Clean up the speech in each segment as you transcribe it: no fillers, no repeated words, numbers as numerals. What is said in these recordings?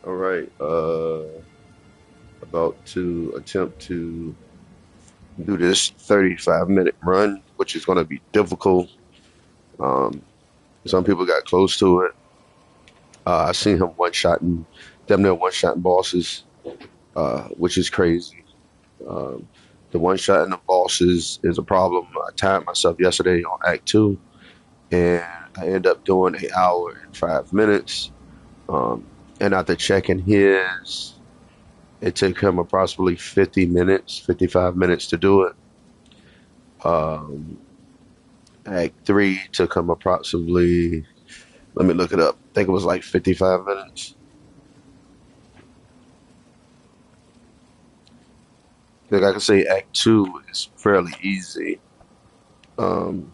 All right, about to attempt to do this 35-minute run, which is going to be difficult. Um, some people got close to it. I seen him one-shotting, damn near one-shotting bosses, which is crazy. Um, the one-shotting the bosses is a problem. I timed myself yesterday on Act 2, and I ended up doing an hour and 5 minutes. Um, and after checking his, it took him approximately 50 minutes, 55 minutes to do it. Um, Act 3 took him approximately, let me look it up. I think it was like 55 minutes. Like I can say Act 2 is fairly easy. Um,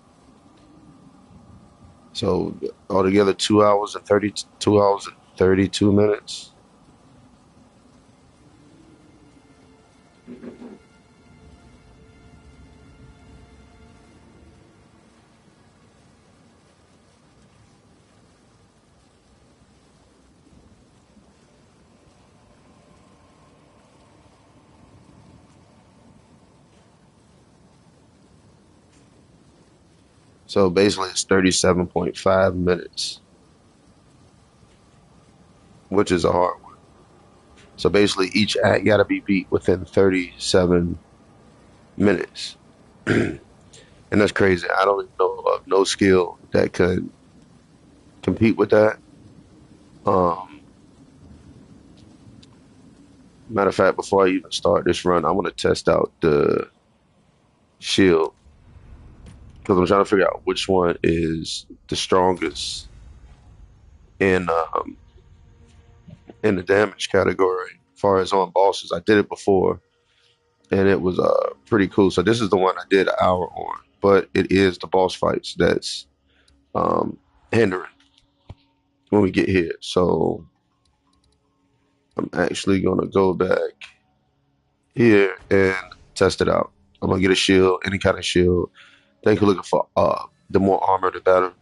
so altogether 2 hours and 32 minutes. So basically it's 37.5 minutes, which is a hard one. So basically each act got to be beat within 37 minutes. And that's crazy. I don't even know of no skill that could compete with that. Um, Matter of fact, before I even start this run, I want to test out the shield because I'm trying to figure out which one is the strongest in in the damage category. As far as on bosses, I did it before and it was pretty cool. So this is the one I did an hour on, but it is the boss fights that's um hindering when we get here. So I'm actually gonna go back here and test it out. I'm gonna get a shield, any kind of shield. Thank you looking for the more armor the better.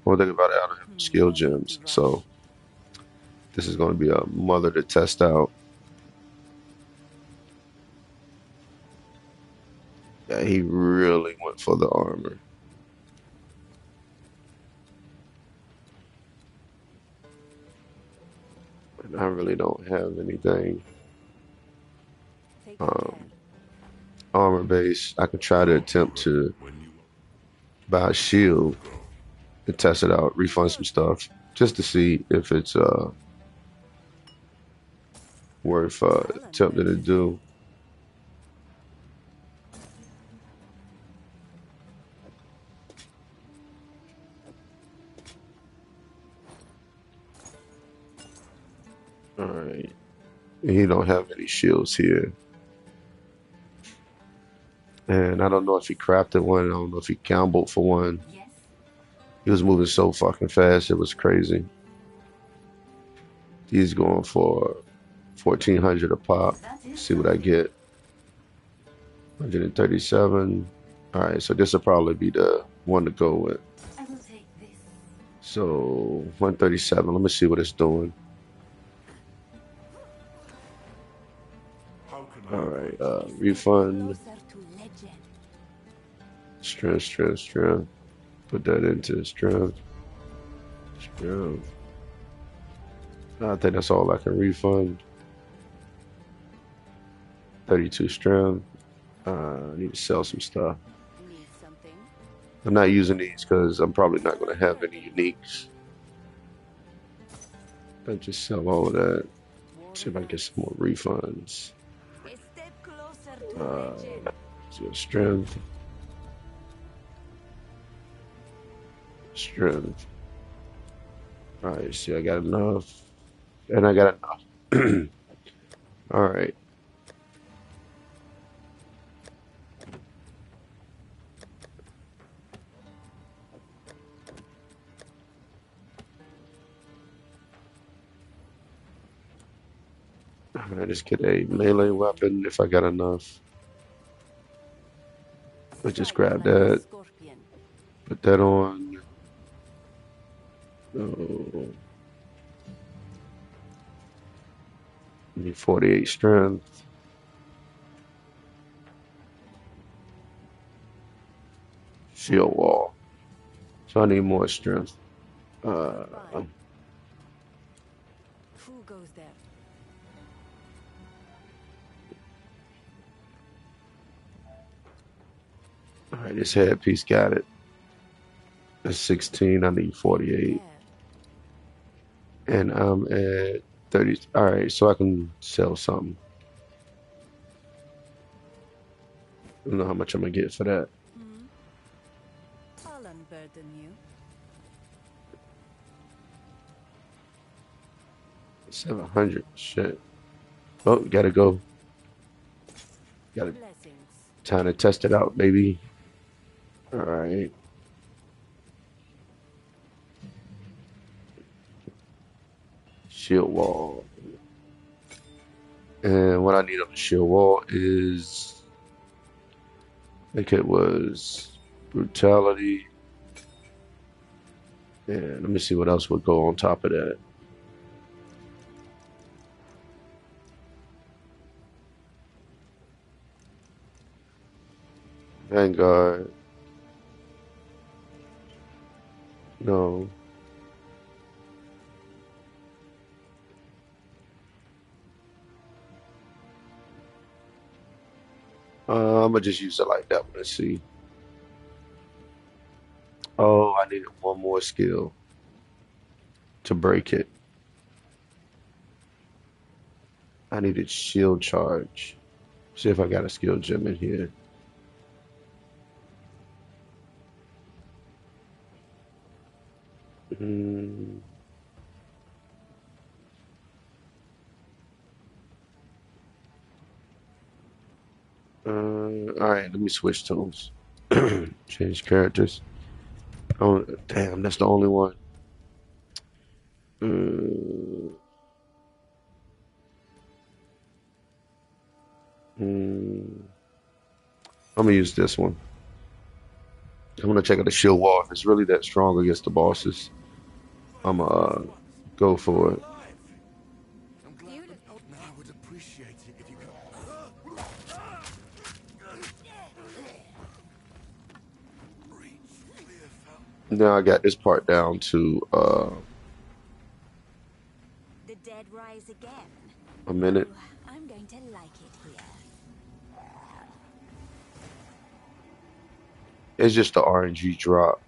One thing about it, I don't have skill gems, so this is gonna be a mother to test out. Yeah, he really went for the armor. And I really don't have anything um armor base. I could try to attempt to buy a shield and test it out, refund some stuff, just to see if it's worth attempting to do. All right. He don't have any shields here. And I don't know if he crafted one. I don't know if he gambled for one. He was moving so fucking fast. It was crazy. He's going for 1400 a pop. See what I get. 137. All right, so this will probably be the one to go with. So 137. Let me see what it's doing. All right, refund. Strength, strength, strength. Put that into strength. Strength. I think that's all I can refund. 32 strength. I need to sell some stuff. I'm not using these because I'm probably not going to have any uniques. I just sell all of that. See if I can get some more refunds. Uh, strength. Strength. All right, see, I got enough. And I got enough. All right. I just get a melee weapon if I got enough. Let's just grab that. Put that on. Oh, need 48 strength. Shield wall. So I need more strength. Uh, Who goes there? all right, this headpiece got it. That's 16. I need 48. There. And I'm at 30. All right, so I can sell something. I don't know how much I'm gonna get for that. Hmm? I'll unburden you. 700. Shit. Oh, gotta go. Gotta Blessings. time to test it out, baby. All right. Shield wall. And what I need on the shield wall is, I think it was brutality. And let me see what else would go on top of that. Vanguard. No. I'm gonna just use it like that. Let's see. Oh, I needed one more skill to break it. I needed shield charge. See if I got a skill gem in here. Mm, all right, let me switch tones. Change characters. Oh, damn, that's the only one. Mm, mm, I'm gonna use this one. I'm gonna check out the shield wall. If it's really that strong against the bosses, I'm gonna go for it. Beautiful. Now I would appreciate it if you could. Now I got this part down to The dead rise again. a minute. Ooh, I'm going to like it here. It's just the RNG drop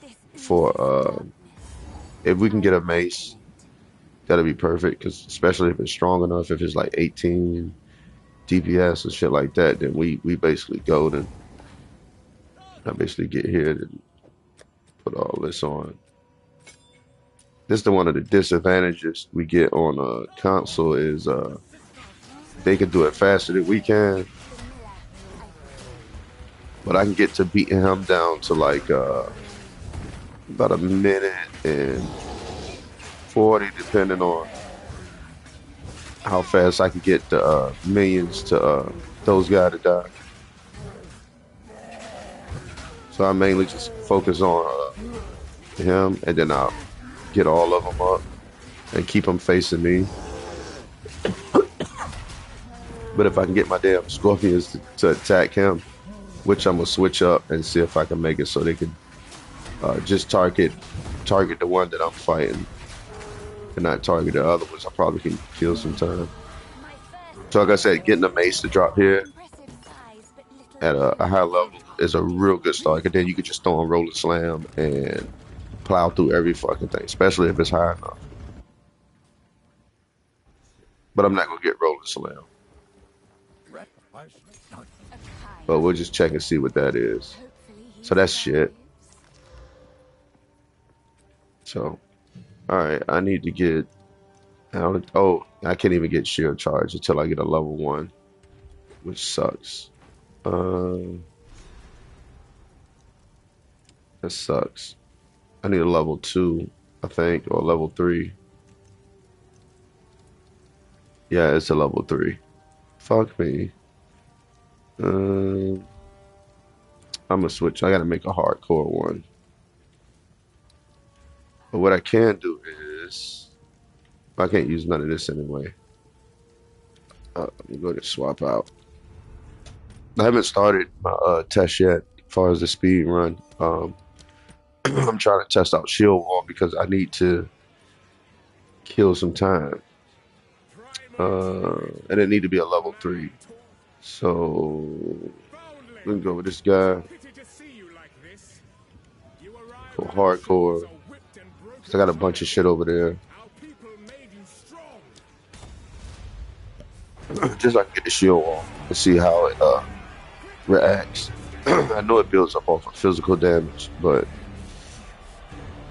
This for oozes darkness. if we can How get a immaculate. mace, that'll be perfect. Because especially if it's strong enough, if it's like 18 DPS and shit like that, then we basically golden. I basically get here and put all this on. This is the one of the disadvantages we get on a console is they can do it faster than we can, but I can get to beating him down to like about a minute and 40, depending on how fast I can get the minions to those guys to die. So I mainly just focus on him, and then I'll get all of them up and keep them facing me. But if I can get my damn scorpions to attack him, which I'm gonna switch up and see if I can make it so they can just target the one that I'm fighting and not target the other ones, I probably can kill some time. My So first like I said, kill. getting a mace to drop here Impressive size, but little at a high utility. level is a real good start. Cause then you could just throw on roller slam and plow through every fucking thing, especially if it's high enough. But I'm not gonna get roller slam. A But kind we'll just check and see what that is. Hopefully he So that's shit. survives. So all right, I need to get. Oh, I can't even get shield charge until I get a level one, which sucks. Um, that sucks. I need a level two, I think, or level three. Yeah, it's a level three. Fuck me. Um, I'm gonna switch. I gotta make a hardcore one. But what I can do is I can't use none of this anyway. Let me go to swap out. I haven't started my test yet as far as the speed run. I'm trying to test out shield wall because I need to kill some time. And it need to be a level 3. So we can go with this guy for hardcore. Cause I got a bunch of shit over there. Just so I can get the shield wall and see how it reacts. I know it builds up off of physical damage, but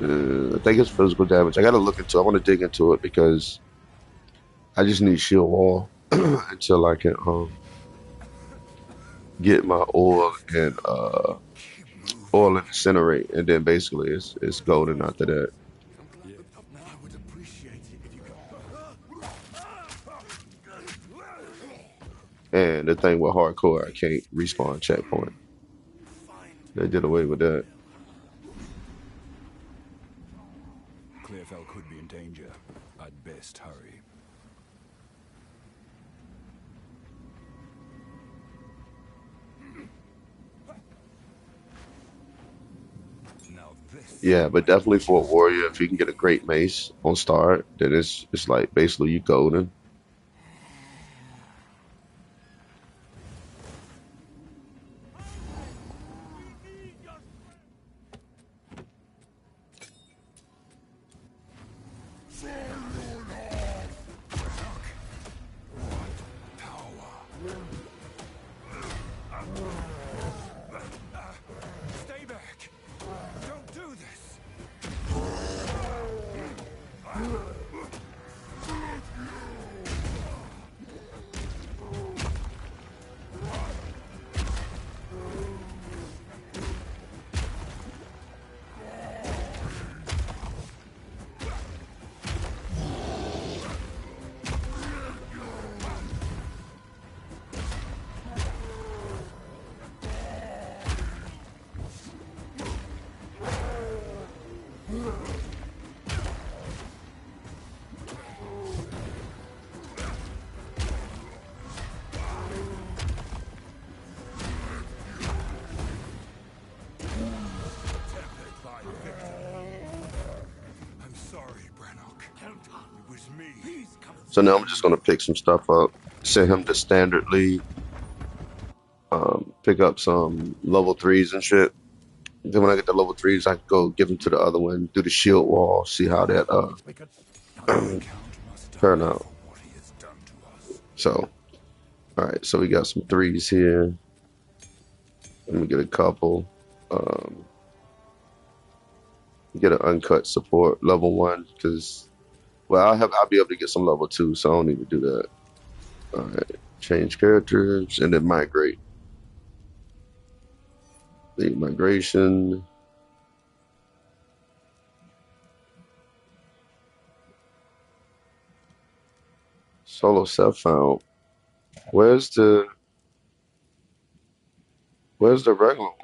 I think it's physical damage. I gotta look into it. I want to dig into it because I just need shield wall until I can get my oil and incinerate, and then basically it's golden after that. I would appreciate it if you And the thing with hardcore, I can't respawn checkpoint. They did away with that. Clearfell could be in danger. I'd best hurry. Now this. Yeah, but definitely for a warrior, if you can get a great mace on start, then it's like basically you golden. Stay back! Don't do this! I'm sorry, Brannock. It was me. So now I'm just gonna pick some stuff up, send him to standard league, pick up some level 3s and shit. Then when I get the level 3s, I can go give him to the other one, do the shield wall, see how that turn out. What he has done to us. So, all right, so we got some 3s here. Let me get a couple. Get an uncut support level 1 because, well, I'll be able to get some level 2, so I don't need to do that. All right, change characters and then migrate. League migration. Solo self found. Where's the regular one?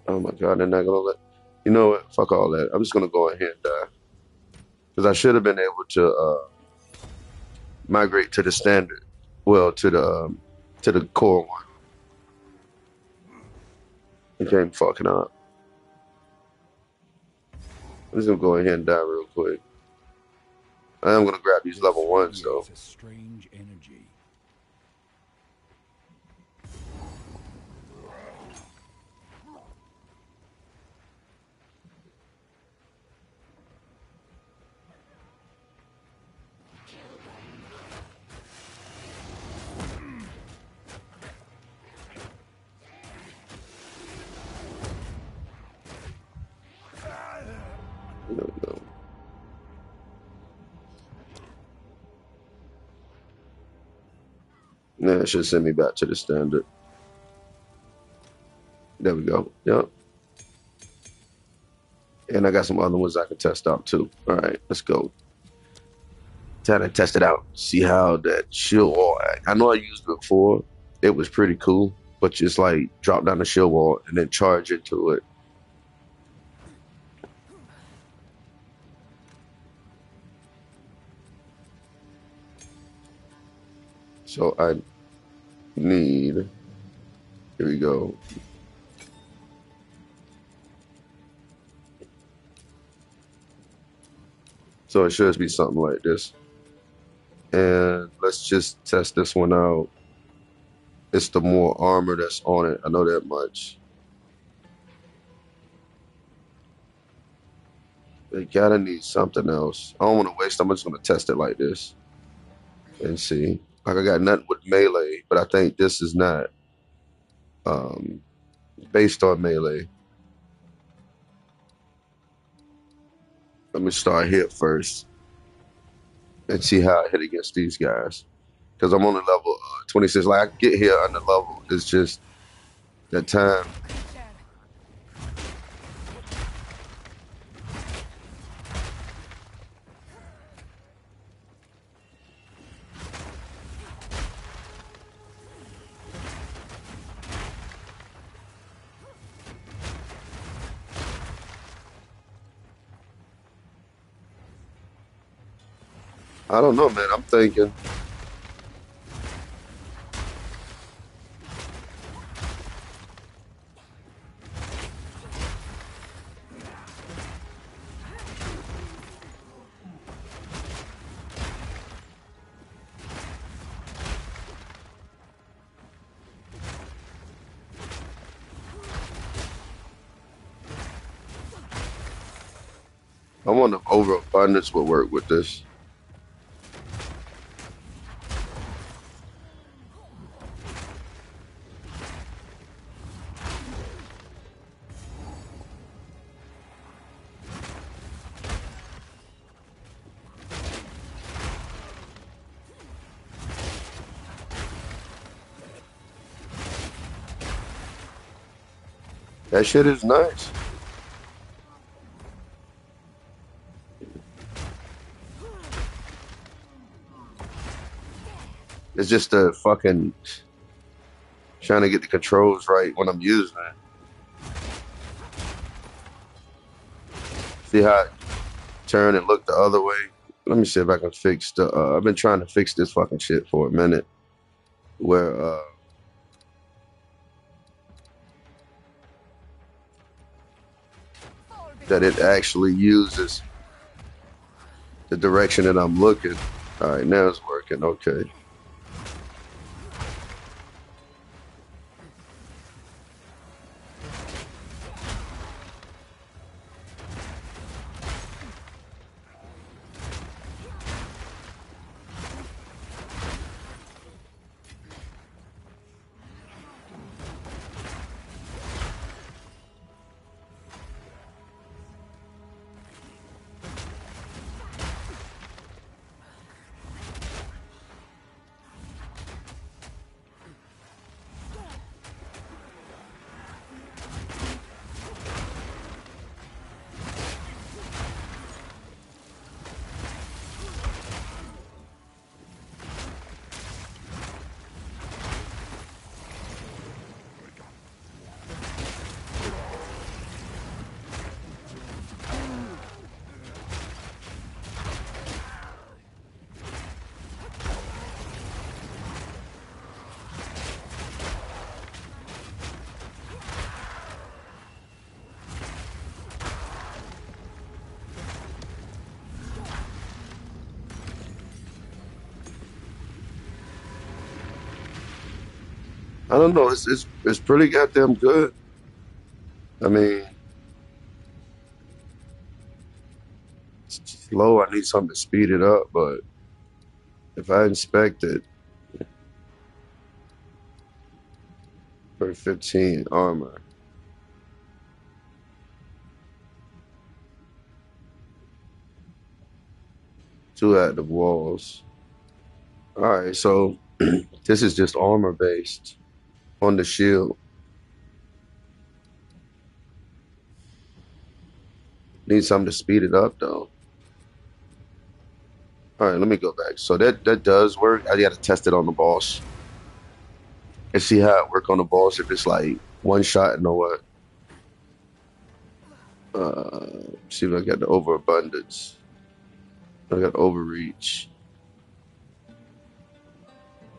Oh my god, they're not gonna let. You know what? Fuck all that. I'm just gonna go ahead and die because I should have been able to migrate to the standard. Well, to the core one. The game fucking up. I'm just gonna go ahead and die real quick. I am gonna grab these level 1s though. It's a strange energy. There we go. Yeah, it should send me back to the standard. There we go. Yep. And I got some other ones I can test out too. All right, let's go. Try to test it out. See how that shield wall act. I know I used it before. It was pretty cool, but just like drop down the shield wall and then charge into it. So I need. Here we go. So it should be something like this. And let's just test this one out. It's the more armor that's on it. I know that much. They gotta need something else. I don't want to waste. I'm just gonna test it like this and see. Like I got nothing with melee, but I think this is not um, based on melee. Let me start here first and see how I hit against these guys. Because I'm on the level 26. Like I get here under level. It's just that time. I don't know, man. I'm thinking. I wonder if overabundance would work with this. That shit is nice. It's just the fucking trying to get the controls right when I'm using it. See how it turn and look the other way? Let me see if I can fix the. I've been trying to fix this fucking shit for a minute. Where that it actually uses the direction that I'm looking. All right, now it's working. Okay. I don't know. It's pretty goddamn good. I mean, it's slow. I need something to speed it up, but if I inspect it for 15 armor, Two active walls. All right, so this is just armor based on the shield. Need something to speed it up though. All right, let me go back. So that does work. I got to test it on the boss and see how it work on the boss. If it's like one shot and or what. See if I got the overabundance. I got overreach.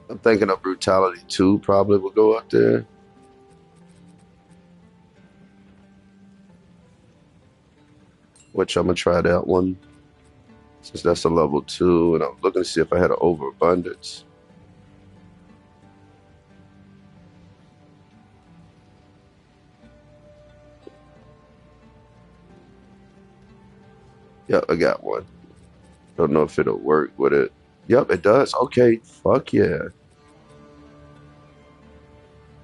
I'm thinking of brutality too. Probably will go up there. Which I'm gonna try that one since that's a level 2, and I'm looking to see if I had an overabundance. Yep, I got one. Don't know if it'll work with it. Yep, it does. Okay, fuck yeah.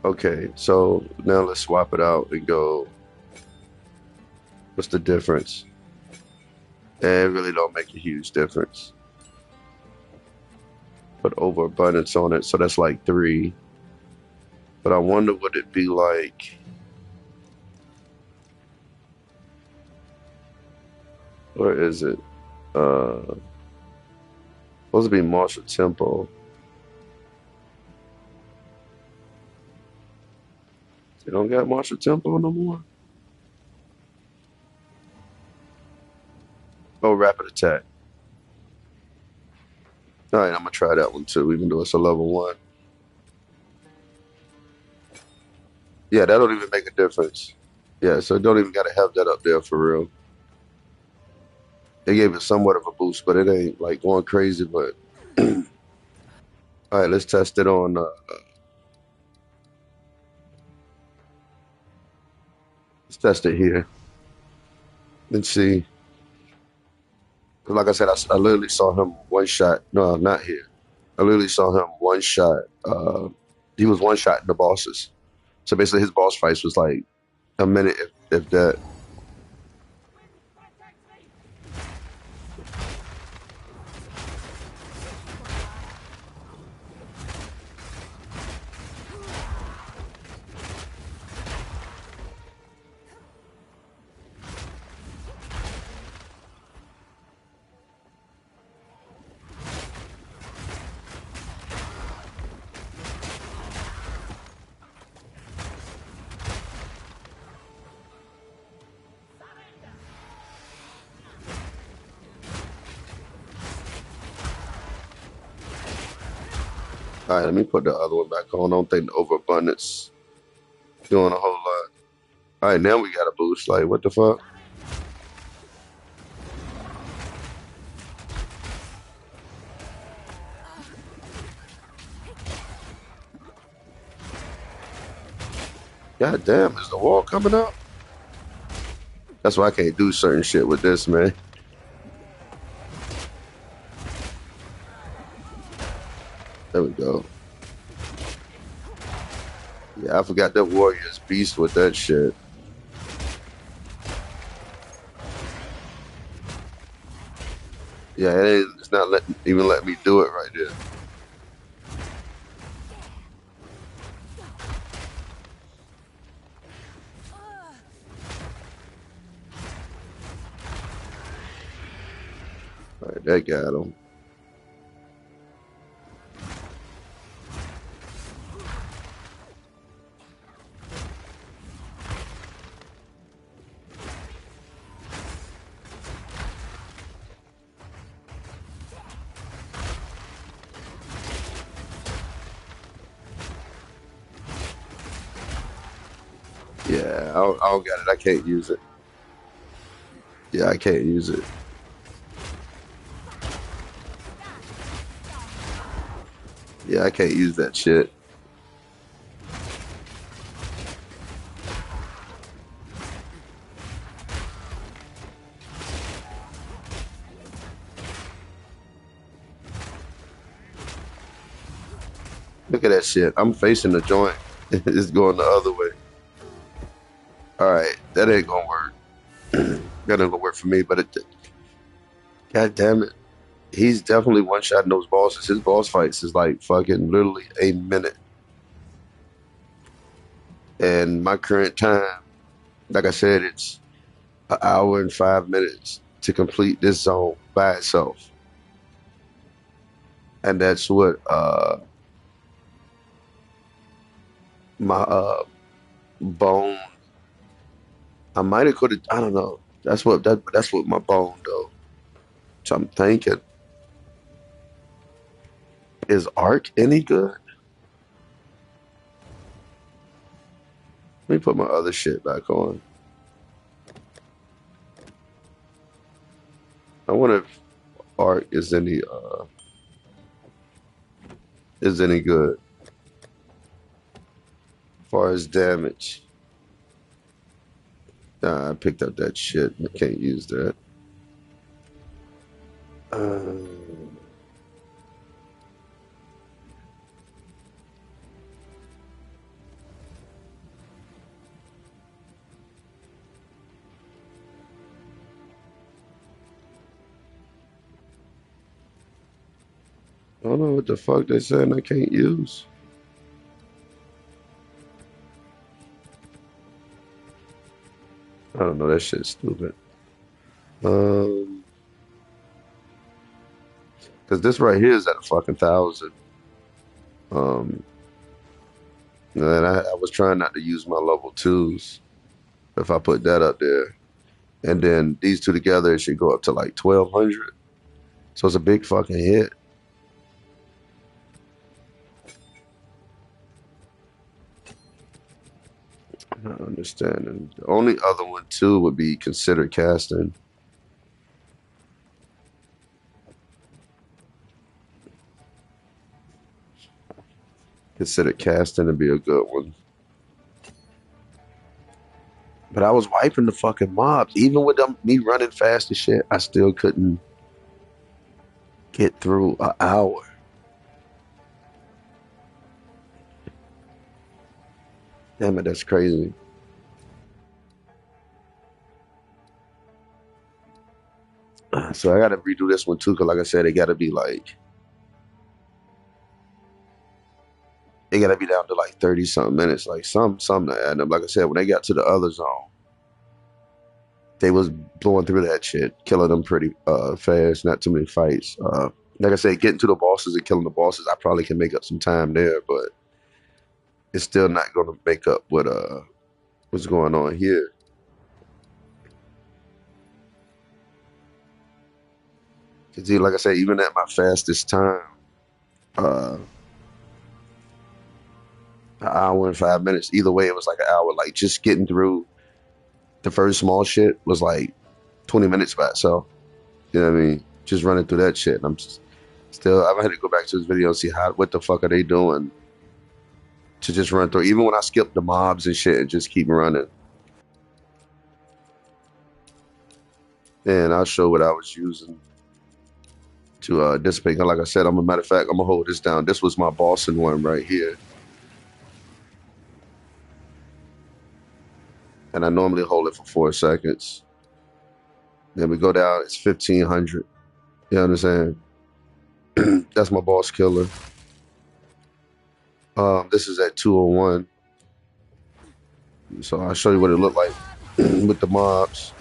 Okay, so now let's swap it out and go. What's the difference? It really don't make a huge difference. Put overabundance on it, so that's like 3. But I wonder what it'd be like. Where is it? Supposed to be Marshall Temple. They don't got Marshall Temple no more. Oh, rapid attack. All right, I'm gonna try that one too, even though it's a level 1. Yeah, that don't even make a difference. Yeah, so don't even gotta have that up there for real. They gave it somewhat of a boost, but it ain't like going crazy. But all right, let's test it on. Let's test it here. Let's see. 'Cause like I said, I literally saw him one shot. No, not here. I literally saw him one shot. He was one shot in the bosses. So basically, his boss fights was like a minute, if that. All right, let me put the other one back on. I don't think the overabundance doing a whole lot. All right, now we got a boost. Like, what the fuck? God damn, is the wall coming up? That's why I can't do certain shit with this, man. There we go. Yeah, I forgot that warrior's beast with that shit. Yeah, it's not even letting me do it right there. All right, that got him. Yeah, I don't got it. I can't use it. Yeah, I can't use it. Yeah, I can't use that shit. Look at that shit. I'm facing the joint. It's going the other way. All right, that ain't gonna work. That ain't gonna work for me. But it, God damn it. He's definitely one-shotting those bosses. His boss fights is like fucking literally a minute. And my current time, like I said, it's an hour and 5 minutes to complete this zone by itself. And that's what my bone. I might have could have. I don't know. That's what my bone though. So I'm thinking, is Ark any good? Let me put my other shit back on. I wonder if Ark is any good as far as damage. Nah, I picked up that shit. I can't use that. Um, I don't know what the fuck they saying I can't use. I don't know. That shit's stupid. Um, because this right here is at a fucking 1,000. Um, and I was trying not to use my level twos. If I put that up there, and then these two together, it should go up to like 1,200. So it's a big fucking hit. I'm not understanding. The only other one too would be considered casting. Consider casting to be a good one. But I was wiping the fucking mobs. Even with me running fast as shit, I still couldn't get through an hour. Damn it, that's crazy. So I gotta redo this one too, because like I said, it gotta be down to like 30 something minutes. Like some not adding up. Like I said, when they got to the other zone, they was blowing through that shit, killing them pretty fast, not too many fights. Like I said, getting to the bosses and killing the bosses, I probably can make up some time there, but it's still not gonna make up what's going on here. 'Cause like I said, even at my fastest time, uh an hour and 5 minutes. Either way, it was like an hour. Like just getting through the first small shit was like 20 minutes by itself. You know what I mean? Just running through that shit. And still, I'm gonna have to go back to this video and see what the fuck are they doing to just run through. Even when I skip the mobs and shit and just keep running. And I'll show what I was using to dissipate. Like I said, I'm a matter of fact, I'm gonna hold this down. This was my bossing one right here. And I normally hold it for 4 seconds. Then we go down, it's 1,500. You understand? That's my boss killer. This is at 201. So I'll show you what it looked like with the mobs.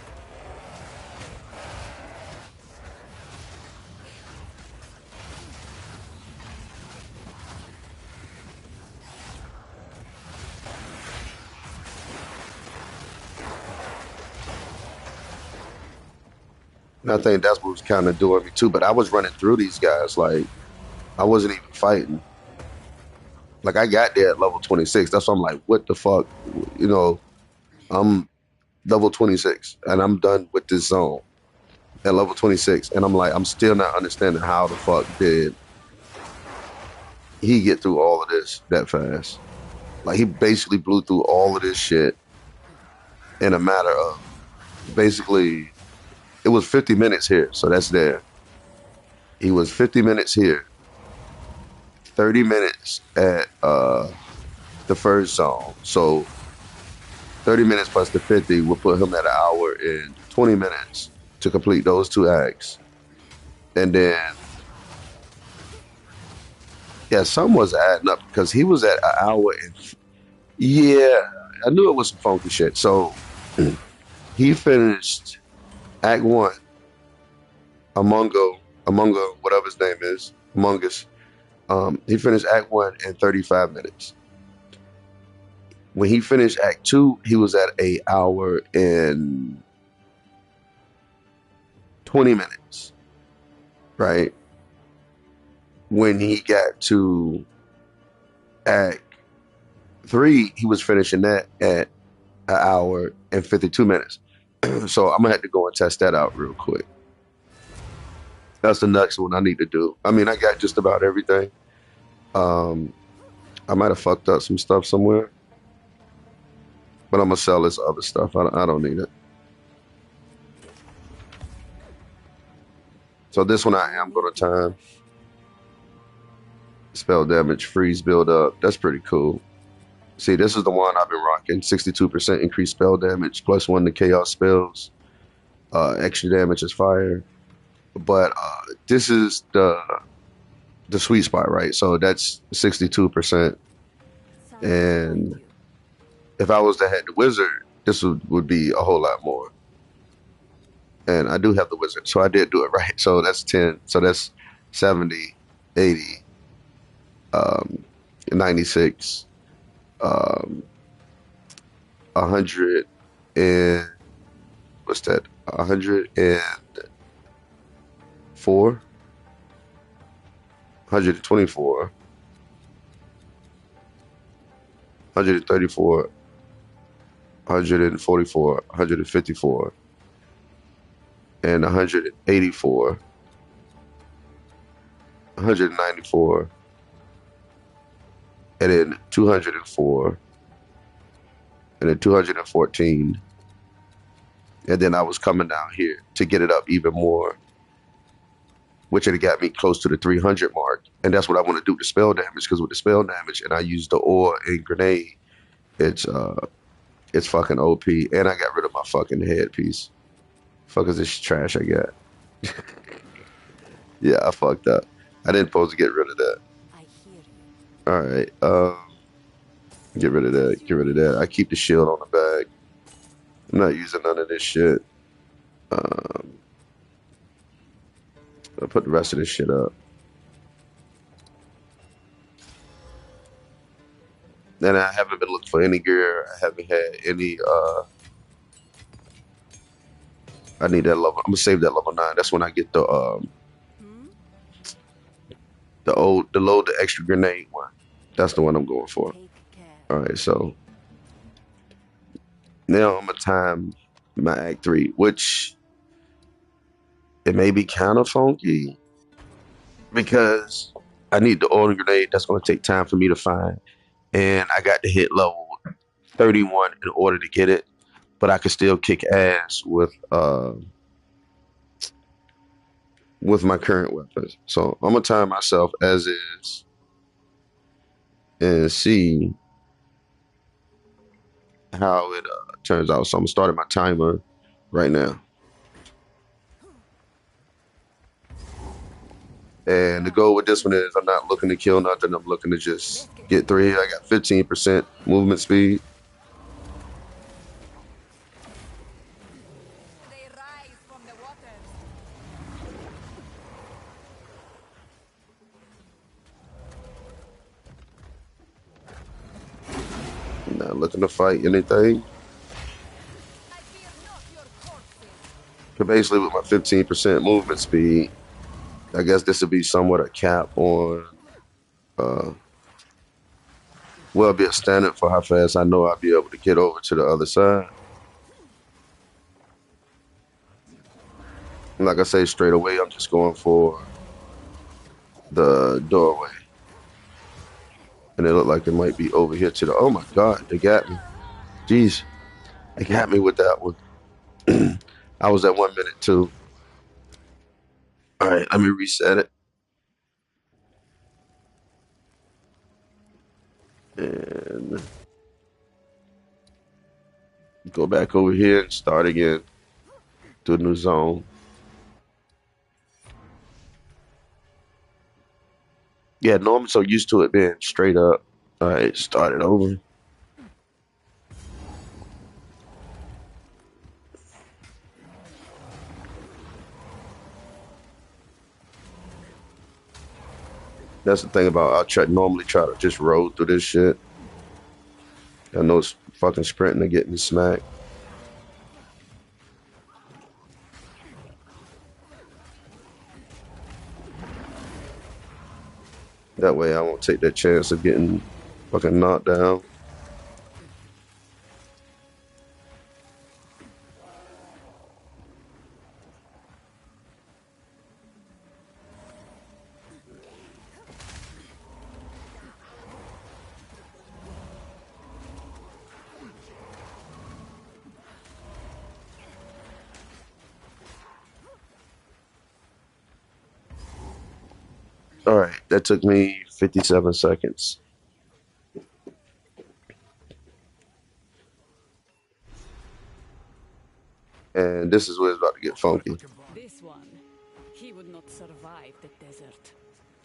And I think that's what was kind of doing me too. But I was running through these guys like I wasn't even fighting. Like I got there at level 26. That's why I'm like, what the fuck? You know, I'm level 26 and I'm done with this zone at level 26. And I'm like, I'm still not understanding how the fuck did he get through all of this that fast? Like he basically blew through all of this shit in a matter of basically it was 50 minutes here, so that's there. He was 50 minutes here, 30 minutes at the first zone. So 30 minutes plus the 50 will put him at an hour and 20 minutes to complete those two acts. And then yeah, some was adding up because he was at an hour and yeah, I knew it was some funky shit. So he finished Act One, Amongo, whatever his name is, Among Us. He finished Act One in 35 minutes. When he finished Act Two, he was at a hour and 20 minutes, right? When he got to Act Three, he was finishing that at an hour and 52 minutes. So I'm gonna have to go and test that out real quick. That's the next one I need to do. I mean, I got just about everything. Um, I might have fucked up some stuff somewhere, but I'm gonna sell this other stuff. I don't need it. So this one I am gonna time. Spell damage, freeze, build up. That's pretty cool. See, this is the one I've been rocking. 62% increased spell damage, +1 to chaos spells. Extra damage is fire. But this is the sweet spot, right? So that's 62%. Sorry to find And you. if I was to have the wizard, this would be a whole lot more. And I do have the wizard, so I did do it right. So that's 10. So that's 70, 80, 96, um, 100, and what's that? 104, 124, 134, 144, 154, and 184, 194, and then 204, and then 214. And then I was coming down here to get it up even more, which had got me close to the 300 mark. And that's what I want to do to spell damage, because with the spell damage, and I use the ore and grenade, it's fucking OP. And I got rid of my fucking headpiece. Fuck is this trash I got? Yeah, I fucked up. I didn't supposed to get rid of that. I hear you. All right. Get rid of that. Get rid of that. I keep the shield on the bag. I'm not using none of this shit. Um, I'll put the rest of this shit up. And I haven't been looking for any gear. I haven't had any I need that level. I'm gonna save that level 9. That's when I get Hmm? the load the extra grenade one. That's the one I'm going for. Take care. All right, so now I'm gonna time my act 3, which it may be kind of funky because I need the auto grenade. That's gonna take time for me to find, and I got to hit level 31 in order to get it. But I can still kick ass with my current weapons. So I'm gonna time myself as is and see how it turns out. So I'm starting my timer right now. And the goal with this one is I'm not looking to kill nothing. I'm looking to just get 3. I got 15% movement speed. They rise from the waters. I'm not looking to fight anything. I fear not your corpses. So basically, with my 15% movement speed, I guess this would be somewhat a cap on, uh, well, be a standard for how fast I know I'll be able to get over to the other side. And like I say, straight away, I'm just going for the doorway. And it looked like it might be over here to the, oh my God, they got me. Jeez, they got me with that one. I was at 1 minute too. All right, let me reset it. And go back over here and start again to a new zone. Yeah, normally so used to it being straight up. All right, start it over. That's the thing about normally try to just roll through this shit. I know it's fucking sprinting to get me smacked. That way I won't take that chance of getting fucking knocked down. All right, that took me 57 seconds. And this is where it's about to get funky. This one, he would not survive the desert.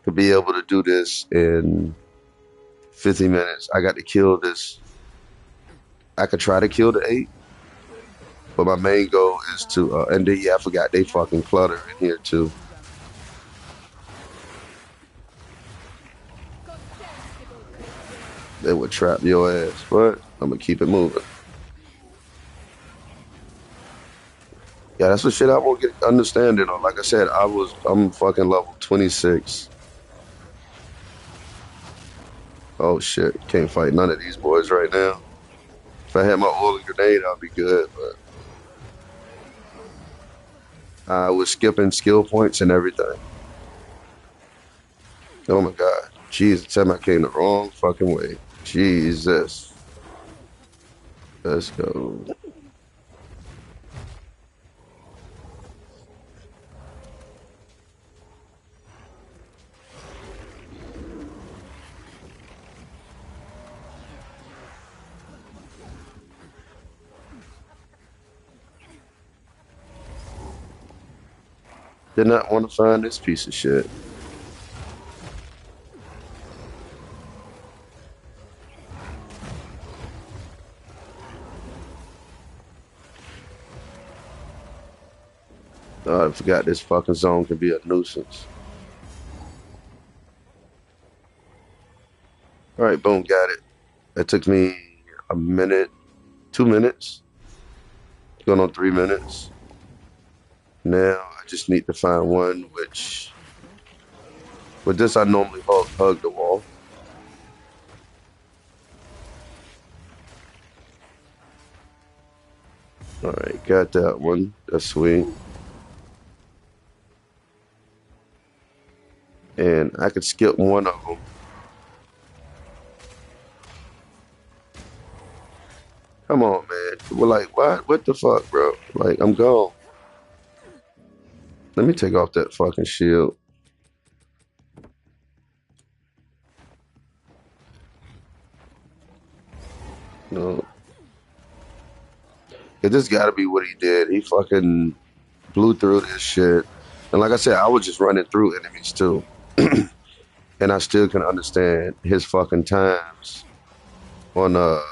To be able to do this in 50 minutes, I got to kill this. I could try to kill the 8, but my main goal is to, and then, yeah, I forgot they fucking clutter in here too. They would trap your ass, but I'm gonna keep it moving. Yeah, that's the shit I won't get understanding on. Like I said, I'm fucking level 26. Oh shit, can't fight none of these boys right now. If I had my oil and grenade, I'd be good, but I was skipping skill points and everything. Oh my god. Jesus, tell me I came the wrong fucking way. Jesus. Let's go. Did not want to find this piece of shit. I forgot this fucking zone can be a nuisance. All right, boom, got it. That took me a minute, 2 minutes, going on 3 minutes. Now I just need to find one which, with this I normally hug the wall. All right, got that one. That's sweet. And I could skip one of them. Come on, man. We're like, what? What the fuck, bro? Like, I'm gone. Let me take off that fucking shield. No. This gotta be what he did. He fucking blew through this shit. And like I said, I was just running through enemies too. And I still can understand his fucking times on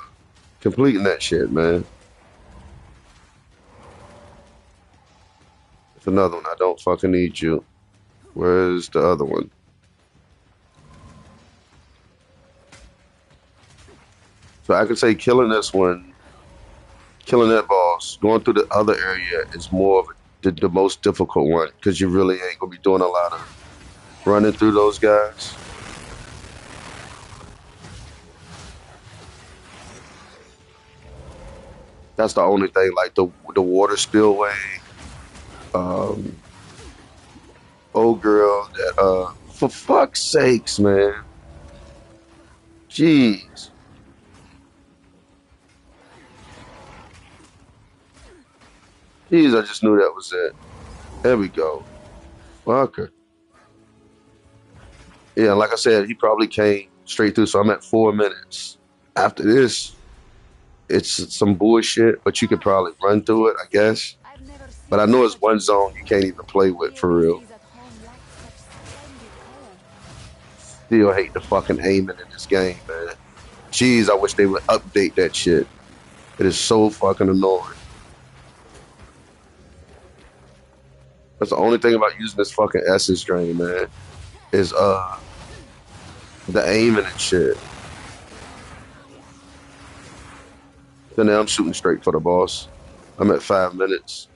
completing that shit, man. It's another one. I don't fucking need you. Where's the other one? So I could say killing this one, killing that boss, going through the other area is more of the most difficult one because you really ain't gonna be doing a lot of running through those guys. That's the only thing, like the water spillway. Um, old girl that for fuck's sakes, man. Jeez. Jeez, I just knew that was it. There we go. Fucker. Yeah, like I said, he probably came straight through, so I'm at 4 minutes. After this, it's some bullshit, but you could probably run through it, I guess. I've never But seen I know it's such one zone you can't even play with the for real. ladies at home like such splendid color. Still hate the fucking aiming in this game, man. Jeez, I wish they would update that shit. It is so fucking annoying. That's the only thing about using this fucking essence drain, man. Is the aiming and shit. So now I'm shooting straight for the boss. I'm at 5 minutes.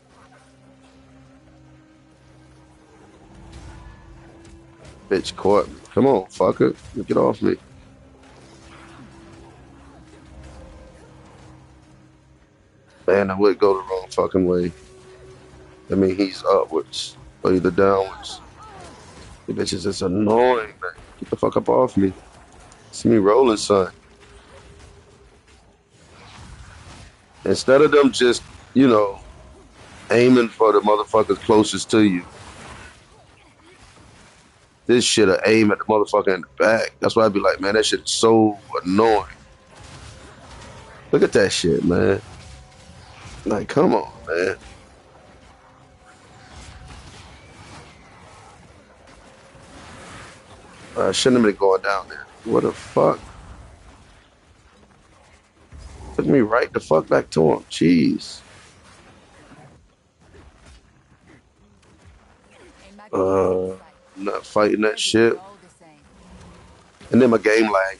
Bitch caught me. Come on, fucker. Get off me. Man, I would go the wrong fucking way. I mean, he's upwards or either downwards. The bitches is annoying, man. Get the fuck up off me. See me rolling, son. Instead of them just, you know, aiming for the motherfuckers closest to you, this shit'll aim at the motherfucker in the back. That's why I'd be like, man, that shit is so annoying. Look at that shit, man. Like, come on, man. I shouldn't have been going down there. What the fuck? Took me right the fuck back to him. Jeez. A magnificent sight. I'm not fighting that But it shit. is all the same. And then my game lag.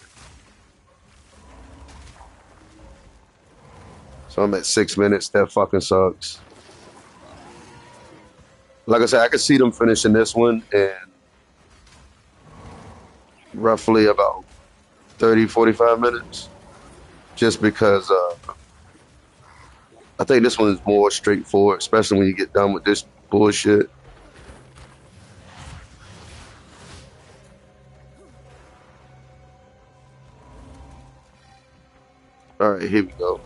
So I'm at 6 minutes. That fucking sucks. Like I said, I could see them finishing this one in roughly about 30, 45 minutes. Just because I think this one is more straightforward, especially when you get done with this bullshit. All right, here we go.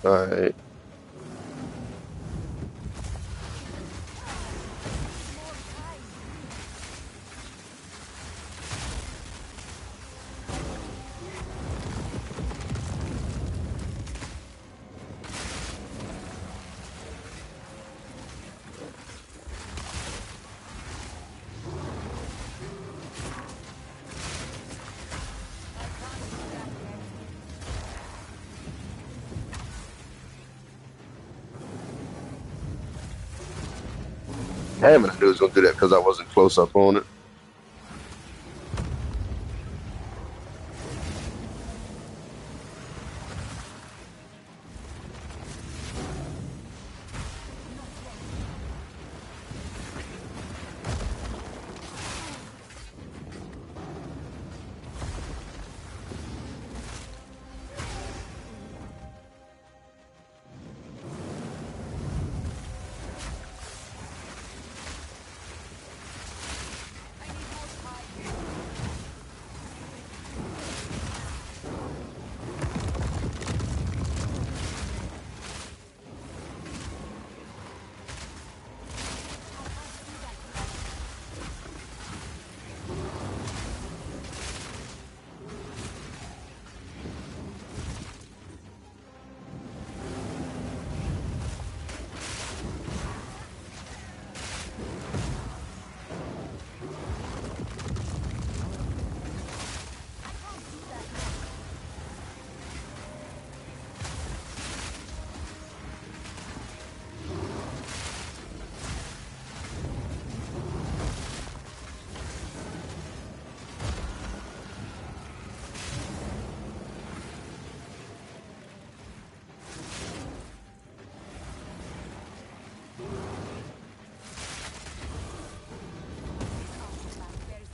All right. Damn it, I knew it was gonna do that because I wasn't close up on it.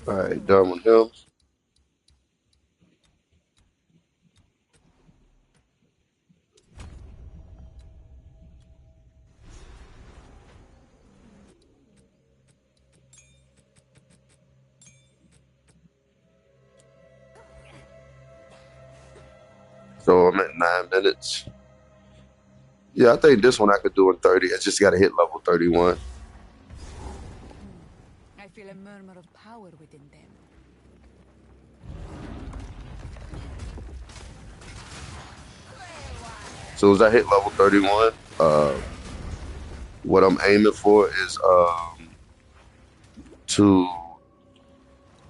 All right, done with him. So I'm at 9 minutes. Yeah, I think this one I could do in 30. I just got to hit level 31. I feel a murmur of power within them. As soon as I hit level 31, what I'm aiming for is to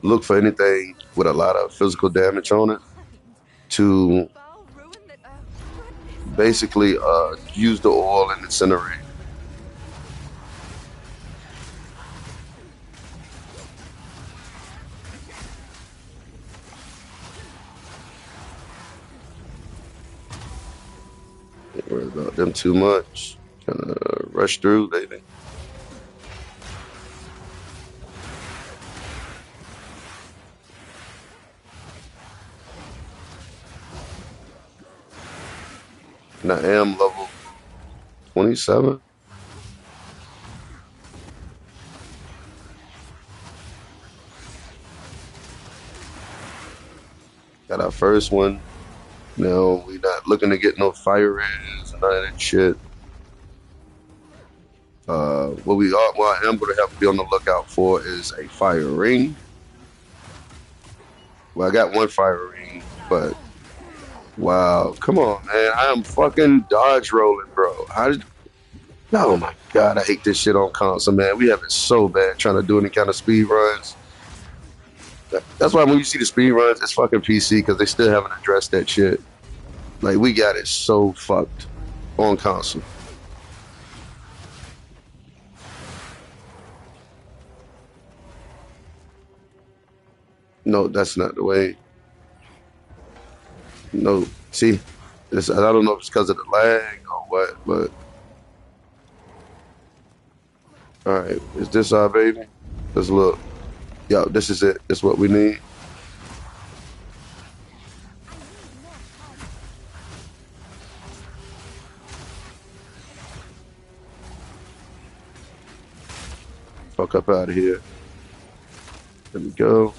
look for anything with a lot of physical damage on it to Foul ruin that. Goodness. basically use the oil and incinerate. Don't worry about them too much. Kind of rush through, baby. And I am level 27. Got our first one. No, we not looking to get no fire rays and none of that shit. What I am gonna have to be on the lookout for is a fire ring. Well, I got one fire ring, but wow, come on, man. I am fucking dodge rolling, bro. Oh my god, I hate this shit on console, man. We have it so bad trying to do any kind of speed runs. That's why when you see the speed runs, it's fucking PC because they still haven't addressed that shit. Like we got it so fucked on console. No, that's not the way. No, see, I don't know if it's because of the lag or what, but all right, is this our baby? Let's look. Yo, this is it. This is what we need. Fuck up out of here. There we go.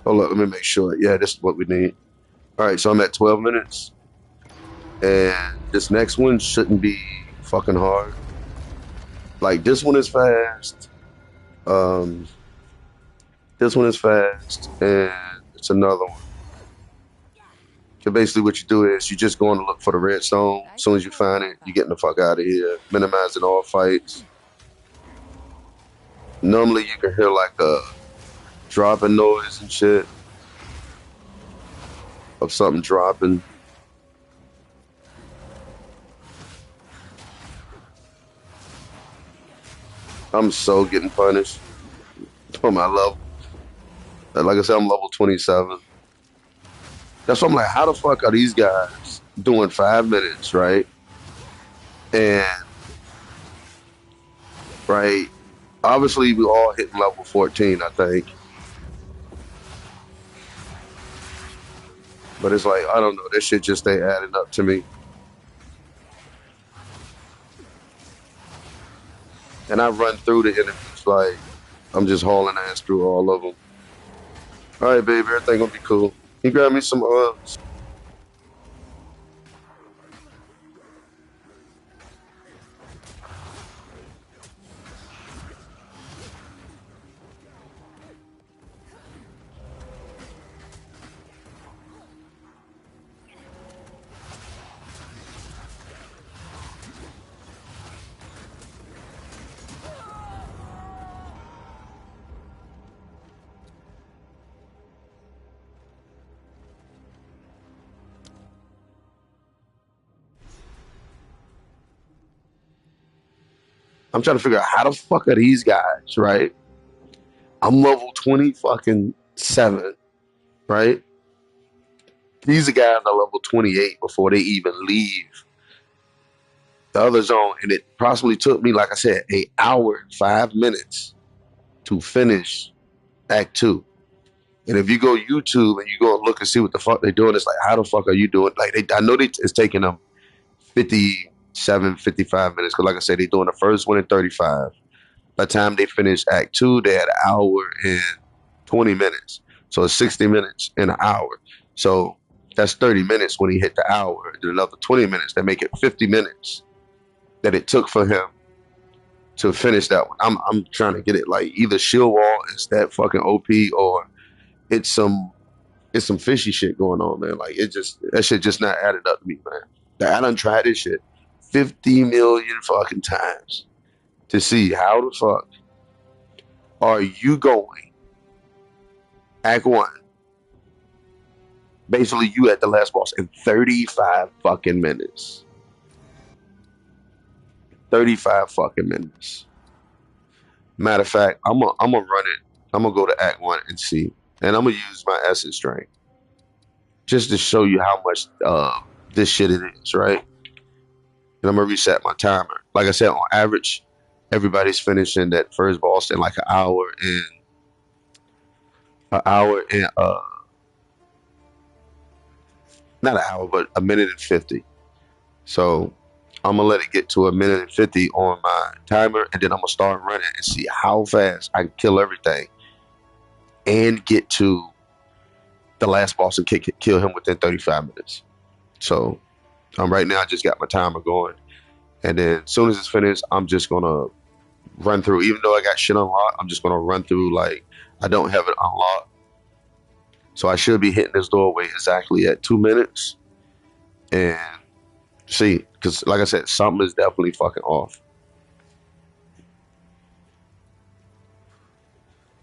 Hold up, let me make sure. Yeah, this is what we need. All right, so I'm at 12 minutes, and this next one shouldn't be fucking hard. Like this one is fast. Um, this one is fast, and it's another one. So basically, what you do is you just go on to look for the redstone. As soon as you find it, you're getting the fuck out of here, minimizing all fights. Normally, you can hear like a dropping noise and shit of something dropping. I'm so getting punished for my level. Like I said, I'm level 27. That's why I'm like, how the fuck are these guys doing 5 minutes, right? And right, obviously we all hitting level 14, I think. But it's like, I don't know, this shit just ain't adding up to me. And I run through the enemies like I'm just hauling ass through all of them. All right, baby, everything gonna be cool. You grab me some I'm trying to figure out how the fuck are these guys, right? I'm level 20 fucking 7, right? These are guys are level 28 before they even leave the other zone. And it approximately took me, like I said, an hour and 5 minutes to finish Act 2. And if you go YouTube and you go and look and see what the fuck they're doing, it's like, how the fuck are you doing? Like, I know it's taking them 57, 55 minutes. Because, like I said, they're doing the first one in 35. By the time they finish Act 2, they had an hour and 20 minutes. So it's 60 minutes in an hour. So That's 30 minutes when he hit the hour. And then another 20 minutes. That make it 50 minutes that it took for him to finish that one. I'm trying to get it like either Shield Wall is that fucking OP or it's some it's some fishy shit going on, man. Like it just that shit just not added up to me, man. Like, I done tried this shit 50 million fucking times to see how the fuck are you going Act One. Basically, you at the last boss in 35 fucking minutes. 35 fucking minutes. Matter of fact, I'm gonna run it. I'm gonna go to Act One and see, and I'm gonna use my essence strength just to show you how much this shit it is, right? And I'm gonna reset my timer. Like I said, on average, everybody's finishing that first boss in like an hour and not an hour, but a minute and 50. So I'm gonna let it get to a minute and 50 on my timer, and then I'm gonna start running and see how fast I can kill everything and get to the last boss and kill him within 35 minutes. So right now I just got my timer going, and then as soon as it's finished, I'm just gonna run through. Even though I got shit unlocked, I'm just gonna run through like I don't have it unlocked. So I should be hitting this doorway exactly at 2 minutes, and see, because like I said, something is definitely fucking off.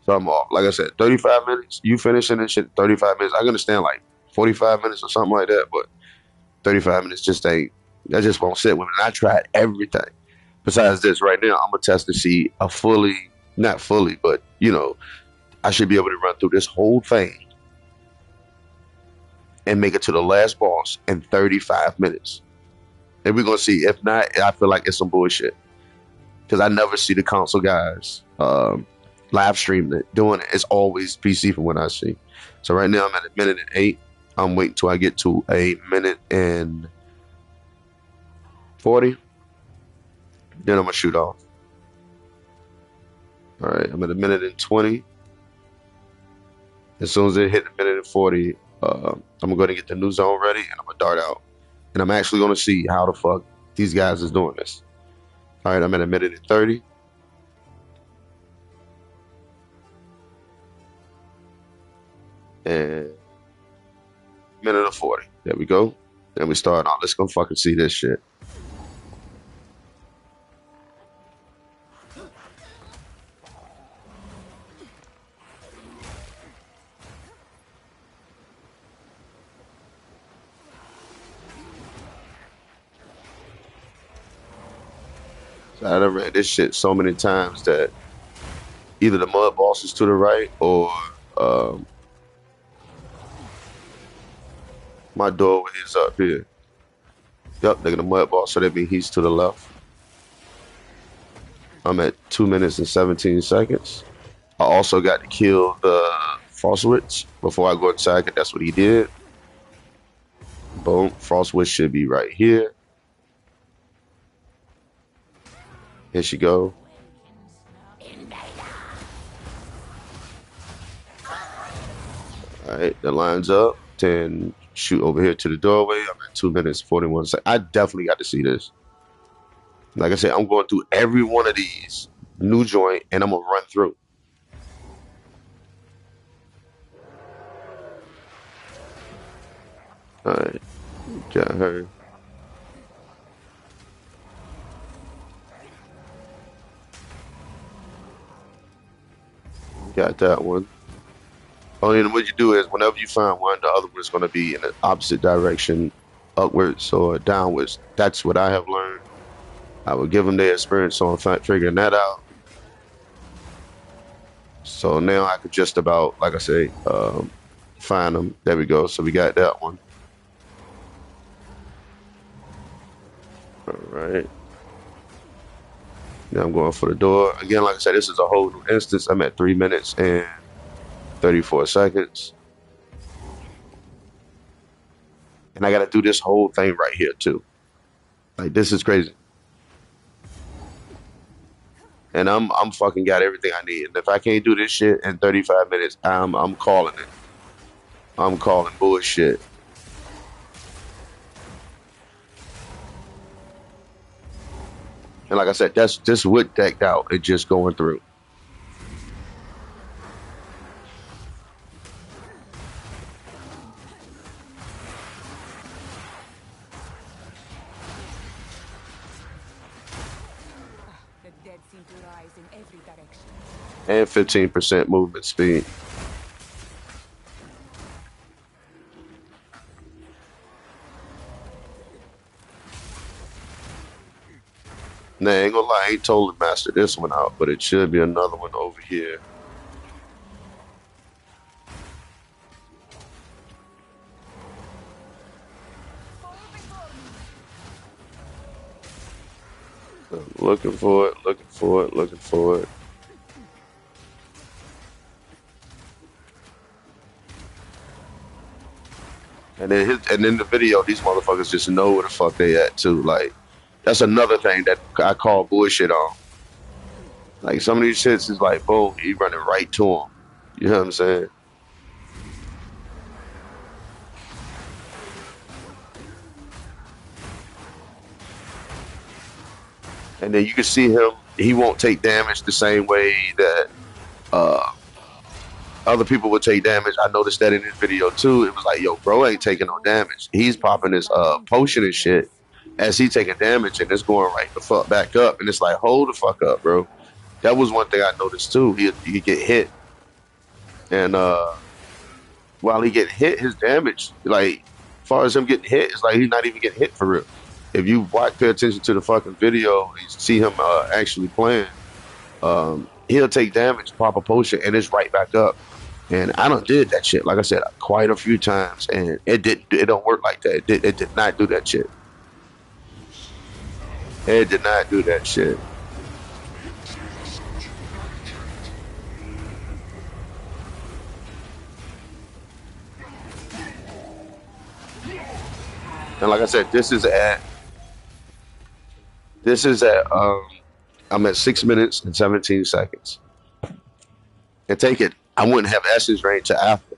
So I'm off. Like I said, 35 minutes. You finishing this shit in 35 minutes. I can understand like 45 minutes or something like that, but 35 minutes just ain't. That just won't sit with me. And I tried everything. Besides this, right now, I'm gonna test to see a fully, not fully, but I should be able to run through this whole thing and make it to the last boss in 35 minutes. And we're gonna see. If not, I feel like it's some bullshit because I never see the console guys live stream it doing it. It's always PC from what I see. So right now I'm at a minute and 8. I'm waiting till I get to a minute and 40. Then I'm gonna shoot off. All right, I'm at a minute and 20. As soon as it hit a minute and 40, I'm gonna go ahead and get the new zone ready, and I'm gonna dart out. And I'm actually gonna see how the fuck these guys is doing this. All right, I'm at a minute and 30. And minute and 40. There we go. Then we start on. Let's go fucking see this shit. So I done read this shit so many times that either the mud boss is to the right or my doorway is up here. Yep, nigga, the mud boss, so that means he's to the left. I'm at 2 minutes and 17 seconds. I also got to kill the Frostwitch before I go inside, because that's what he did. Boom, Frostwitch should be right here. Here she go. All right, that lines up. Then shoot over here to the doorway. I'm at 2 minutes 41 seconds. I definitely got to see this. Like I said, I'm going through every one of these new joint, and I'm gonna run through. All right, got her. Got that one. Only what you do is whenever you find one, the other one is going to be in the opposite direction, upwards or downwards. That's what I have learned. I will give them their experience on figuring that out. So now I could just about, like I say, find them. There we go. So we got that one. All right. Now I'm going for the door. Again, like I said, this is a whole new instance. I'm at 3 minutes and 34 seconds. And I got to do this whole thing right here, too. Like, this is crazy. And I'm fucking got everything I need. And if I can't do this shit in 35 minutes, I'm calling it. I'm calling bullshit. And like I said, that's just wood decked out and just going through. The dead seem to rise in every direction. And 15% movement speed. Nah, I ain't gonna lie, I ain't totally mastered this one out, but it should be another one over here. I'm looking for it, looking for it, looking for it. And in the video, these motherfuckers just know where the fuck they at too. Like, that's another thing that I call bullshit on. Like some of these shits is like, boom, he running right to him. You know what I'm saying? And then you can see him, he won't take damage the same way that uh other people would take damage. I noticed that in this video too. It was like, yo, bro ain't taking no damage. He's popping his potion and shit as he taking damage and it's going right the fuck back up. And it's like, hold the fuck up, bro. That was one thing I noticed too. He get hit. And while he get hit, his damage, like as far as him getting hit, it's like he's not even getting hit for real. If you pay attention to the fucking video, you see him actually playing. He'll take damage, pop a potion, and it's right back up. And I done did that shit, like I said, quite a few times, and it don't work like that. It did not do that shit. It did not do that shit. And like I said, this is at I'm at 6 minutes and 17 seconds. And take it, I wouldn't have essence range to after.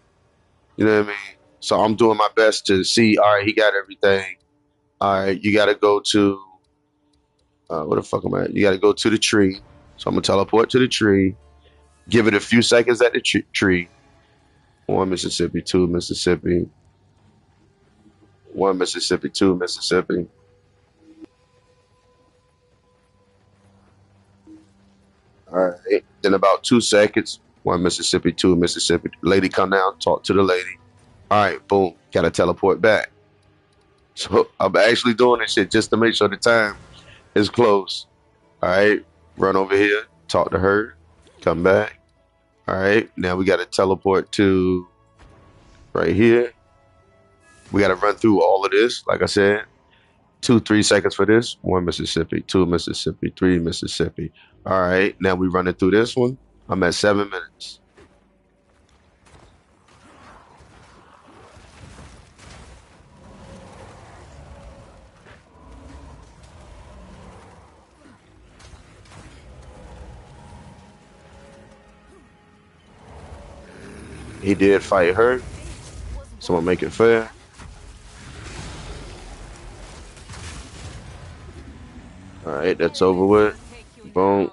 You know what I mean? So I'm doing my best to see, all right, he got everything. All right, you got to go to, where the fuck am I at? You got to go to the tree. So I'm going to teleport to the tree, give it a few seconds at the tree. One Mississippi, two Mississippi, one Mississippi, two Mississippi. All right. Then about 2 seconds, one Mississippi, two Mississippi. Lady come down, talk to the lady. All right, boom, got to teleport back. So I'm actually doing this shit just to make sure the time is close. All right, run over here, talk to her, come back. All right, now we got to teleport to right here. We got to run through all of this, like I said. 2-3 seconds for this. One Mississippi, two Mississippi, three Mississippi. All right, now we running through this one. I'm at 7 minutes. He did fight her, so I'm gonna make it fair. All right, that's over with. Boom.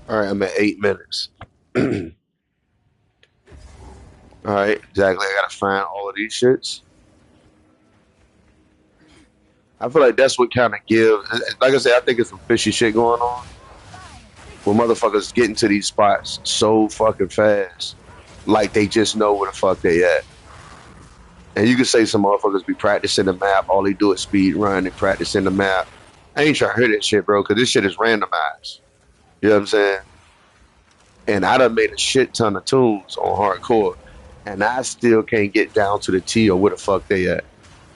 All right, I'm at 8 minutes. All right, exactly. I gotta find all of these shits. I feel like that's what kind of gives. Like I said, I think it's some fishy shit going on. Where motherfuckers get into these spots so fucking fast, like they just know where the fuck they at. And you can say some motherfuckers be practicing the map. All they do is speed run and practicing the map. I ain't trying to hear that shit, bro, because this shit is randomized. You know what I'm saying? And I done made a shit ton of tunes on hardcore. and I still can't get down to the T or where the fuck they at.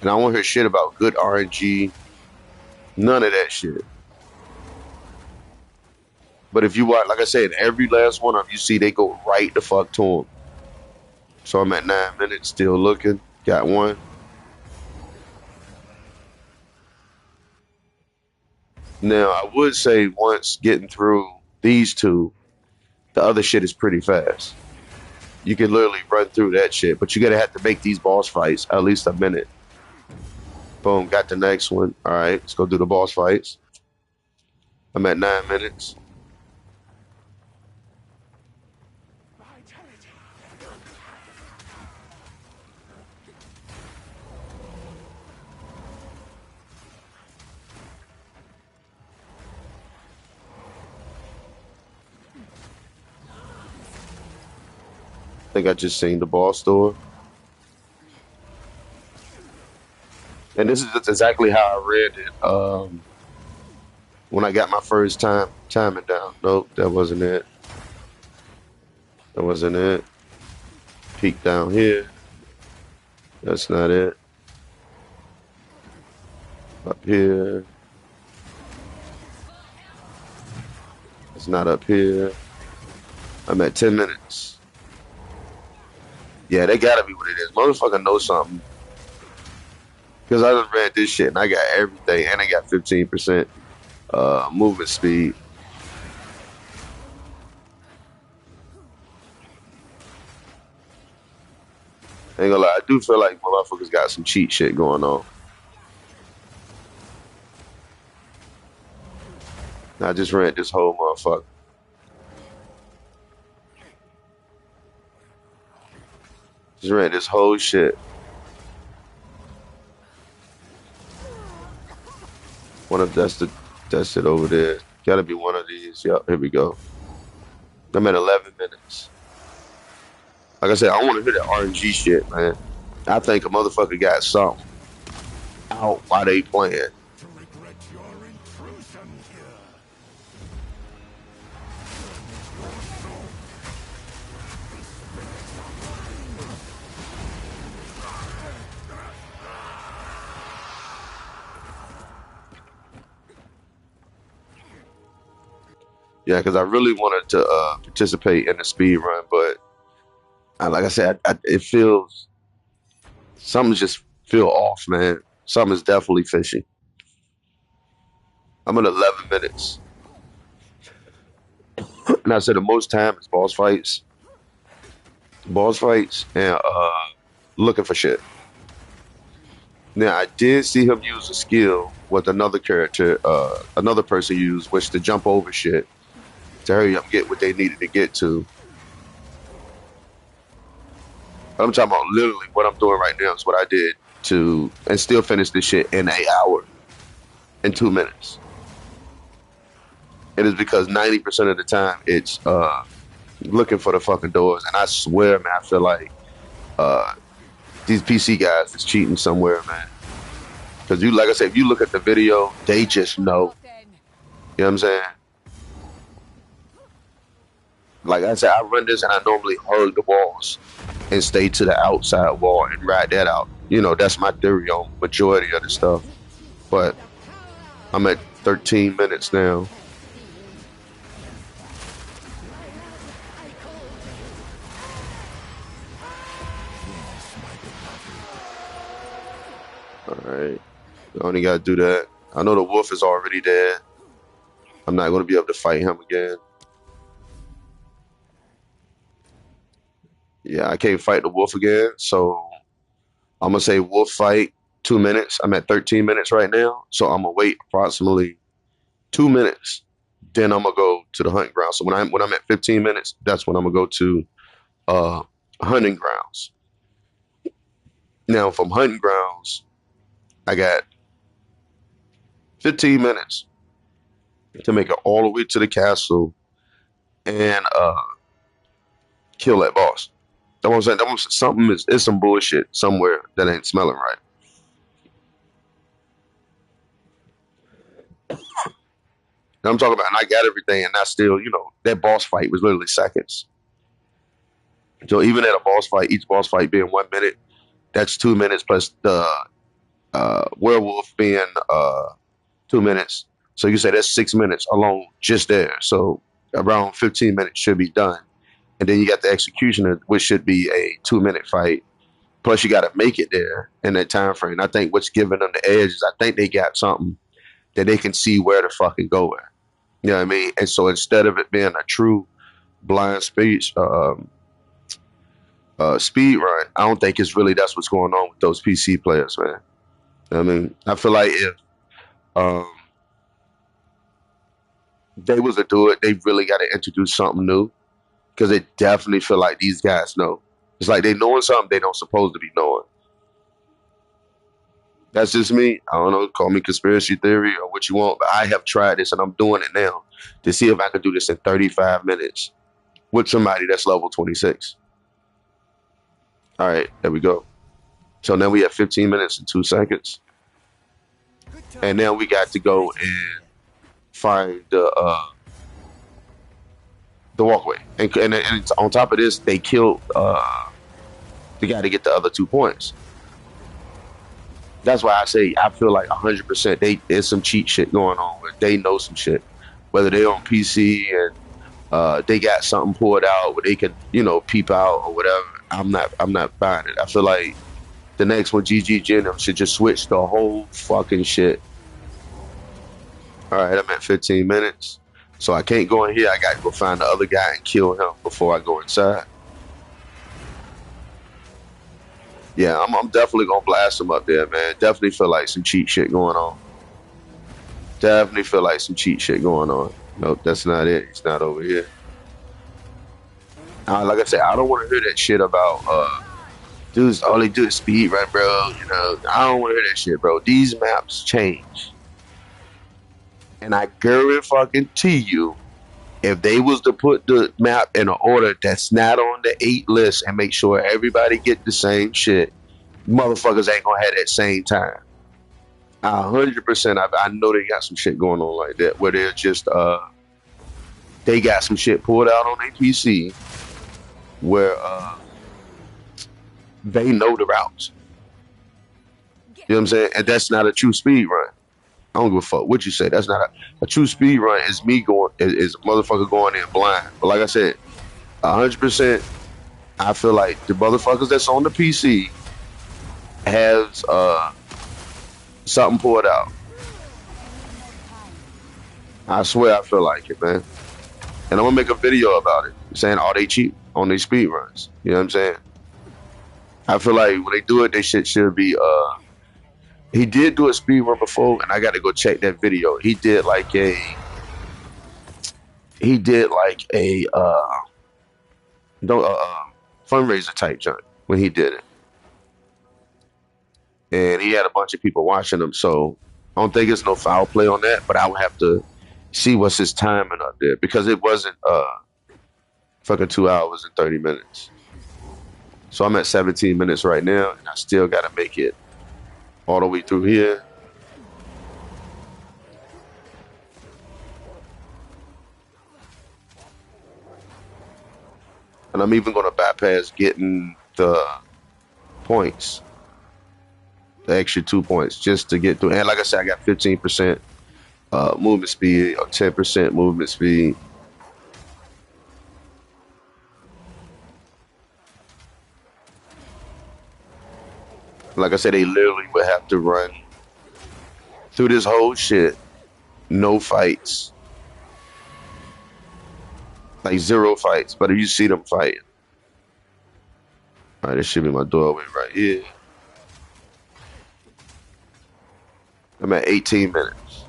And I won't hear shit about good RNG, none of that shit. But if you watch, like I said, every last one of them, you see they go right the fuck to them. So I'm at 9 minutes, still looking. Got one. Now I would say once getting through these two, the other shit is pretty fast. You can literally run through that shit, but you gotta have to make these boss fights at least a minute. Boom, got the next one. All right, let's go do the boss fights. I'm at 9 minutes. I think I just seen the boss door. And this is just exactly how I read it. When I got my first timing down. Nope, that wasn't it. That wasn't it. Peek down here. That's not it. Up here. It's not up here. I'm at 10 minutes. Yeah, they gotta be what it is. Motherfucker know something. Because I just read this shit and I got everything and I got 15% movement speed. Ain't gonna lie, I do feel like motherfuckers got some cheat shit going on. I just read this whole motherfucker. Just read this whole shit. One of that's it over there. Gotta be one of these. Yep, here we go. I'm at 11 minutes. Like I said, I want to hear that RNG shit, man. I think a motherfucker got something out while they playing. To regret your intrusion here. Yeah, because I really wanted to participate in the speed run, but like I said, it feels something just feel off, man. Something is definitely fishy. I'm at 11 minutes, and I said the most time is boss fights, and looking for shit. Now I did see him use a skill with another character, another person used, which to jump over shit to hurry up get what they needed to get to. I'm talking about literally what I'm doing right now is what I did to and still finish this shit in an hour and 2 minutes. It is because 90% of the time it's looking for the fucking doors, and I swear, man, I feel like uh, these PC guys is cheating somewhere, man. Because you, like I said, if you look at the video, they just know. You know what I'm saying? Like I said, I run this and I normally hug the walls and stay to the outside wall and ride that out. You know, that's my theory on majority of the stuff. But I'm at 13 minutes now. All right. I only got to do that. I know the wolf is already dead. I'm not going to be able to fight him again. Yeah, I can't fight the wolf again. So I'm going to say wolf fight 2 minutes. I'm at 13 minutes right now. So I'm going to wait approximately 2 minutes. Then I'm going to go to the hunting ground. So when I'm at 15 minutes, that's when I'm going to go to uh, hunting grounds. Now from hunting grounds, I got 15 minutes to make it all the way to the castle and kill that boss. That was saying. That was something is some bullshit somewhere that ain't smelling right. And I'm talking about, and I got everything, and I still, that boss fight was literally seconds. So even at a boss fight, each boss fight being 1 minute, that's 2 minutes plus the werewolf being 2 minutes. So you say that's 6 minutes alone just there. So around 15 minutes should be done. And then you got the executioner, which should be a 2 minute fight. Plus you got to make it there in that time frame. I think what's giving them the edge is I think they got something that they can see where to fucking go at. You know what I mean? And so instead of it being a true blind speed run, I don't think it's really that's what's going on with those PC players, man. You know what I mean, I feel like if um, they was to do it, they really got to introduce something new because they definitely feel like these guys know. It's like they knowing something they don't supposed to be knowing. That's just me. I don't know. Call me conspiracy theory or what you want, but I have tried this and I'm doing it now to see if I can do this in 35 minutes with somebody that's level 26. All right, there we go. So now we have 15 minutes and 2 seconds, and now we got to go and find the walkway. And it's, on top of this, they killed the guy to get the other 2 points. That's why I say I feel like 100% there's some cheat shit going on where they know some shit, whether they're on PC and they got something pulled out where they can peep out or whatever. I'm not buying it. I feel like the next one, GG Genom, should just switch the whole fucking shit. All right, I'm at 15 minutes, so I can't go in here. I got to go find the other guy and kill him before I go inside. Yeah, I'm definitely gonna blast him up there, man. Definitely feel like some cheat shit going on. Definitely feel like some cheat shit going on. Nope, that's not it. It's not over here. Like I said, I don't want to hear that shit about dudes. All they do is speed run, bro. I don't want to hear that shit, bro. These maps change, and I guarantee you, if they was to put the map in an order that's not on the 8 list and make sure everybody get the same shit, motherfuckers ain't gonna have that same time. 100%. I know they got some shit going on like that where they're just they got some shit pulled out on their PC where they know the routes. You know what I'm saying? And that's not a true speed run. I don't give a fuck what you say. That's not a true speed run. Is me going is a motherfucker going in blind. But like I said, 100%. I feel like the motherfuckers that's on the PC has something pulled out. I swear I feel like it, man. And I'm gonna make a video about it, saying are they cheap on these speed runs. You know what I'm saying? I feel like when they do it, they should be he did do a speed run before, and I got to go check that video. He did like a fundraiser type joint when he did it, and he had a bunch of people watching him. So I don't think it's no foul play on that, but I would have to see what's his timing up there because it wasn't fucking 2 hours and 30 minutes. So I'm at 17 minutes right now, and I still got to make it all the way through here. And I'm even going to bypass getting the points, the extra 2 points, just to get through. And like I said, I got 15% movement speed or 10% movement speed. Like I said, they literally would have to run through this whole shit, no fights, like 0 fights. But if you see them fighting, all right, this should be my doorway right here. I'm at 18 minutes.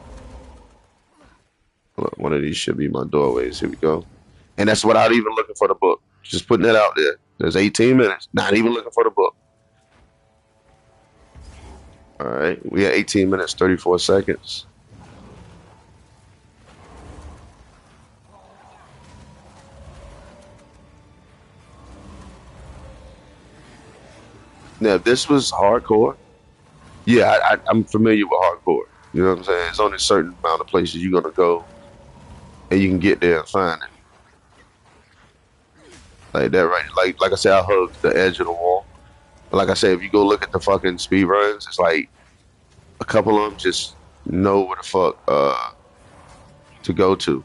Look, one of these should be my doorways. Here we go. And that's without even looking for the book. Just putting it out there. There's 18 minutes. Not even looking for the book. All right. We got 18 minutes, 34 seconds. Now, if this was hardcore, yeah, I'm familiar with hardcore. You know what I'm saying? It's only a certain amount of places you're going to go and you can get there and find it. Like that, right? Like I said, I hugged the edge of the wall. But like I said, if you go look at the fucking speed runs, it's like a couple of them just know where the fuck to go to.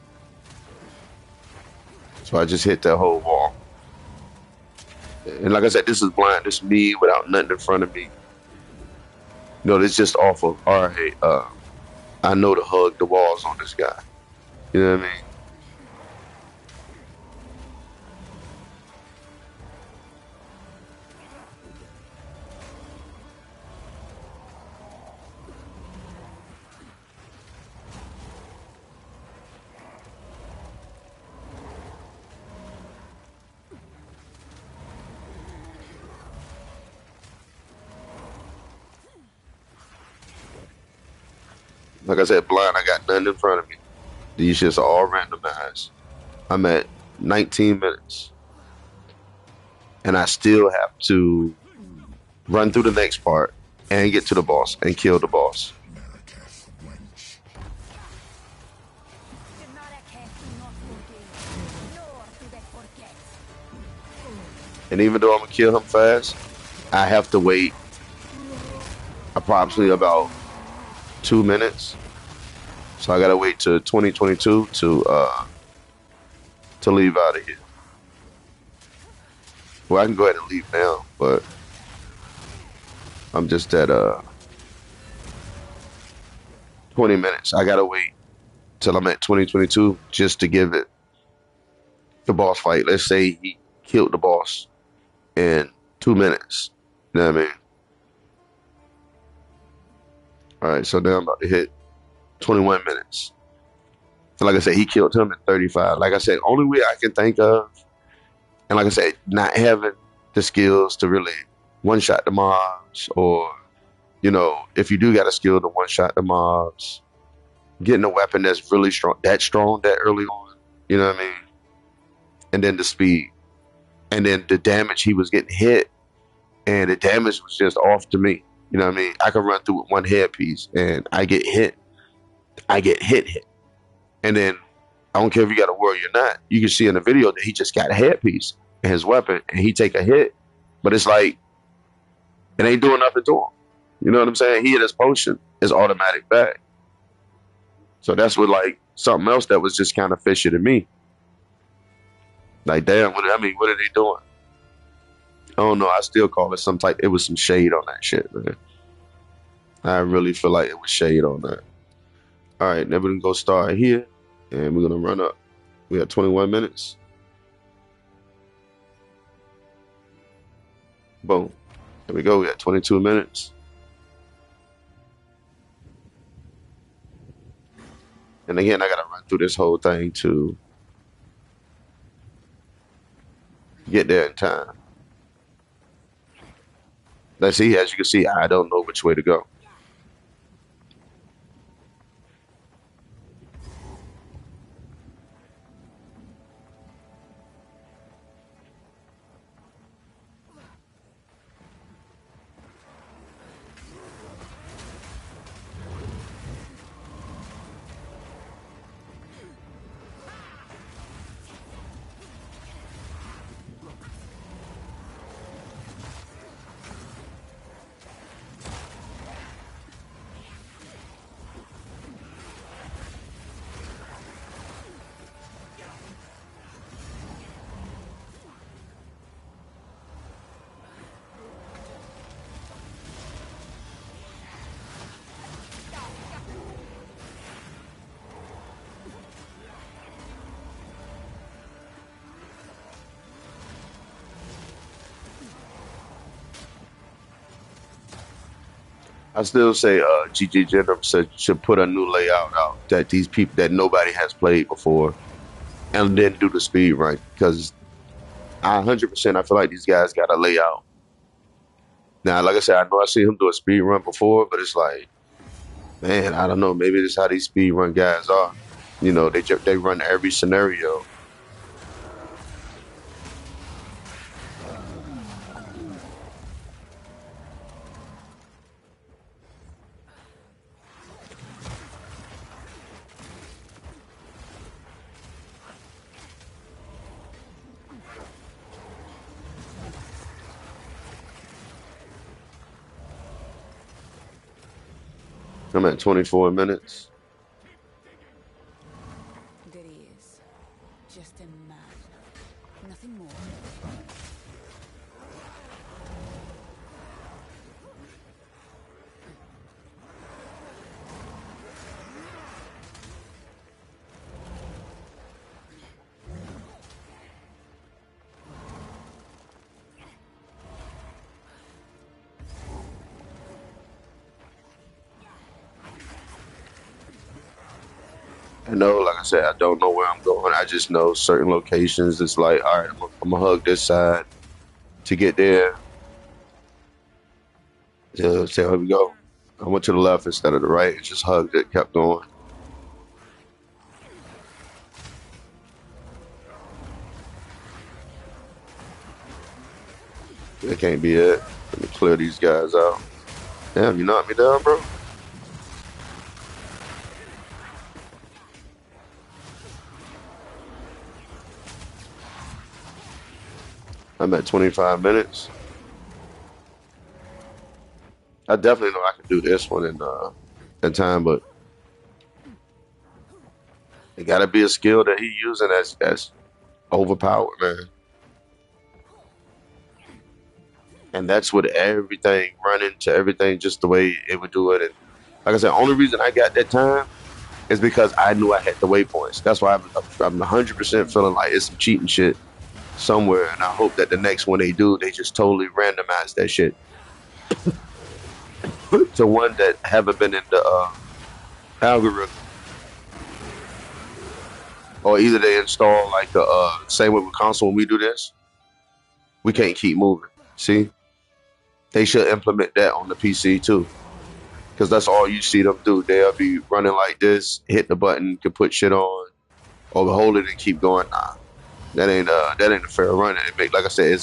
So I just hit that whole wall. And like I said, this is blind. This is me without nothing in front of me. You know, this just off of all right. I know to hug the walls on this guy. You know what I mean? Like I said, blind. I got nothing in front of me. These shits are all randomized. I'm at 19 minutes, and I still have to run through the next part and get to the boss and kill the boss. America's wench. The Marrakech do not forgive, nor do they forget. And even though I'm gonna kill him fast, I have to wait approximately about 2 minutes. So I gotta wait to 2022 to leave out of here. Well, I can go ahead and leave now, but I'm just at 20 minutes. I gotta wait till I'm at 2022 just to give it the boss fight. Let's say he killed the boss in 2 minutes. You know what I mean? All right, so now I'm about to hit 21 minutes. So like I said, he killed him in 35. Like I said, only way I can think of, and like I said, not having the skills to really one shot the mobs, or you know, if you do got a skill to one shot the mobs, getting a weapon that's really strong that early on, you know what I mean? And then the speed, and then the damage he was getting hit, and the damage was just off to me. You know what I mean? I can run through with one headpiece, and I get hit. I get hit. And then I don't care if you got a warrior or not. You can see in the video that he just got a headpiece and his weapon, and he take a hit, but it's like it ain't doing nothing to him. You know what I'm saying? He hit his potion, it's automatic back. So that's what like something else that was just kind of fishy to me. Like, damn, what are they doing? I don't know. I still call it some type. It was some shade on that shit, man. I really feel like it was shade on that. All right, now we're gonna go start here, and we're gonna run up. We have 21 minutes. Boom. There we go. We got 22 minutes. And again, I gotta run through this whole thing to get there in time. Let's see. As you can see, I don't know which way to go. I still say GG Jennings should put a new layout out that these people that nobody has played before, and then do the speed run, because 100% I feel like these guys got a layout. Now, like I said, I know I seen him do a speed run before, but it's like, man, I don't know. Maybe this is how these speed run guys are. You know, they run every scenario. I'm at 24 minutes. There he is. Just a man. Nothing more. I know, like I said, I don't know where I'm going. I just know certain locations. It's like, all right, I'm gonna hug this side to get there. So here we go. I went to the left instead of the right. It just hugged it, kept going. That can't be it. Let me clear these guys out. Damn, you knocked me down, bro. I'm at 25 minutes. I definitely know I can do this one in time, but it gotta be a skill that he using that's overpowered, man. And that's with everything running to everything just the way it would do it. And like I said, only reason I got that time is because I knew I had the waypoints. That's why I'm 100% feeling like it's some cheating shit somewhere. And I hope that the next one they do, they just totally randomize that shit to one that haven't been in the algorithm. Or either they install like the same way with console when we do this, we can't keep moving. See? They should implement that on the PC too. Because that's all you see them do. They'll be running like this, hit the button, can put shit on, or hold it and keep going. Nah, that ain't a fair run. It make, like I said,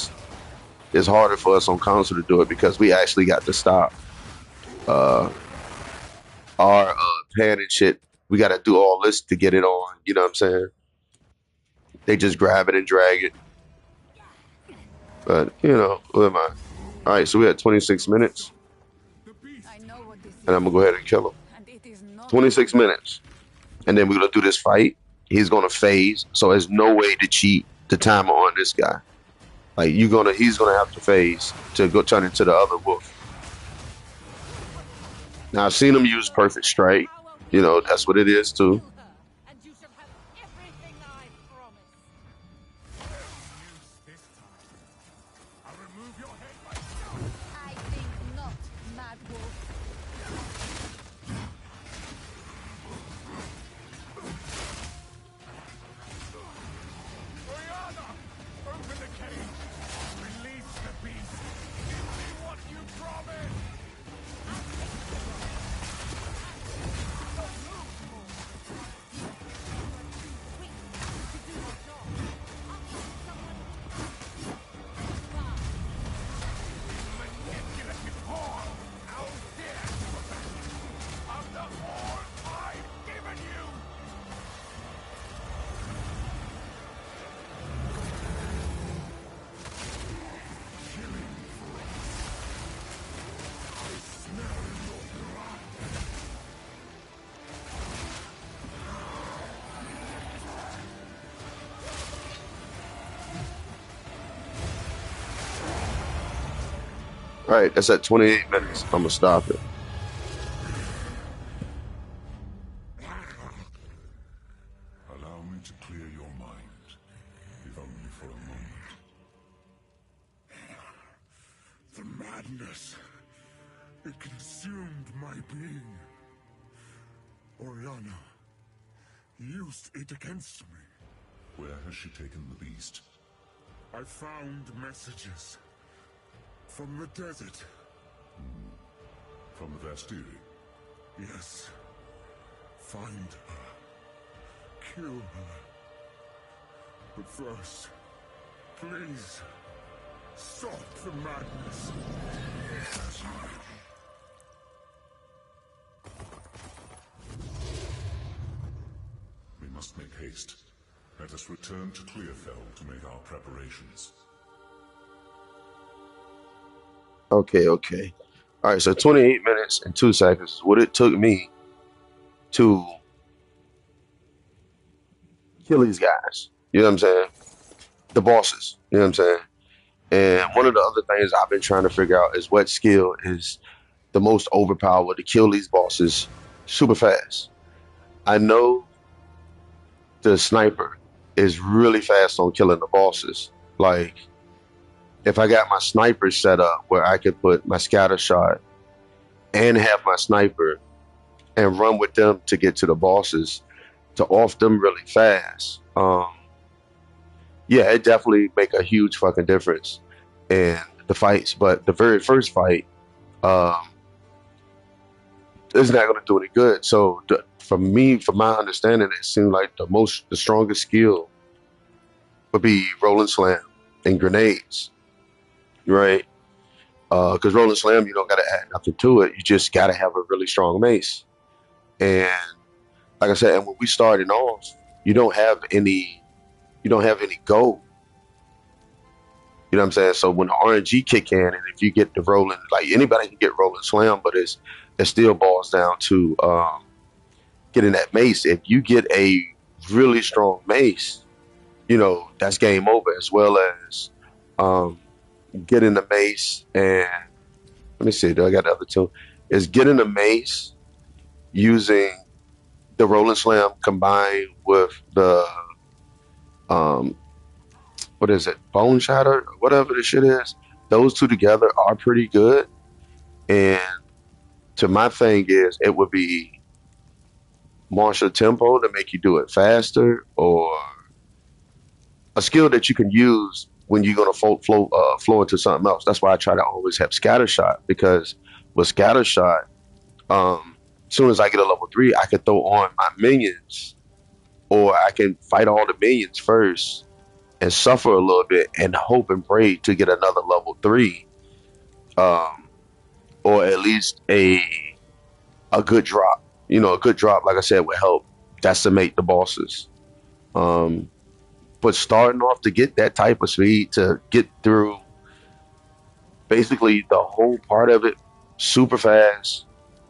it's harder for us on console to do it because we actually got to stop uh our pan and shit. We got to do all this to get it on. You know what I'm saying? They just grab it and drag it. But you know, what am I? All right, so we had 26 minutes, I know what this and is, I'm gonna go ahead and kill him. and it is not 26 good. minutes, and then we're gonna do this fight. He's gonna phase, so there's no way to cheat the timer on this guy. Like he's gonna have to phase to go turn into the other wolf. Now I've seen him use perfect strike. Power You will know come. that's what it is too. Kill her, and you shall have everything I promised. This time, I'll remove your head myself. I think not, Mad Wolf. Oriana, open the cage. Release the beast. Give me what you promised. Manipulative whore. How dare you abandon me after all I've given you? All right, that's at 28 minutes. I'm gonna stop it. Allow me to clear your mind, if only for a moment. The madness, it consumed my being. Oriana used it against me. Where has she taken the beast? I found messages from the desert. From the Vastiri? Yes. Find her. Kill her. But first, please, stop the madness. We must make haste. Let us return to Clearfell to make our preparations. Okay, okay. All right, so 28 minutes and 2 seconds is what it took me to kill these guys. You know what I'm saying? The bosses. You know what I'm saying? And one of the other things I've been trying to figure out is what skill is the most overpowered to kill these bosses super fast. I know the sniper is really fast on killing the bosses. Like, if I got my sniper set up where I could put my scatter shot and have my sniper and run with them to get to the bosses to off them really fast. Yeah, it definitely make a huge fucking difference in the fights. But the very first fight, um, is not going to do any good. So for me, from my understanding, it seemed like the strongest skill would be rolling slam and grenades, right? Because rolling slam, you don't got to add nothing to it. You just got to have a really strong mace. And like I said, and when we started off, you don't have any, you don't have any gold. You know what I'm saying? So when the RNG kick in, and if you get the rolling, like anybody can get rolling slam, but it still boils down to getting that mace. If you get a really strong mace, you know that's game over. As well as um, getting the mace, and let me see, do I got the other two? Is getting the mace using the rolling slam combined with the um, what is it, bone shatter, whatever the shit is. Those two together are pretty good. And to my thing is, it would be martial tempo to make you do it faster, or a skill that you can use when you're gonna flow into something else. That's why I try to always have scatter shot, because with scatter shot, as soon as I get a level 3, I can throw on my minions, or I can fight all the minions first and suffer a little bit and hope and pray to get another level 3, um, or at least a good drop. You know, a good drop, like I said, would help decimate the bosses. Um, but starting off to get that type of speed to get through basically the whole part of it super fast,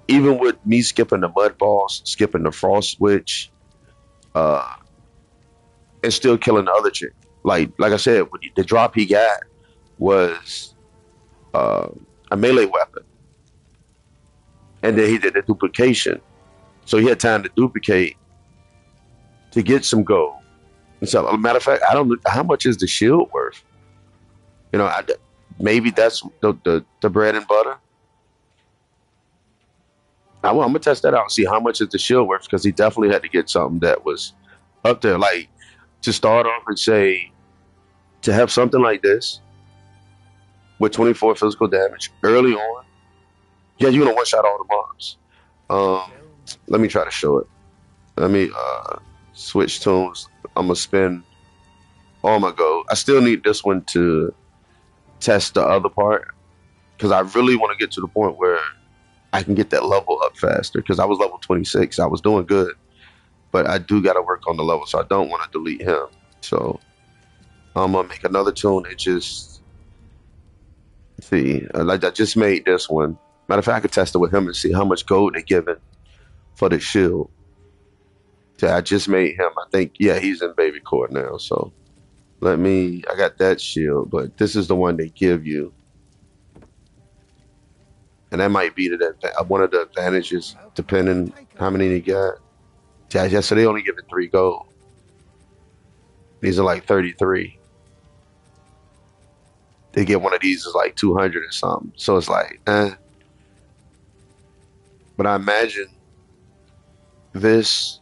even with me skipping the mud boss, skipping the frost switch, uh, and still killing the other chick. Like I said, the drop he got was uh, a melee weapon, and then he did the duplication, so he had time to duplicate to get some gold. And so, a matter of fact, I don't know how much is the shield worth. You know, maybe that's the bread and butter. I'm gonna test that out and see how much is the shield worth, because he definitely had to get something that was up there. Like, to start off and say, to have something like this with 24 physical damage early on, yeah, you're gonna one shot all the mobs. Um, let me try to show it. Let me switch tunes. I'm gonna spend all my gold. I still need this one to test the other part, because I really want to get to the point where I can get that level up faster, because I was level 26. I was doing good, but I do got to work on the level, so I don't want to delete him. So I'm gonna make another tune and just see. Like, I just made this one. Matter of fact, I could test it with him and see how much gold they're giving for the shield. So I just made him. I think, yeah, he's in baby court now. So I got that shield, but this is the one they give you. And that might be one of the advantages, depending how many you got. Yeah, so they only give it 3 gold. These are like 33. They get one of these is like 200 or something. So it's like, eh. But I imagine this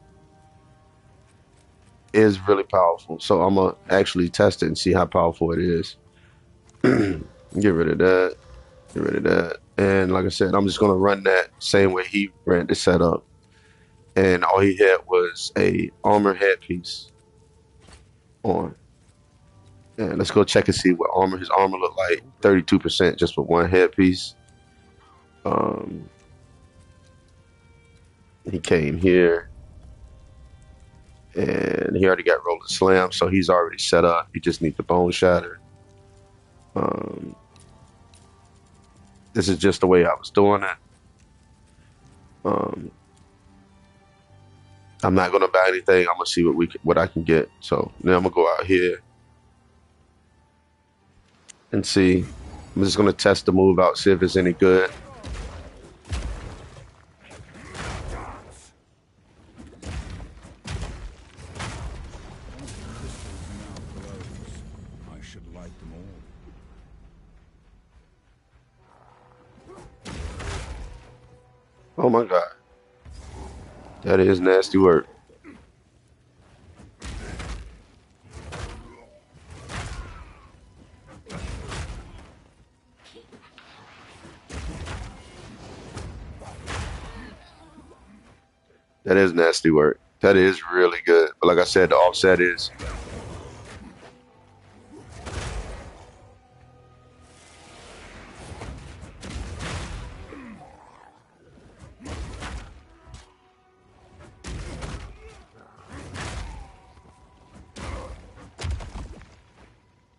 is really powerful. So I'm gonna actually test it and see how powerful it is. Get rid of that. Get rid of that. And like I said, I'm just gonna run that same way he ran the setup. And all he had was a armor headpiece on. And let's go check and see what his armor looked like. 32% just with one headpiece. He came here, and he already got rolling slam, so he's already set up. He just needs the bone shatter. This is just the way I was doing it. Um, I'm not gonna buy anything. I'm gonna see what I can get. So now I'm gonna go out here and see. I'm just gonna test the move out, see if it's any good. I should light them all. Oh my God, that is nasty work. That is nasty work. That is really good. But like I said, the offset is.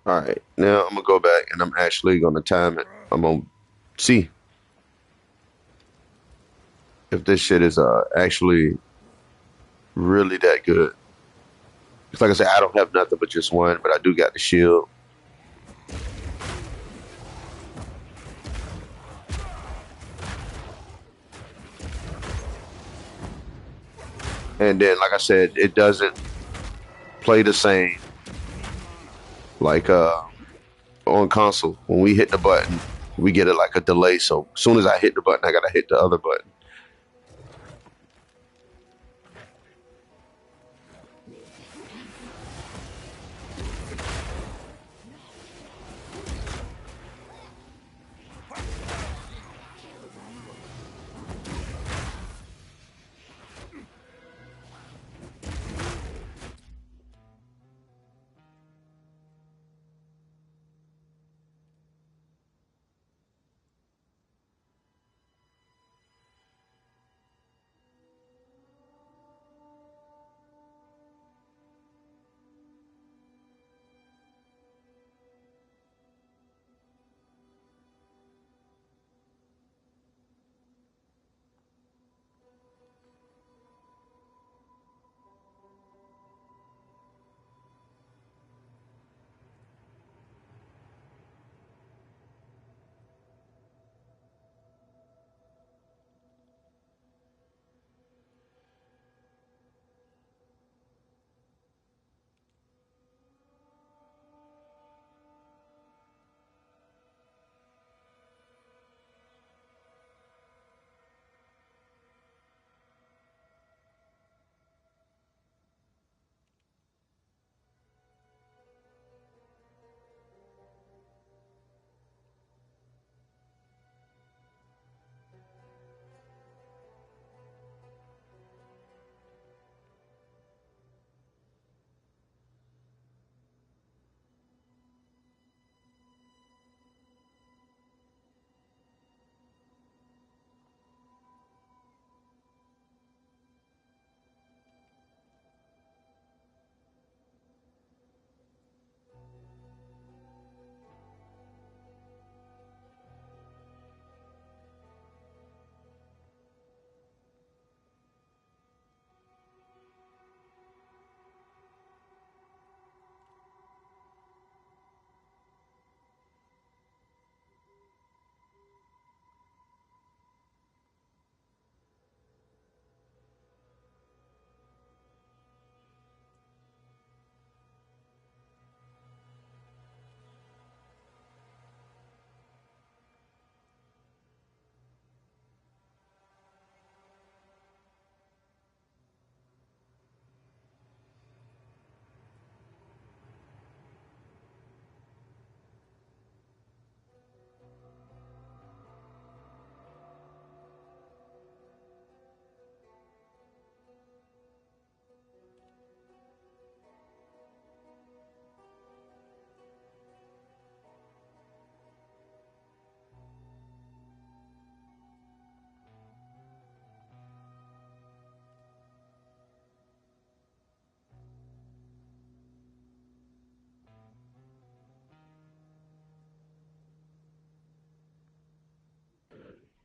All right, now I'm gonna go back and I'm actually gonna time it. I'm gonna see if this shit is actually really that good. It's like I said, I don't have nothing but just one, but I do got the shield. And then, like I said, it doesn't play the same like on console. When we hit the button, we get it like a delay. So as soon as I hit the button, I gotta hit the other button.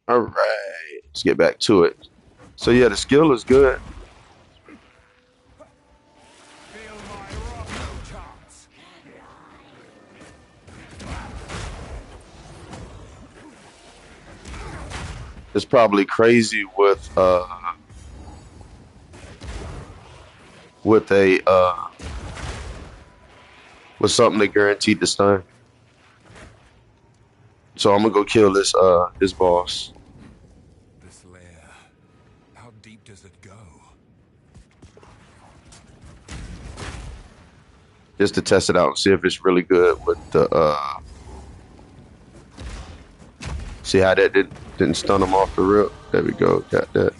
All right, let's get back to it. So yeah, the skill is good. Feel my wrath, no chance. It's probably crazy with a with something that guaranteed the stun. So I'm gonna go kill this boss This lair. How deep does it go? just to test it out and see if it's really good with the see how that didn't stun him off the rip. There we go, got that.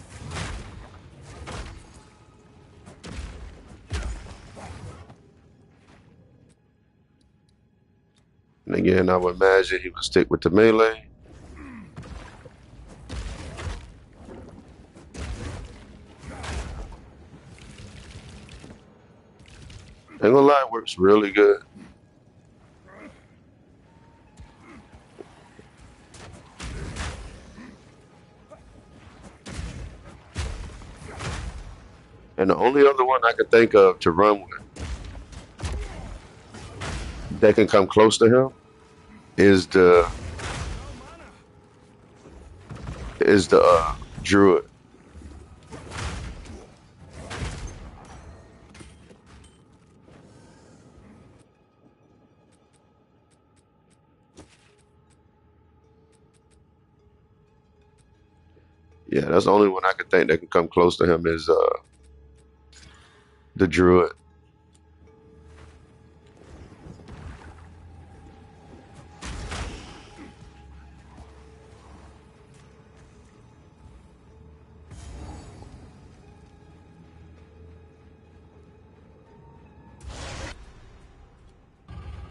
And again, I would imagine he would stick with the melee. Ain't gonna lie, it works really good. And the only other one I can think of to run with that can come close to him is the druid. Yeah, that's the only one I can think that can come close to him is the druid.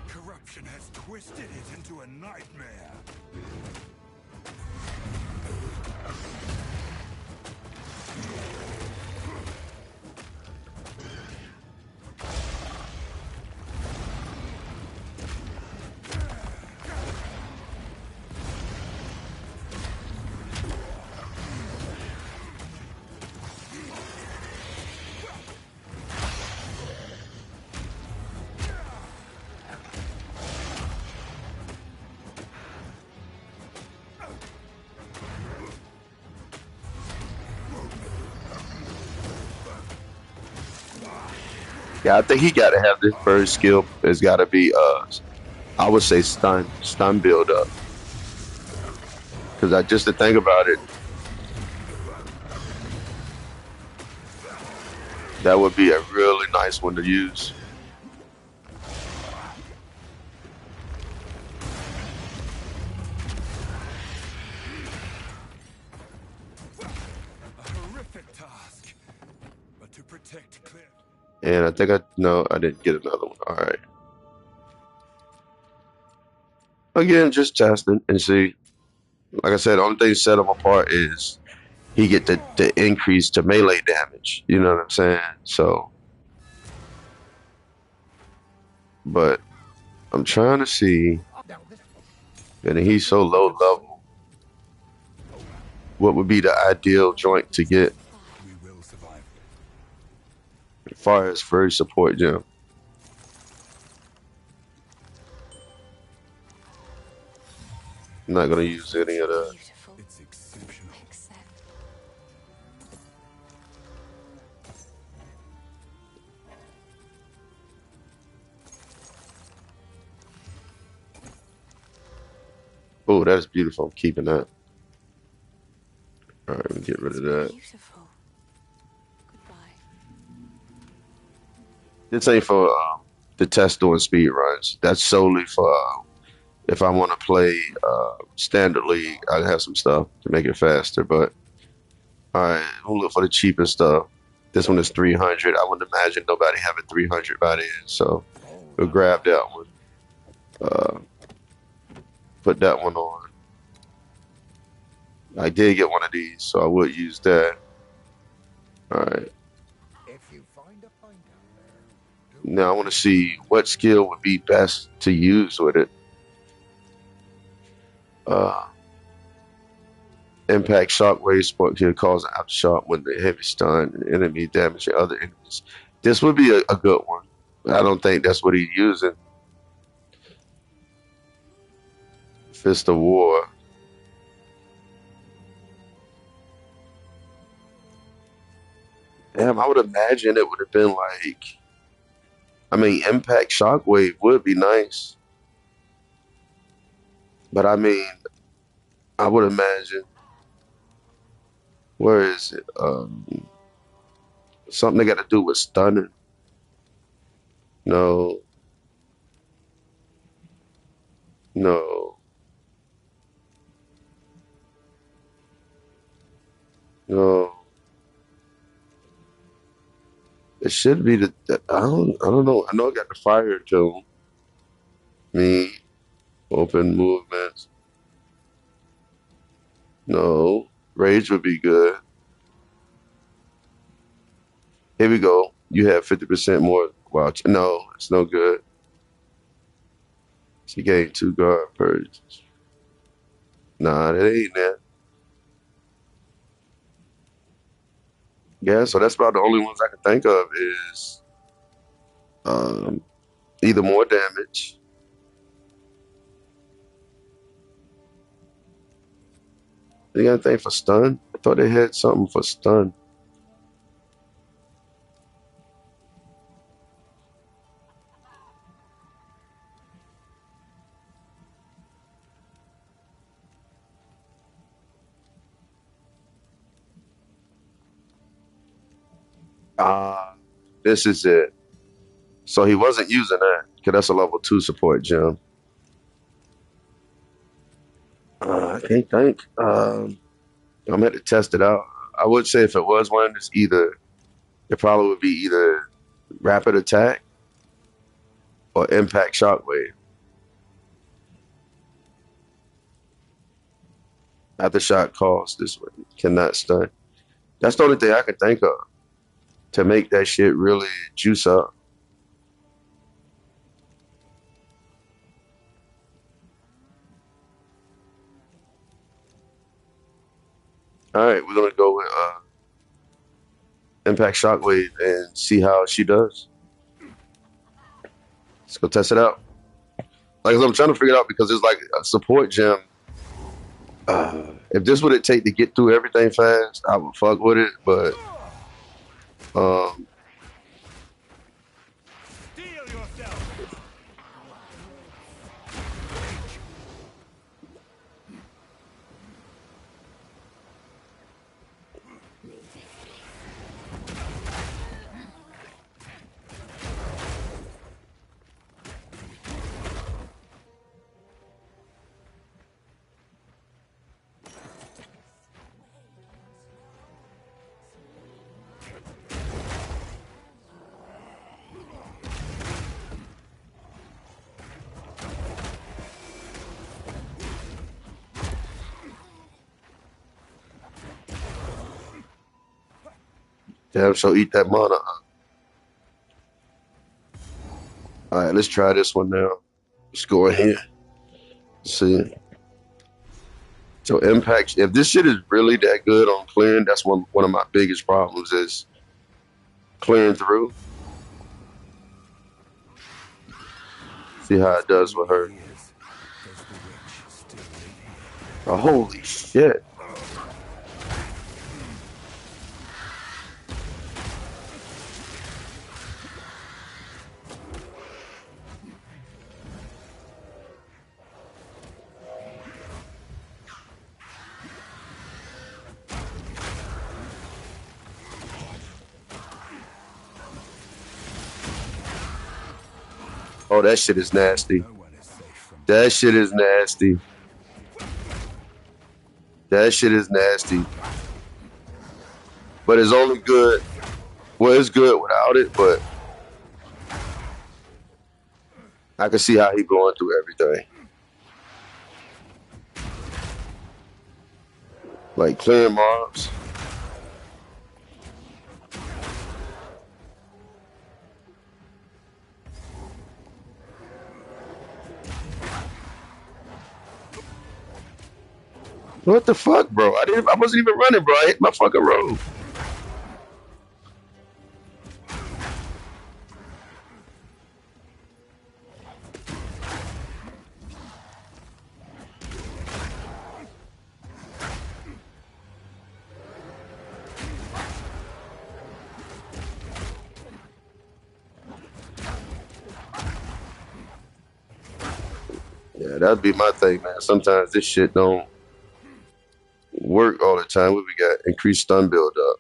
Corruption has twisted it into a nightmare. Yeah, I think he got to have this first skill. It's got to be I would say stun build up because I just to think about it, that would be a really nice one to use. A horrific task. But to protect Cliff. And I think no, I didn't get another one. All right. Again, just testing and see. Like I said, the only thing set him apart is he get the increase to melee damage. You know what I'm saying? So, but I'm trying to see, and he's so low level. What would be the ideal joint to get We will survive. as far as furry support gem? I'm not gonna use any of that. Beautiful. It's exceptional. Except Oh, that is beautiful. I'm keeping that. All right, let me get rid of that. beautiful. Goodbye. This ain't for the test doing speed runs. That's solely for if I want to play standard league. I have some stuff to make it faster. But all right, we'll look for the cheapest stuff. This one is 300. I wouldn't imagine nobody having 300 by then. So we'll grab that one. Uh, put that one on. I did get one of these, so I would use that. All right. If you find a pint out there, Now I want to see what skill would be best to use with it. Uh, Impact shockwave spark can cause an aftershock when the heavy stun and enemy damaging other enemies. This would be a good one. I don't think that's what he's using. Fist of War. Damn, I would imagine it would have been like, I mean, Impact Shockwave would be nice, but I mean, I would imagine, where is it? Something they got to do with stunning. No, no, no. It should be I don't know. I know I got the fire too. Me, open movements. No, rage would be good. Here we go. You have 50% more. Wow, no, it's no good. She gained 2 guard purges. Nah, that ain't that. Yeah, so that's about the only ones I can think of is um, either more damage. They got anything for stun? I thought they had something for stun. Ah, this is it. So he wasn't using that because that's a level 2 support gem. I can't think. I'm gonna have to test it out. I would say if it was one, it probably would be either rapid attack or impact shockwave. Aftershock cost this one cannot stun. That's the only thing I can think of to make that shit really juice up. All right, we're gonna go with impact shockwave and see how she does. Let's go test it out. Like I'm trying to figure it out because it's like a support gem. If this would it take to get through everything fast, I would fuck with it. But um, damn, so eat that mana. All right, let's try this one now. Let's go in here. See. So impact. If this shit is really that good on clearing, that's one of my biggest problems is clearing through. See how it does with her. Oh, holy shit. Oh, that shit is nasty. That shit is nasty. That shit is nasty. But it's only good. Well, it's good without it, but I can see how he going through everything. Like clearing mobs. What the fuck, bro? I wasn't even running, bro. I hit my fucking road. Yeah, that'd be my thing, man. Sometimes this shit don't work all the time. We got increased stun build up.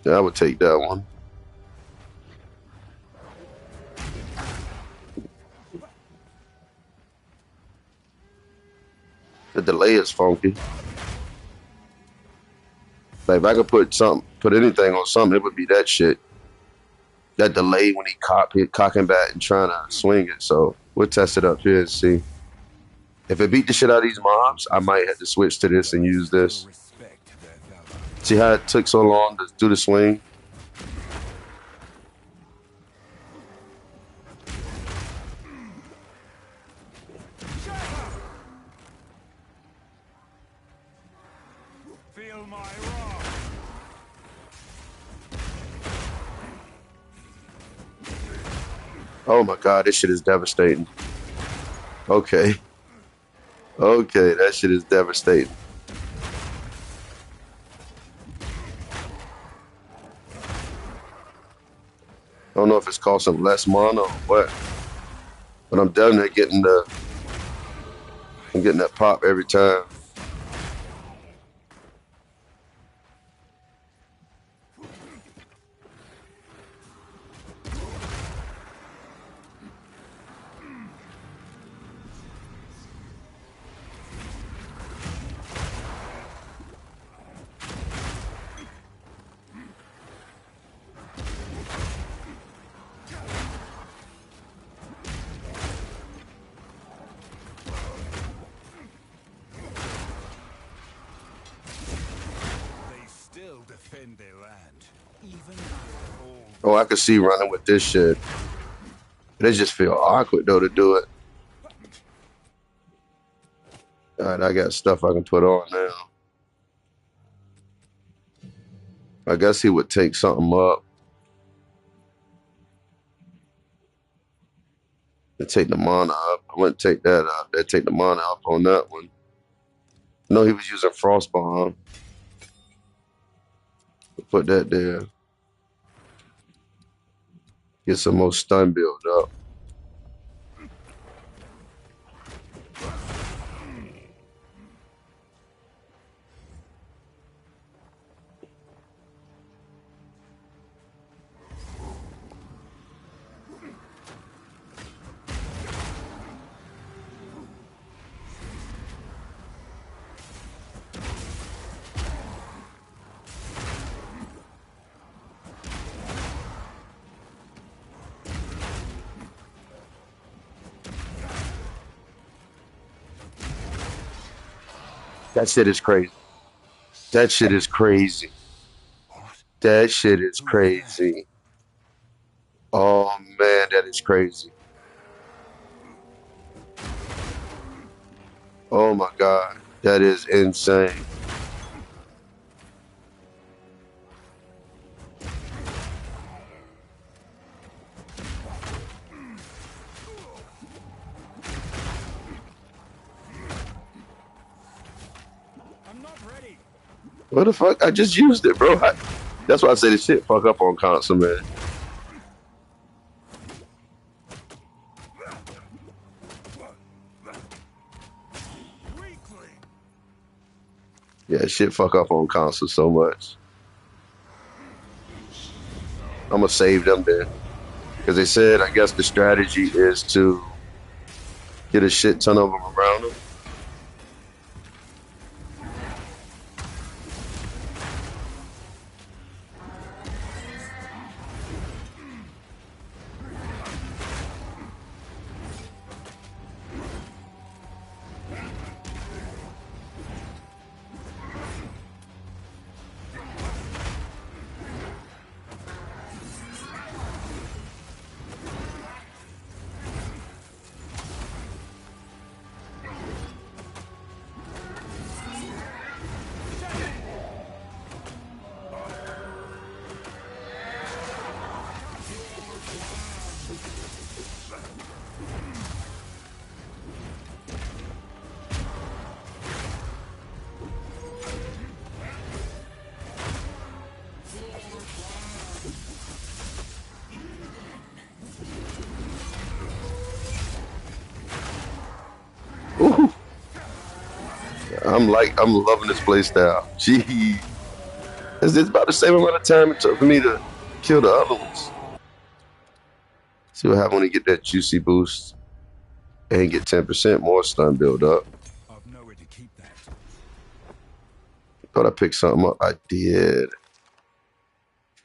Yeah, I would take that one. The delay is funky. Like if I could put anything on something, it would be that shit. That delay when he cocking back and trying to swing it. So we'll test it up here and see. If it beat the shit out of these mobs, I might have to switch to this and use this. See how it took so long to do the swing? Feel my wrath. Oh my god, this shit is devastating. Okay. Okay, that shit is devastating. I don't know if it's costing less mana or what, but I'm definitely getting I'm getting that pop every time. Defend their land, even Oh, I could see running with this shit. It just feel awkward though to do it. Alright, I got stuff I can put on now. I guess he would take something up. They take the mana up. I wouldn't take that up. They'd take the mana up on that one. No, he was using Frost Bomb. Put that there. Get some more stun build up. That shit is crazy. That shit is crazy. That shit is crazy. Oh man, that is crazy. Oh my god, that is insane. I'm not ready. What the fuck? I just used it, bro. That's why I say this shit fuck up on console, man. Yeah, shit fuck up on console so much. I'm gonna save them there. Because they said, I guess the strategy is to get a shit ton of them around them. Ooh, I'm loving this play style. Gee, it's about the same amount of time it took for me to kill the other ones. See what happens when you get that juicy boost and get 10% more stun build up. I've nowhere to keep that. Thought I picked something up. I did.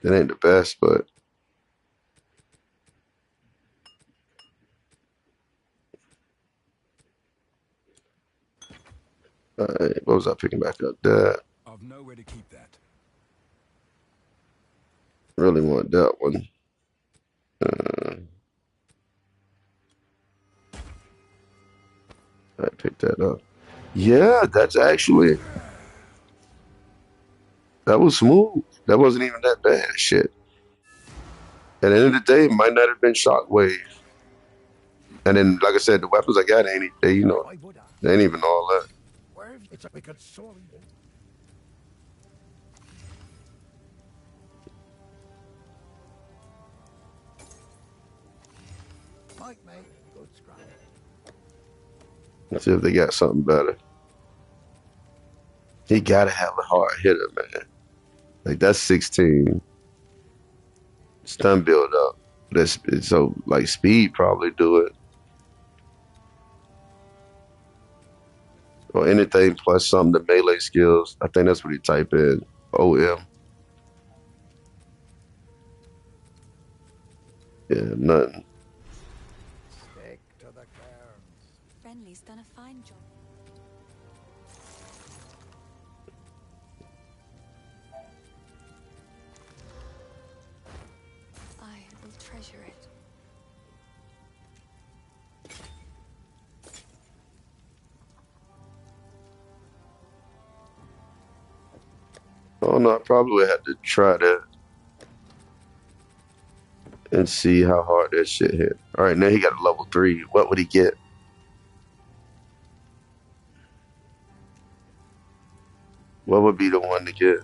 It ain't the best, but what was I picking back up? That I've nowhere to keep that. really want that one. I picked that up. Yeah, that's actually that was smooth. That wasn't even that bad. Shit. At the end of the day, it might not have been Shockwave. And then, like I said, the weapons I got ain't they, I would have. they ain't even all that. Where it's a wicked story. Might make good scrap. Let's see if they got something better. He gotta have a hard hitter, man. Like that's 16. Stun build up. That's so like speed probably do it. Or anything plus something to melee skills. I think that's what he type in. OM. Yeah, nothing. Stick to the cairns. Renly's done a fine job. I will treasure it. Oh no, I probably would have to try that and see how hard that shit hit. All right, now he got a level 3. What would he get? What would be the one to get?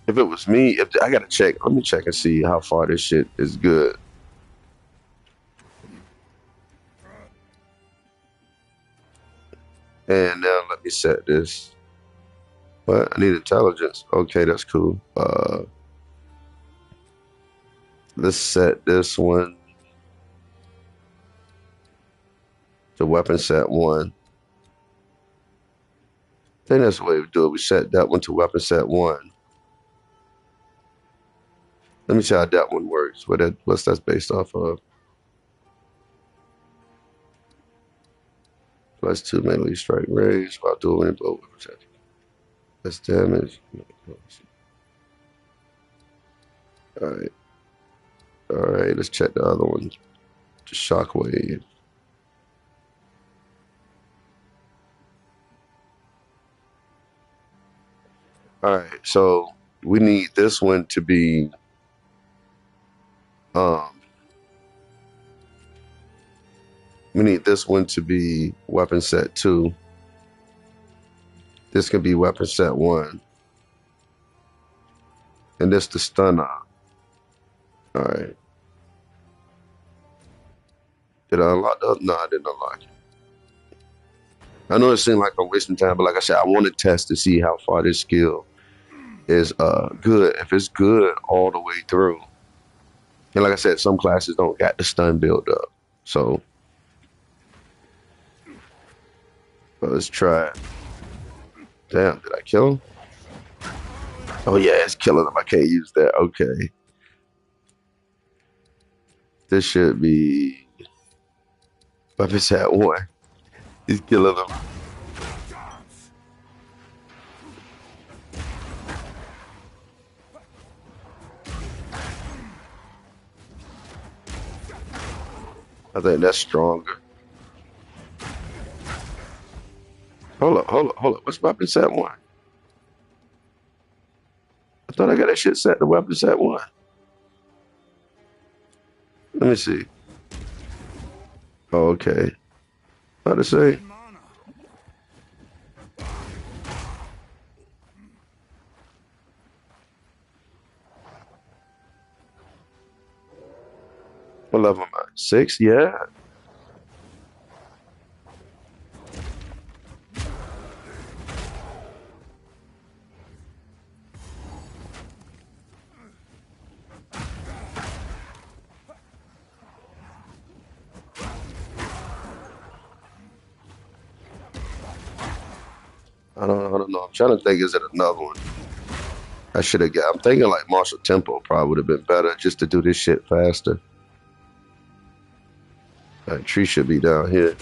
If it was me, if I gotta check, let me check and see how far this shit is good. And now let me set this. What? I need intelligence. Okay, that's cool. Let's set this one to weapon set 1. I think that's the way we do it. We set that one to weapon set 1. Let me see how that one works. What's that's based off of? +2 melee strike range while doing blow with protection. That's damage. Alright. Alright, let's check the other one. Just shockwave. Alright, so we need this one to be um we need this one to be weapon set 2. This can be weapon set 1. And this the stun on. Alright. Did I unlock the other? No, I didn't unlock it. I know it seemed like I'm wasting time, but like I said, I want to test to see how far this skill is good. If it's good all the way through. And like I said, some classes don't got the stun build up. So let's try it. Damn, did I kill him? Oh yeah, it's killing him. I can't use that. Okay. This should be weapon set 1. He's killing him. I think that's stronger. Hold up. What's weapon set 1? I thought I got that shit set to weapon set 1. Let me see. Oh, okay. How to say? 6, yeah. I don't know. I'm trying to think, is it another one? I should have got. I'm thinking like Marshall Temple probably would have been better just to do this shit faster. That tree should be down here.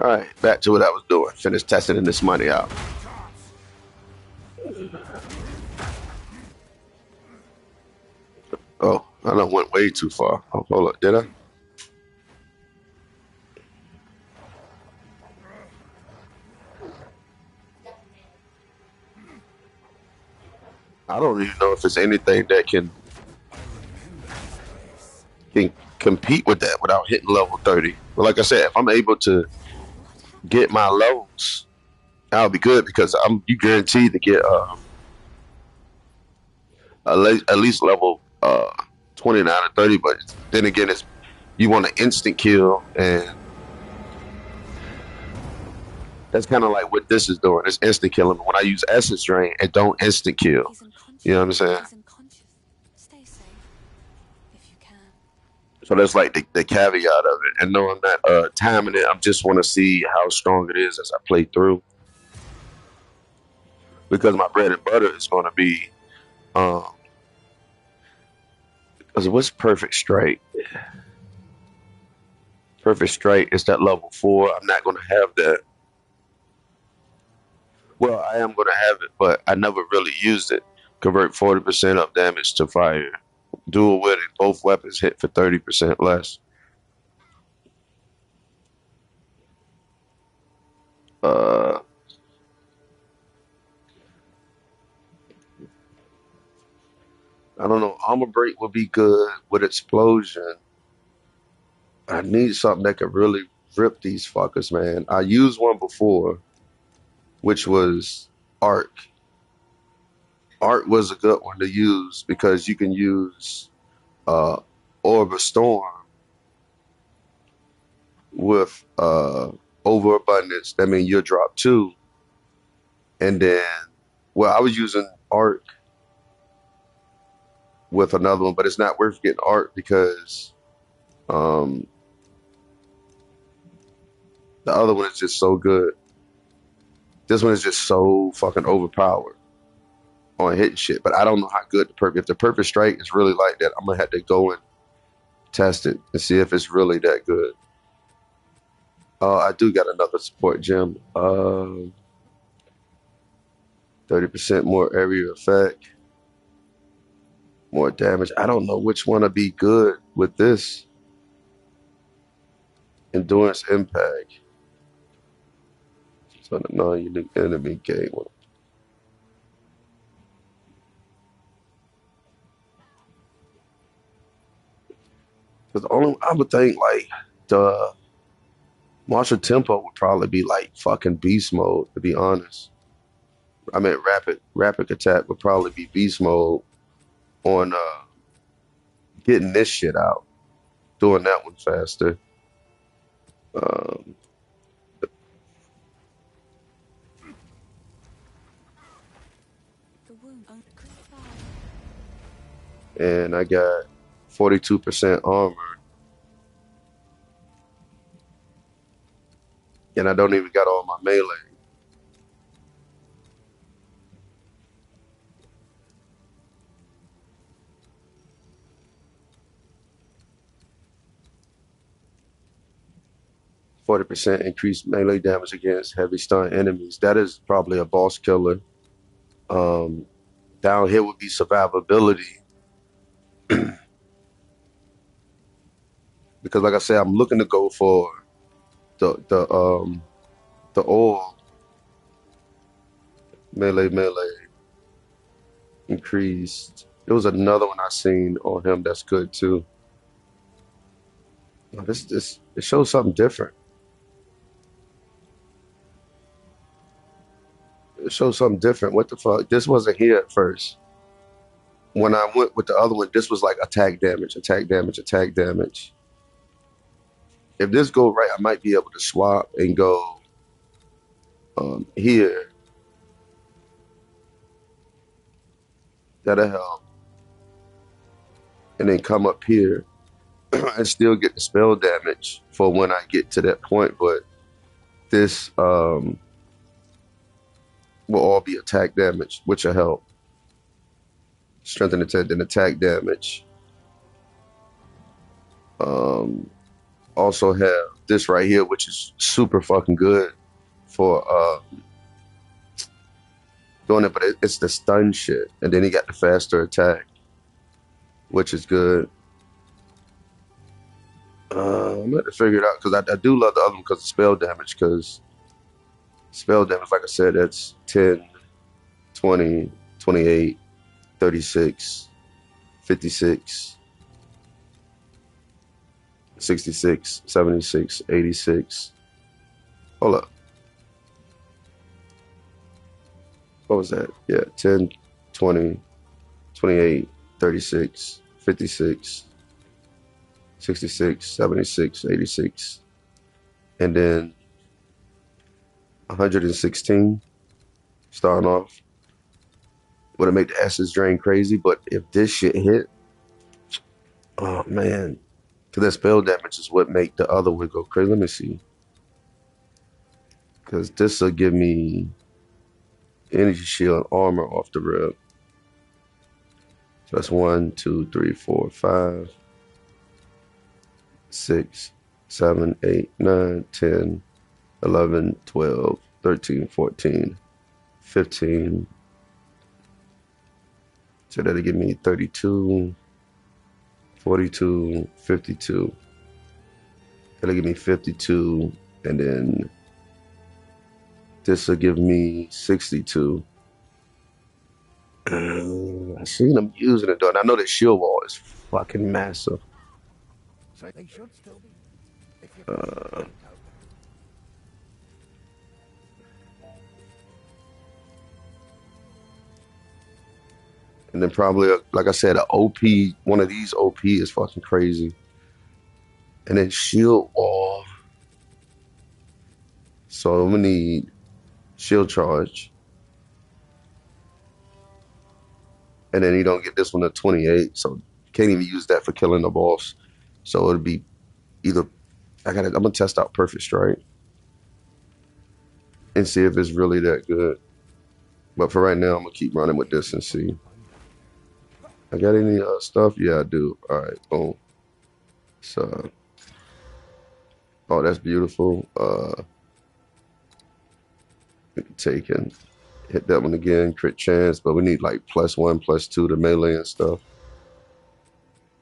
All right, back to what I was doing. Finish testing this money out. Oh, I done went way too far. Oh, hold up, did I? I don't even know if it's anything that can compete with that without hitting level 30. But like I said, if I'm able to What get happened? my levels, that'll be good because I'm you guaranteed to get at least level 29 or 30. But then again, it's you want an instant kill, and that's kind of like what this is doing. It's instant killing. When I use essence drain, it don't instant kill. He's You unconscious. know what I'm saying? He's unconscious. Stay safe if you can. So that's like the caveat of it. And no, I'm not timing it. I just want to see how strong it is as I play through. Because my bread and butter is going to be, um, because what's perfect straight? Perfect straight is that level 4. I'm not going to have that. Well, I am going to have it, but I never really used it. Convert 40% of damage to fire. Dual wielding, both weapons hit for 30% less. Uh, I don't know. Armor break would be good with explosion. I need something that could really rip these fuckers, man. I used one before, which was Arc. Arc was a good one to use because you can use uh Orb of Storm with overabundance. That means you'll drop 2. And then well, I was using Arc with another one, but it's not worth getting Arc because um the other one is just so good. This one is just so fucking overpowered on hitting shit. But I don't know how good the perfect if the perfect strike is really like that, I'm gonna have to go and test it and see if it's really that good. I do got another support gem. 30% more area effect, more damage. I don't know which one to be good with this. Endurance impact. So the non-unique enemy gain one. Because the only I would think like the martial tempo would probably be like fucking beast mode, to be honest. I mean rapid attack would probably be beast mode on getting this shit out, doing that one faster. Um, The wound only could fire. and I got 42% armor, and I don't even got all my melee. 40% increased melee damage against heavy stun enemies. That is probably a boss killer. Um, Down here would be survivability because, like I said, I'm looking to go for the oil melee increased. There was another one I seen on him that's good too. Oh, this it shows something different. It shows something different. What the fuck? This wasn't here at first. When I went with the other one, this was like attack damage, attack damage, attack damage. If this go right, I might be able to swap and go here. That'll help, and then come up here and still get the spell damage for when I get to that point. But this will all be attack damage, which will help strengthen attack, then attack damage. Um, Also have this right here, which is super fucking good for doing it, but it's the stun shit. And then he got the faster attack, which is good. I'm gonna have to figure it out because I do love the other one because of spell damage. Because spell damage, like I said, that's 10, 20, 28, 36, 56, 66, 76, 86. Hold up. What was that? Yeah, 10, 20, 28, 36, 56, 66, 76, 86, and then 116 starting off. Would have made the essence drain crazy, but if this shit hit, oh man, because that spell damage is what make the other one go crazy. Let me see, because this will give me energy shield and armor off the rip. So that's 1, 2, 3, 4, 5, 6, 7, 8, 9, 10, 11, 12, 13, 14, 15. So that'll give me 32, 42, 52. That'll give me 52. And then this will give me 62. I seen them using it though. And I know that shield wall is fucking massive. So they should still be. If you can find out. And then probably, like I said, an OP, one of these OP is fucking crazy. And then shield wall. So I'm gonna need shield charge. And then you don't get this one at 28, so can't even use that for killing the boss. So it'll be either I'm gonna test out Perfect Strike and see if it's really that good. But for right now, I'm gonna keep running with this and see. I got any stuff? Yeah, I do. All right, boom. So, oh, that's beautiful. We can take and hit that one again, crit chance. But we need like +1, +2 to melee and stuff.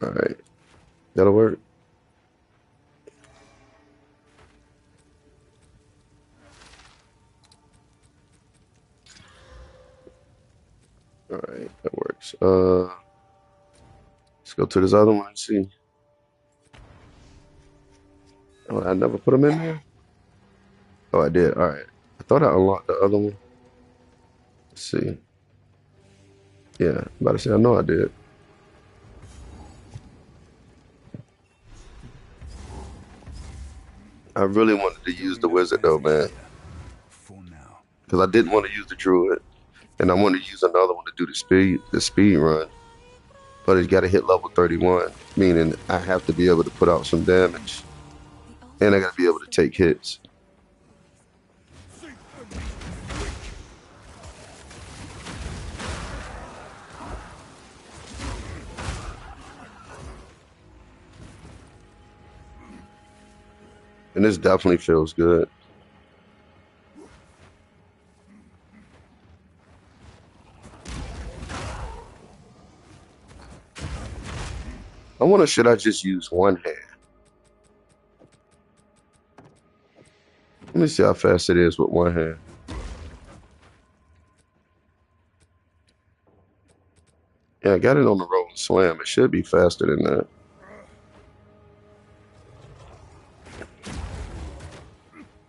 All right, that'll work. All right, that works. Let's go to this other one and see. Oh, I never put them in there? Oh, I did. All right. I thought I unlocked the other one. Let's see. Yeah, I'm about to say, I know I did. I really wanted to use the wizard though, man. Because I didn't want to use the druid. And I wanted to use another one to do the speed run. But it's got to hit level 31, meaning I have to be able to put out some damage. And I got to be able to take hits. And this definitely feels good. I wonder, should I just use one hand? Let me see how fast it is with one hand. Yeah, I got it on the roll and slam. It should be faster than that.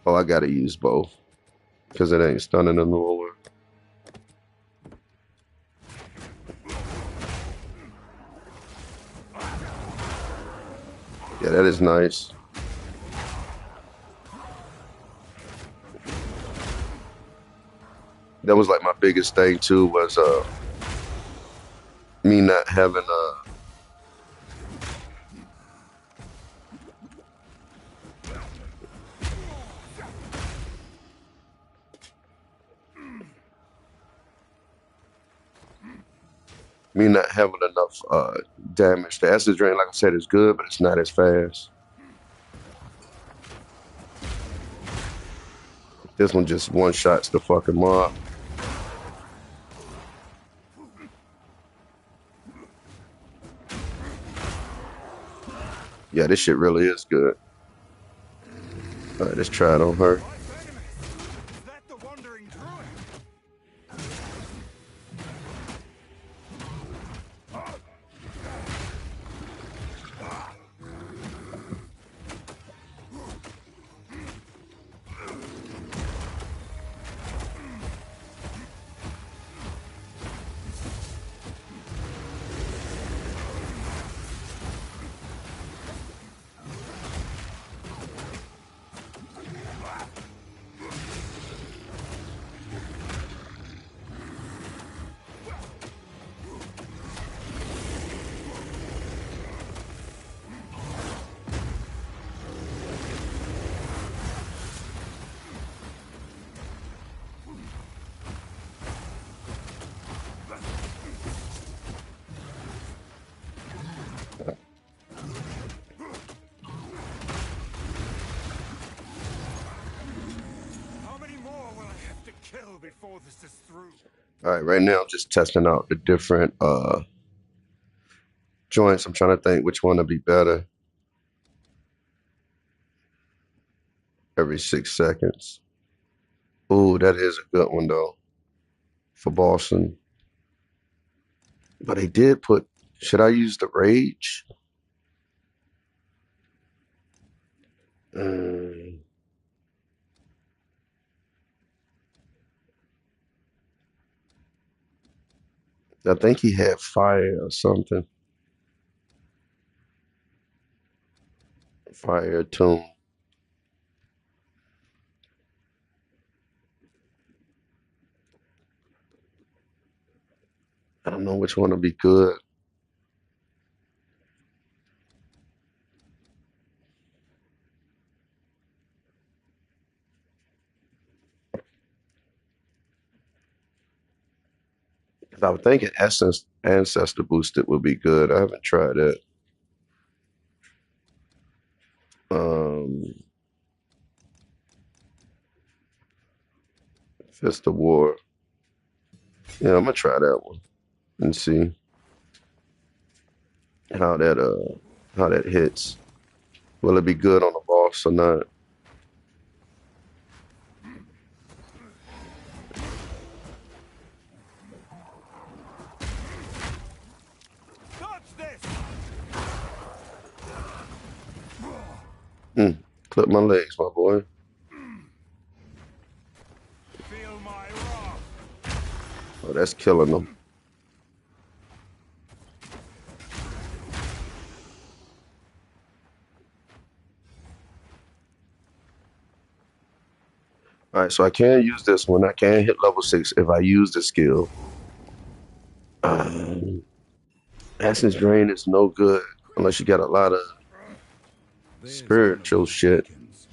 Oh, I gotta use both. Because it ain't stunning in the roller. Yeah, that is nice. That was like my biggest thing too, was me not having enough damage. The acid drain, like I said, is good, but it's not as fast. This one just one shots the fucking mob. Yeah, this shit really is good. All right, let's try it on her. Is that the wandering druid? How many more will I have to kill before this is through? All right, right now I'm just testing out the different joints. I'm trying to think which one would be better every 6 seconds. Ooh, that is a good one though for Boston. But they did put. Should I use the rage? Mm, I think he had fire or something. Fire tune. I don't know which one would be good. I was thinking Essence Ancestor Boosted would be good. I haven't tried it. Um, Fist of War. Yeah, I'm gonna try that one and see how that hits. Will it be good on the boss or not? Dodge this! Clip my legs, my boy. Feel my wrath! Oh, that's killing them. All right, so I can use this one. I can hit level 6 if I use the skill. Essence Drain is no good unless you got a lot of There's one of spiritual those shit. beacons.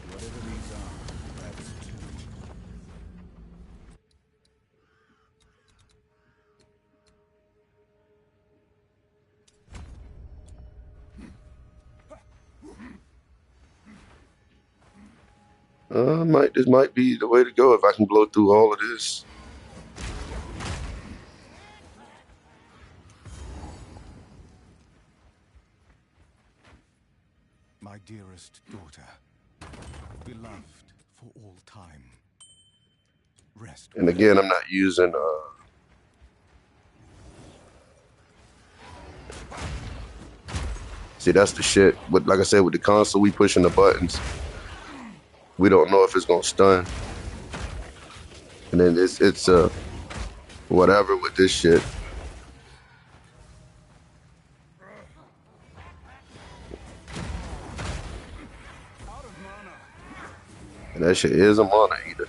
Whatever these are, that's two. This might be the way to go if I can blow through all of this. My dearest daughter, beloved for all time. Rest. And again, I'm not using see, that's the shit. But like I said, with the console, we pushing the buttons. We don't know if it's gonna stun. And then it's whatever with this shit. Out of mana. And that shit is a mana eater.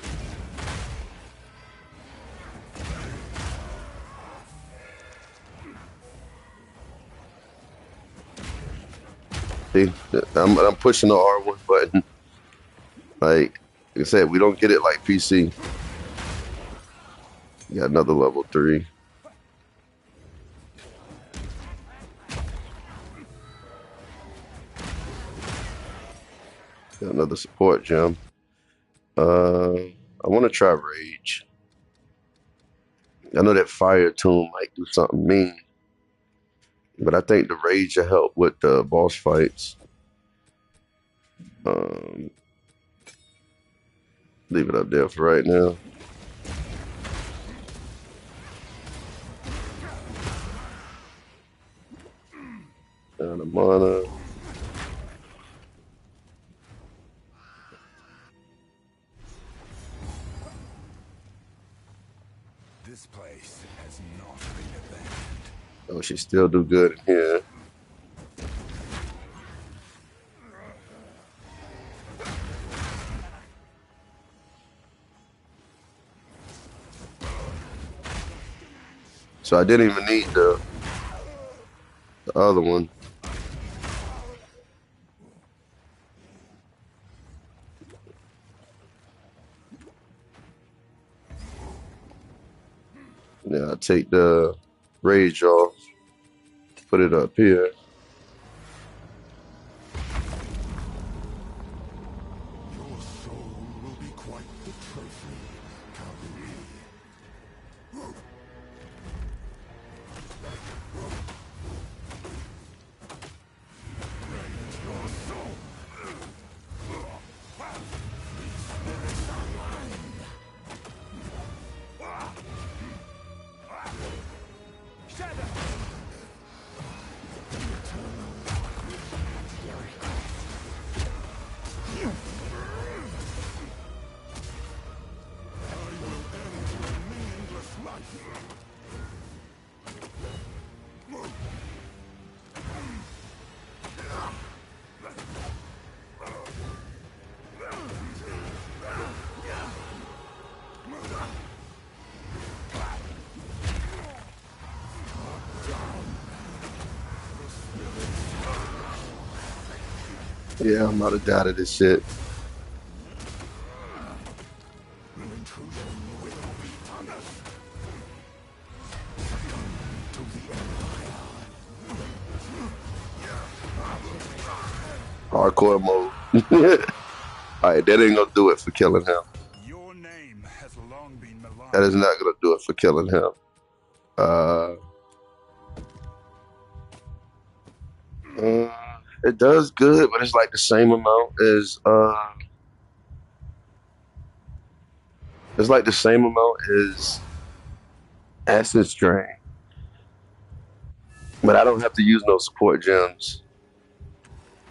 See, I'm pushing the R1 button. Like I said, we don't get it like PC. Got another level 3. Another support gem. I want to try Rage. I know that Fire Tomb might do something mean, but I think the Rage will help with the boss fights. Um, leave it up there for right now. Down the mana. This place has not been abandoned. Oh, she still do good in here. So I didn't even need the other one. Yeah, I take the Rage off, put it up here. Your soul will be quite the trophy, Calvary. Yeah, I'm about to die to this shit. Hardcore mode. Alright, that ain't gonna do it for killing him. Your name has long been maligned. That is not gonna do it for killing him. It does good, but it's like the same amount as it's like the same amount as Acid Strain. But I don't have to use no support gems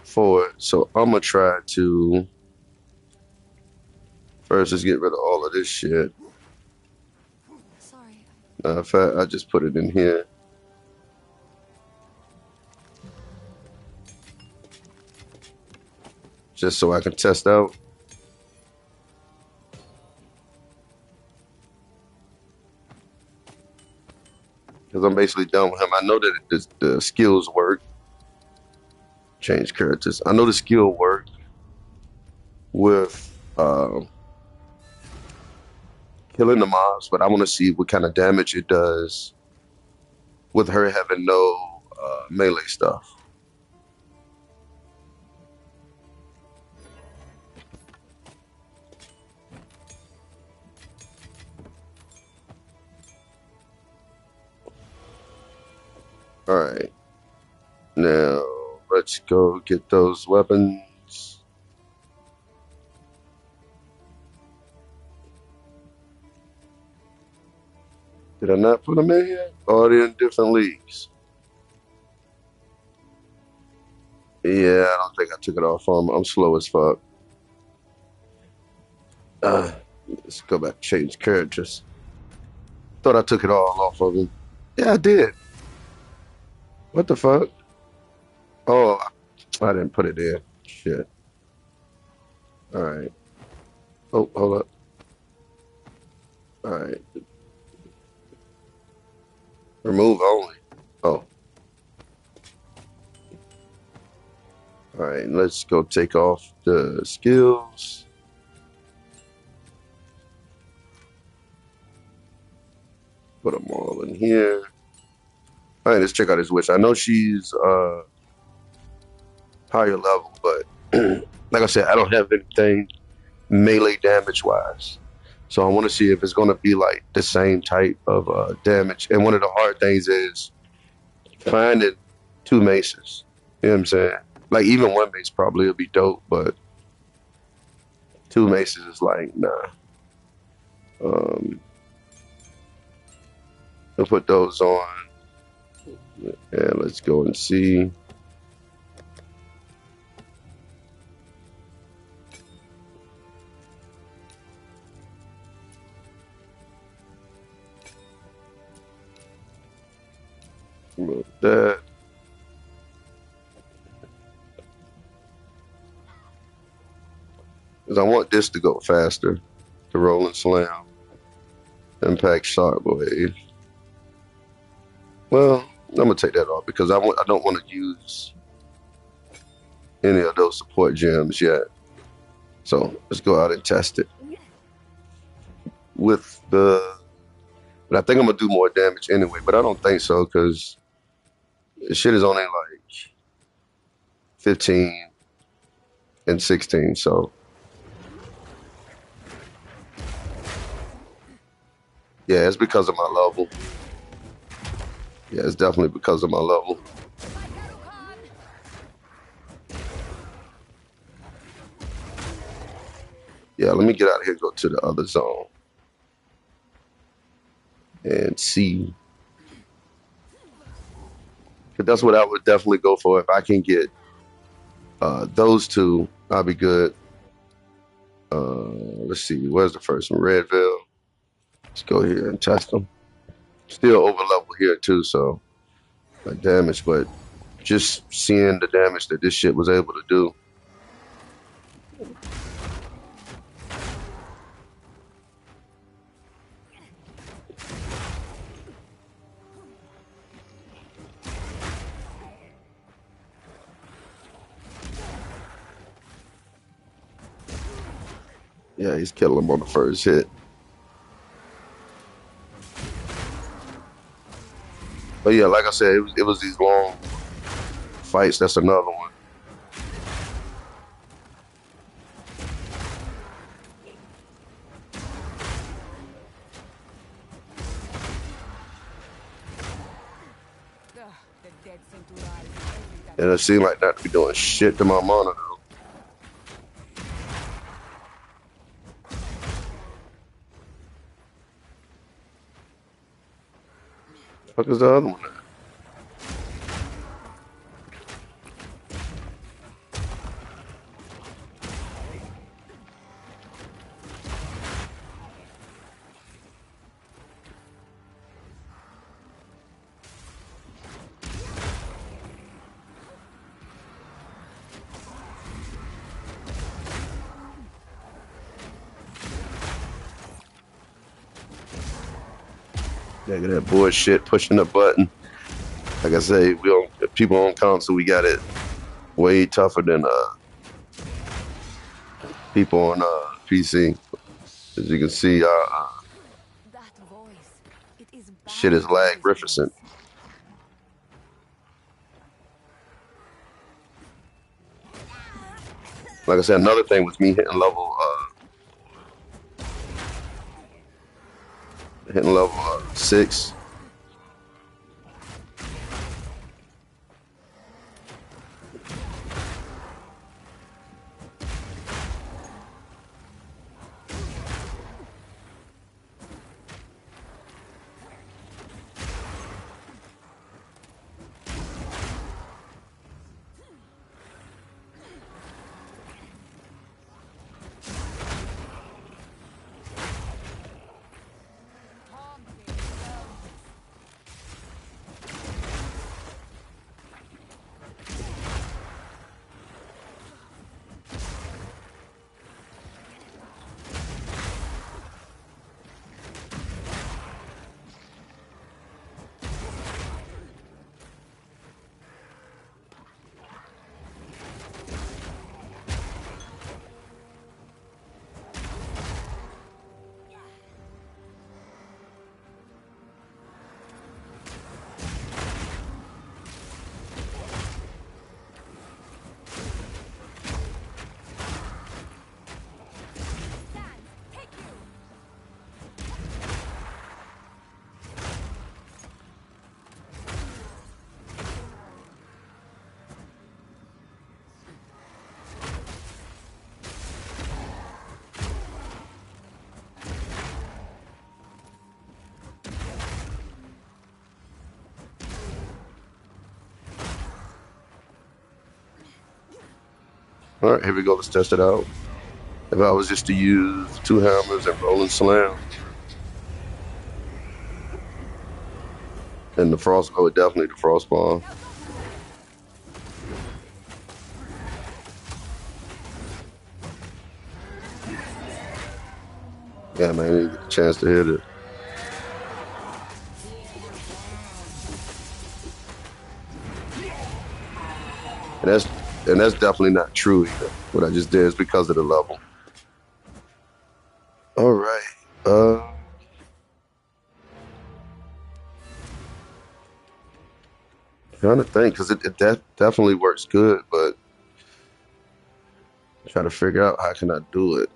for it. So I'm gonna try to first just get rid of all of this shit. Sorry. In fact, I just put it in here. Just so I can test out. Because I'm basically done with him. I know that the skills work. Change characters. I know the skill work with killing the mobs, but I want to see what kind of damage it does with her having no melee stuff. All right. Now, let's go get those weapons. Did I not put them in here? Oh, they're in different leagues. Yeah, I don't think I took it off on. I'm slow as fuck. Let's go back, change characters. Thought I took it all off of him. Yeah, I did. What the fuck? Oh, I didn't put it there. Shit. All right. Oh, hold up. All right. Remove only. Oh. All right. Let's go take off the skills. Put them all in here. All right. Let's check out his wish. I know she's higher level, but Like I said, I don't have anything melee damage wise. So I want to see if it's going to be like the same type of damage. And one of the hard things is finding two maces. You know what I'm saying? Like even one mace probably would be dope, but two maces is like nah. Um, we'll put those on, and let's go and see. Remove that. Because I want this to go faster. The roll and slam, impact shockwave. Well, I'm gonna take that off because I don't want to use any of those support gems yet. So let's go out and test it with the. But I think I'm gonna do more damage anyway. But I don't think so because the shit is only like 15 and 16. So yeah, it's because of my level. Yeah, it's definitely because of my level. Yeah, let me get out of here and go to the other zone and see. But that's what I would definitely go for. If I can get those two, I'll be good. Let's see, where's the first one? Redville. Let's go here and test them. Still over level here too, so like damage, but just seeing the damage that this shit was able to do. Yeah, he's killing him on the first hit. But yeah, like I said, it was these long fights. That's another one. And it seemed like not to be doing shit to my monitor. Fuck is the other one? Yeah, that bullshit pushing the button. Like I say, we on people on console, we got it way tougher than people on PC. As you can see, That voice. It is shit is lag Barry's rificent. voice. Like I said, another thing was me hitting level 6. All right, here we go. Let's test it out. If I was just to use two hammers and roll and slam, and the frost, oh, definitely the frost ball. Yeah, man, I didn't get a chance to hit it. And that's definitely not true either. What I just did is because of the level. All right. Trying to think because it definitely works good, but try to figure out how can I do it.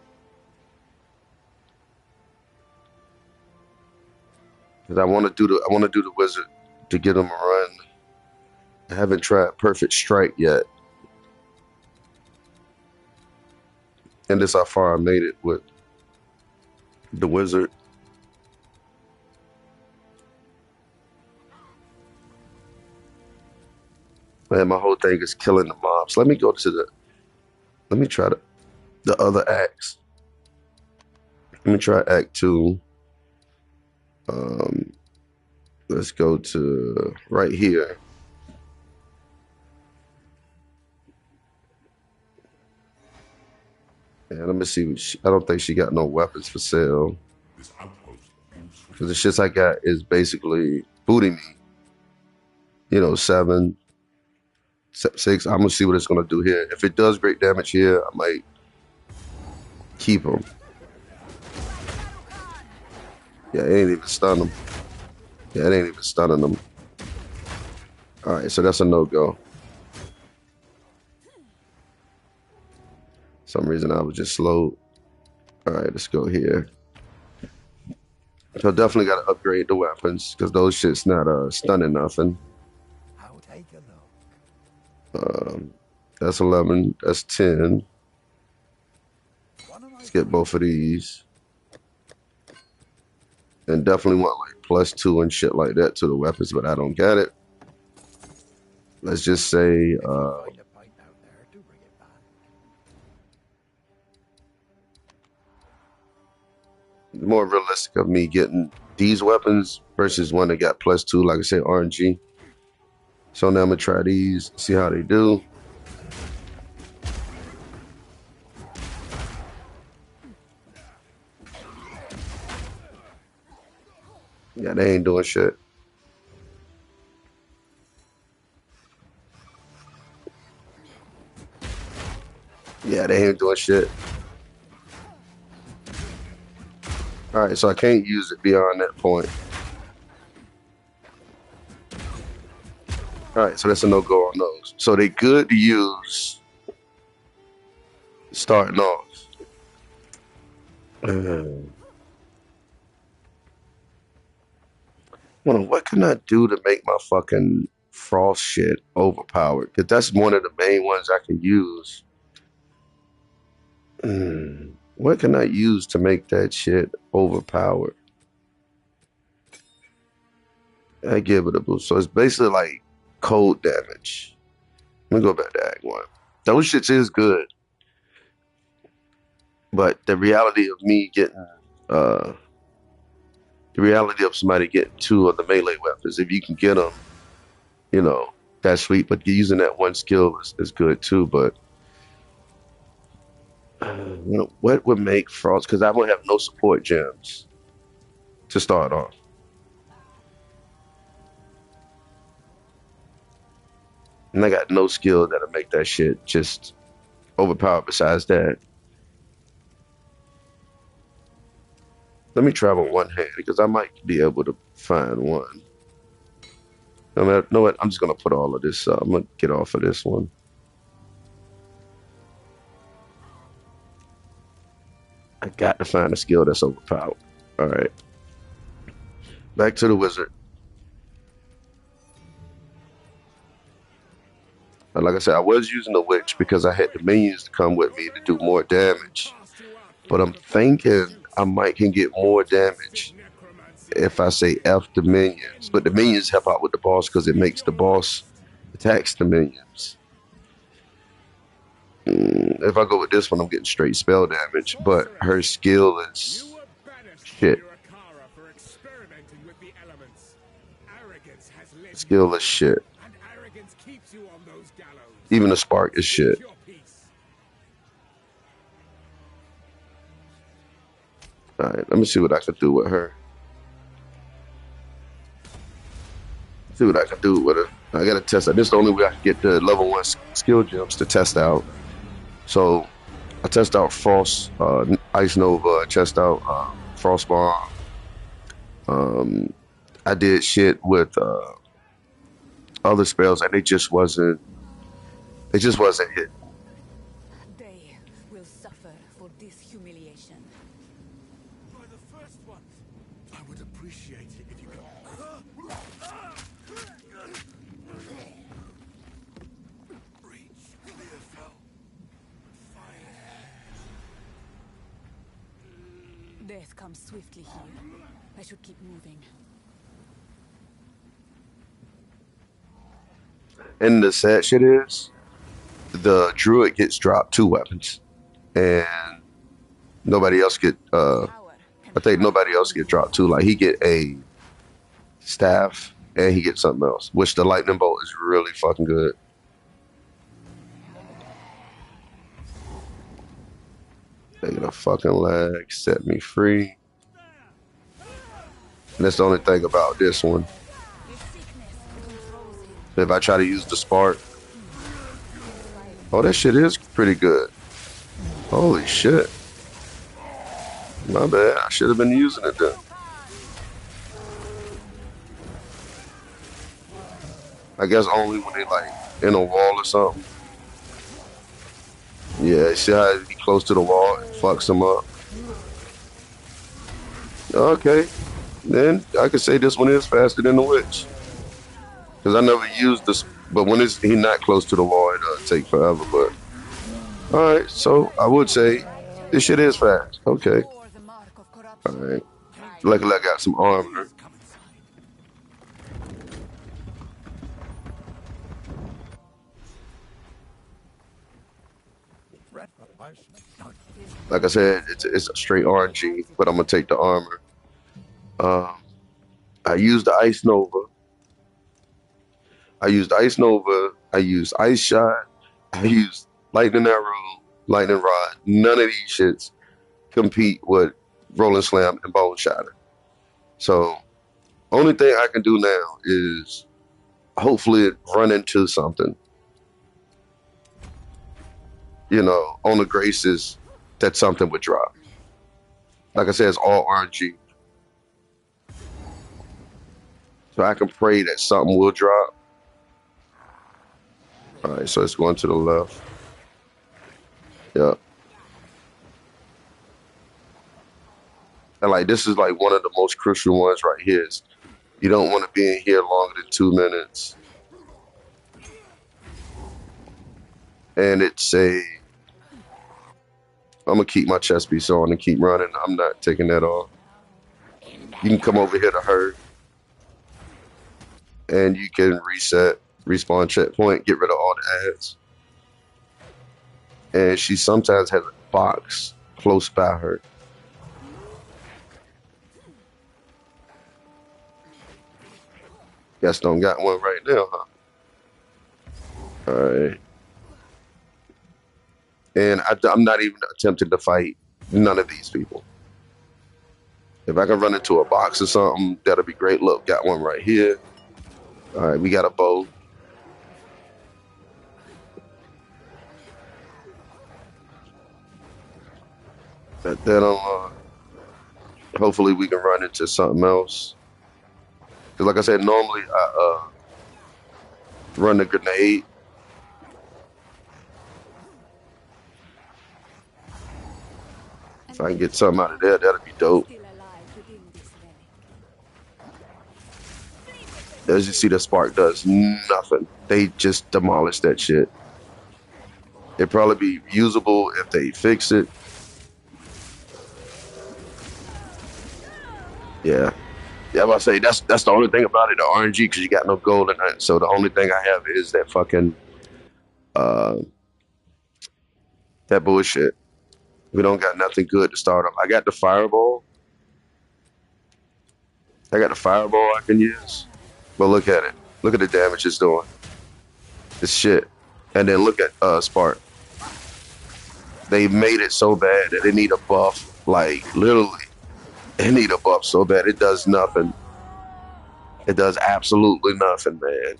Because I want to do the wizard to get him a run. I haven't tried perfect strike yet, and this how far I made it with the wizard. Man, my whole thing is killing the mobs. Let me go to the. Let me try the other acts. Let me try Act Two. Um, let's go to right here. And let me see. I don't think she got no weapons for sale. This outpost moves Because the shits I got is basically booting me. You know, 6. I'm gonna see what it's gonna do here. If it does great damage here, I might keep him. Yeah, it ain't even stun him. Yeah, it ain't even stunning him. All right, so that's a no-go. Some reason I was just slow. All right, let's go here. So definitely got to upgrade the weapons because those shits not stunning nothing. I'll take a look. That's 11. That's 10. One of my Let's get both of these. And definitely want like +2 and shit like that to the weapons, but I don't get it. Let's just say find a pint out there to bring it back. more realistic of me getting these weapons versus one that got +2, like I said, RNG. So now I'm gonna try these, see how they do. Yeah, they ain't doing shit. Yeah, they ain't doing shit. All right, so I can't use it beyond that point. All right, so that's a no-go on those. So they good to use starting off. Well, what can I do to make my fucking frost shit overpowered? Because that's one of the main ones I can use. What can I use to make that shit overpowered? I give it a boost. So it's basically like cold damage. Let me go back to Act 1. Those shits is good. But the reality of me getting uh the reality of somebody getting 2 of the melee weapons, if you can get them, you know, that's sweet. But using that one skill is good too. But you know, what would make Frost? Because I won't have no support gems to start off. And I got no skill that'll make that shit just overpowered besides that. Let me travel one hand because I might be able to find one. No matter, know what? I'm just gonna put all of this. I'm gonna get off of this one. I got to find a skill that's overpowered. All right, back to the wizard. And like I said, I was using the witch because I had the minions to come with me to do more damage. But I'm thinking I might can get more damage if I say F the minions. But the minions help out with the boss because it makes the boss attacks the minions. If I go with this one, I'm getting straight spell damage, but her skill is You were banished from shit. Urakara for experimenting with the elements. Arrogance has led you Skill is here, shit. and arrogance keeps you on those gallows. Even the spark is Speak shit. your piece. All right, let me see what I can do with her. See what I can do with her. I gotta test out. This is the only way I can get the level 1 skill gems to test out. So I test out Frost, Ice Nova. I test out Frost Bomb. I did shit with other spells, and it just wasn't. It just wasn't hit. They will suffer for this humiliation. By the first one, I would appreciate it if you could. Reach Leofel. Death comes swiftly here. I should keep moving. And the sad shit is, the druid gets dropped 2 weapons, and nobody else get. Power can I think hide nobody else from get you. dropped 2. Like he get a staff, and he gets something else. Which the lightning bolt is really fucking good. Taking a fucking leg, set me free. And that's the only thing about this one. His sickness controls him. If I try to use the spark, oh, that shit is pretty good. Holy shit. My bad. I should have been using it then. I guess only when they like in a wall or something. Yeah, see how he close to the wall, it fucks him up. Okay, then I could say this one is faster than the witch. Because I never used this, but when he not close to the wall, it does take forever. But all right, so I would say this shit is fast. Okay, Or the mark of all corruption. right. Luckily, I got some armor. Come inside. Like I said, it's a straight RNG, but I'm gonna take the armor. Um, I used the Ice Nova. I used Ice Nova. I used Ice Shot. I used Lightning Arrow, Lightning Rod. None of these shits compete with Rolling Slam and Bone Shatter. So, only thing I can do now is hopefully run into something. You know, on the graces that something would drop. Like I said, it's all RNG. So I can pray that something will drop. All right, so it's going to the left. Yep. And like this is like one of the most crucial ones right here. Is you don't want to be in here longer than 2 minutes. And it's a I'm gonna keep my chest piece on and keep running. I'm not taking that off. You can come over here to her, and you can reset, respawn checkpoint, get rid of all the ads. And she sometimes has a box close by her. Guess don't got one right now, huh? All right. And I'm not even attempting to fight none of these people. If I can run into a box or something, that'll be great. Look, got one right here. All right, we got a bow. But then hopefully we can run into something else. Because like I said, normally I run the grenade. If I can get something out of there, that'll be dope. Still alive within this relic. As you see, the spark does nothing. They just demolish that shit. It'd probably be usable if they fix it. Yeah. Yeah, I say that's the only thing about it, the RNG, because you got no gold in it. So the only thing I have is that fucking That bullshit. We don't got nothing good to start off. I got the fireball. I got the fireball I can use. But look at it. Look at the damage it's doing. It's shit. And then look at Spark. They made it so bad that they need a buff. Like literally, they need a buff so bad it does nothing. It does absolutely nothing, man.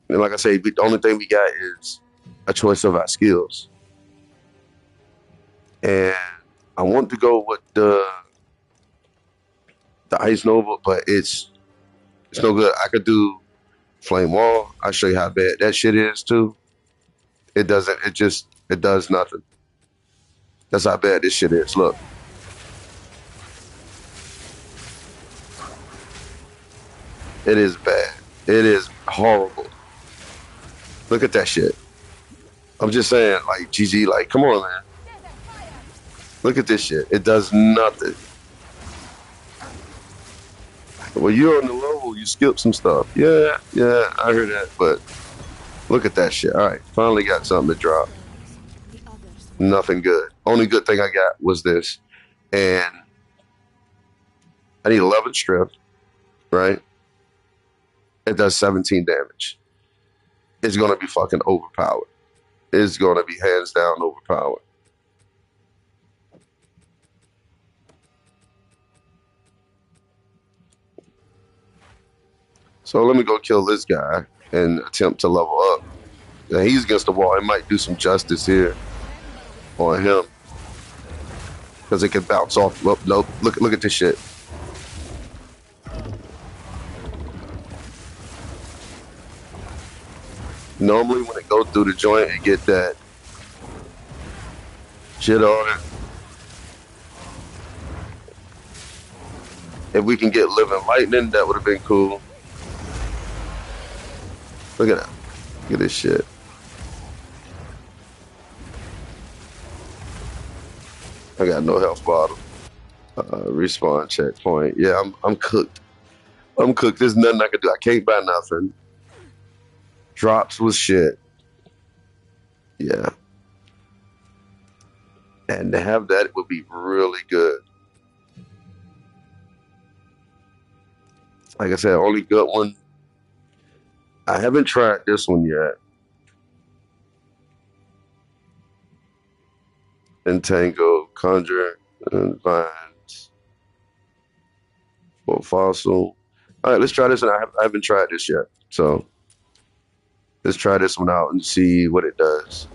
And like I say, the only thing we got is a choice of our skills. And I want to go with the Ice Nova, but it's no good. I could do Flame Wall. I'll show you how bad that shit is too. It doesn't. It does nothing. That's how bad this shit is. Look, it is bad. It is horrible. Look at that shit. I'm just saying, like GG, like come on, man. Look at this shit. It does nothing. Well, you're on the level. You skip some stuff. Yeah, I heard that, but look at that shit. All right, finally got something to drop. The others. Nothing good. Only good thing I got was this. And I need 11 strength, right? It does 17 damage. It's going to be fucking overpowered. It's going to be hands down overpowered. So let me go kill this guy and attempt to level up. Now he's against the wall. It might do some justice here on him. Because it can bounce off. Nope. Look at this shit. Normally when it goes through the joint, it get that shit on it. If we can get Living Lightning, that would have been cool. Look at that. Look at this shit. I got no health bottle. Respawn checkpoint. Yeah, I'm cooked. I'm cooked. There's nothing I can do. I can't buy nothing. Drops was shit. Yeah. And to have that would be really good. Like I said, only good one. I haven't tried this one yet. Entangle, Conjure, and Vines. For Fossil. All right, let's try this one. I haven't tried this yet. So let's try this one out and see what it does.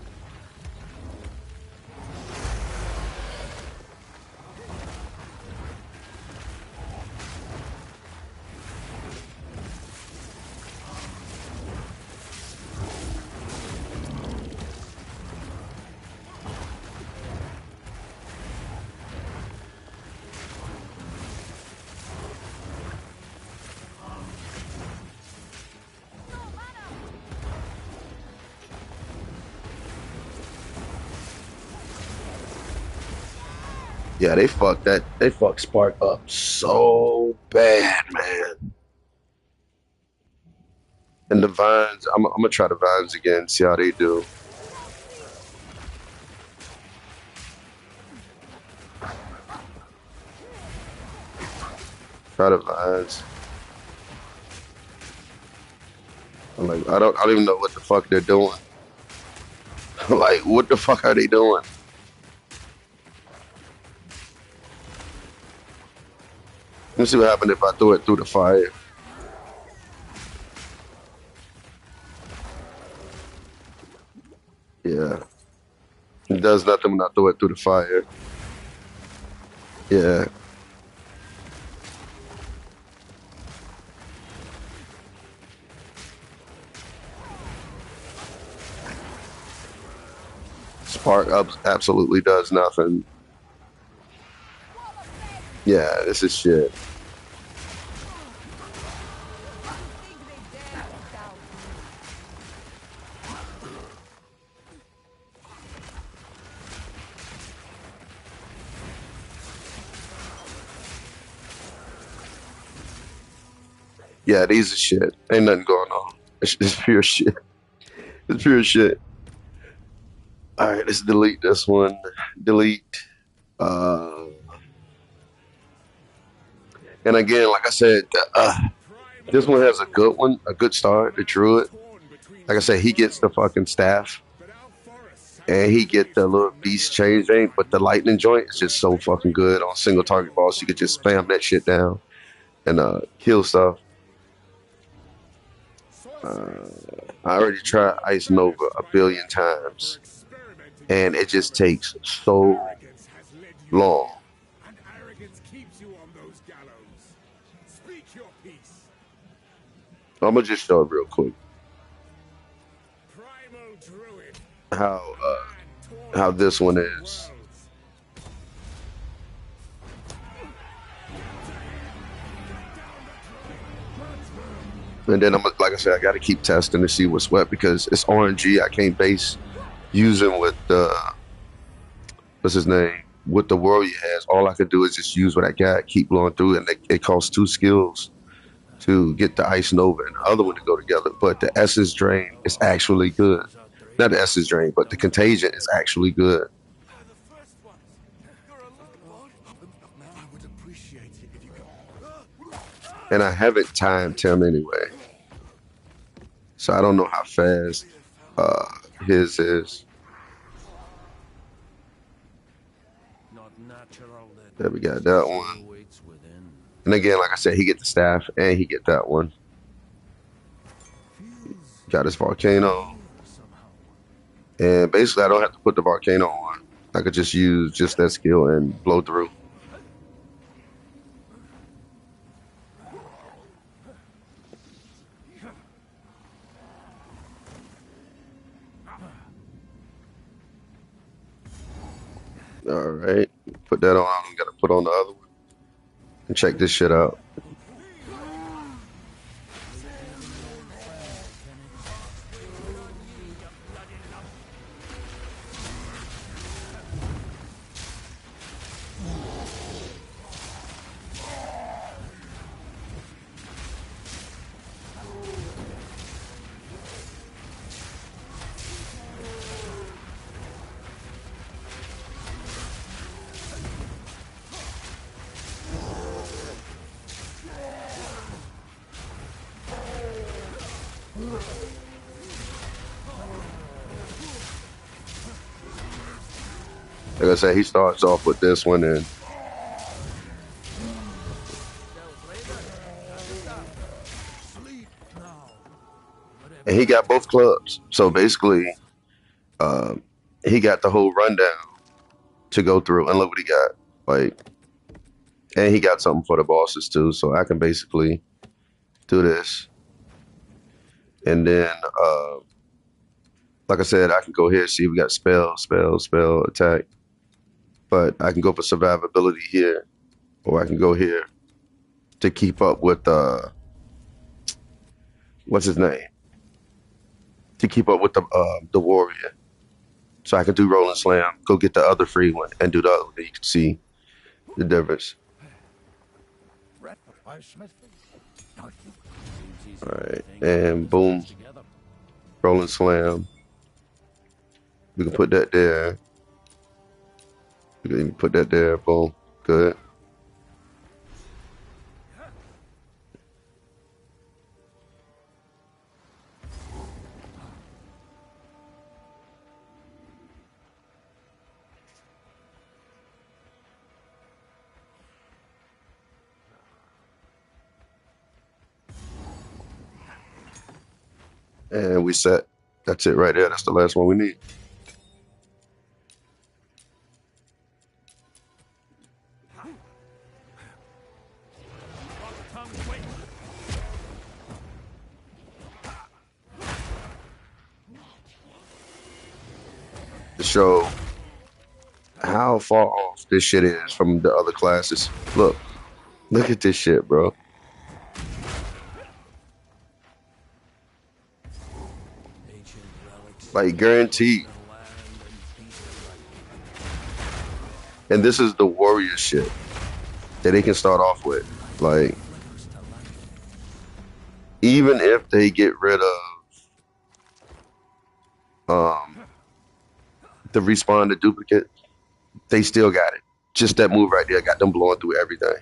Yeah, they fucked Spark up so bad, man. And the Vines, I'm gonna try the Vines again, see how they do. Try the Vines. I don't even know what the fuck they're doing. Like, what the fuck are they doing? Let me see what happened if I throw it through the fire. Yeah. It does nothing when I throw it through the fire. Yeah. Spark absolutely does nothing. Yeah, this is shit. Yeah, these are shit. Ain't nothing going on. It's pure shit. It's pure shit. All right, let's delete this one. Delete. Uh, and again, like I said, this one has a good one, a good start. The druid. Like I said, he gets the fucking staff, and he get the little beast change thing. But the lightning joint is just so fucking good on single target boss. You could just spam that shit down and kill stuff. I already tried Ice Nova a billion times, and it just takes so long. And arrogance keeps you on those gallows. Speak your peace. I'm gonna just show it real quick Primal druid. how how this one is. And then like I said, I got to keep testing to see what's what because it's RNG. I can't base using with the what's his name with the world he has. All I can do is just use what I got, keep blowing through, and it costs 2 skills to get the Ice Nova and the other one to go together. But the Essence Drain is actually good. Not the Essence Drain, but the Contagion is actually good. The first ones. You're a little one. I would appreciate it if you could. And I haven't timed him anyway. So I don't know how fast his is. There we got that one. And again, like I said, he get the staff and he get that one. Got his volcano. And basically I don't have to put the volcano on. I could just use just that skill and blow through. All right, put that on. I'm gonna put on the other one and check this shit out. Like I said, he starts off with this one and he got both clubs. So basically, he got the whole rundown to go through and look what he got. Like, and he got something for the bosses too. So I can basically do this. And then, like I said, I can go here, see we got spell, attack. But I can go for survivability here, or I can go here to keep up with what's his name? To keep up with the warrior. So I can do Rolling Slam, go get the other free one, and do the other one. You can see the difference. All right, and boom, Rolling Slam. We can put that there. We can even put that there. Boom, good. And we set. That's it right there. That's the last one we need. To show how far off this shit is from the other classes. Look at this shit, bro. Like guaranteed. And this is the warrior shit that they can start off with. Like, even if they get rid of um, to respawn the duplicate, they still got it. Just that move right there got them blowing through everything.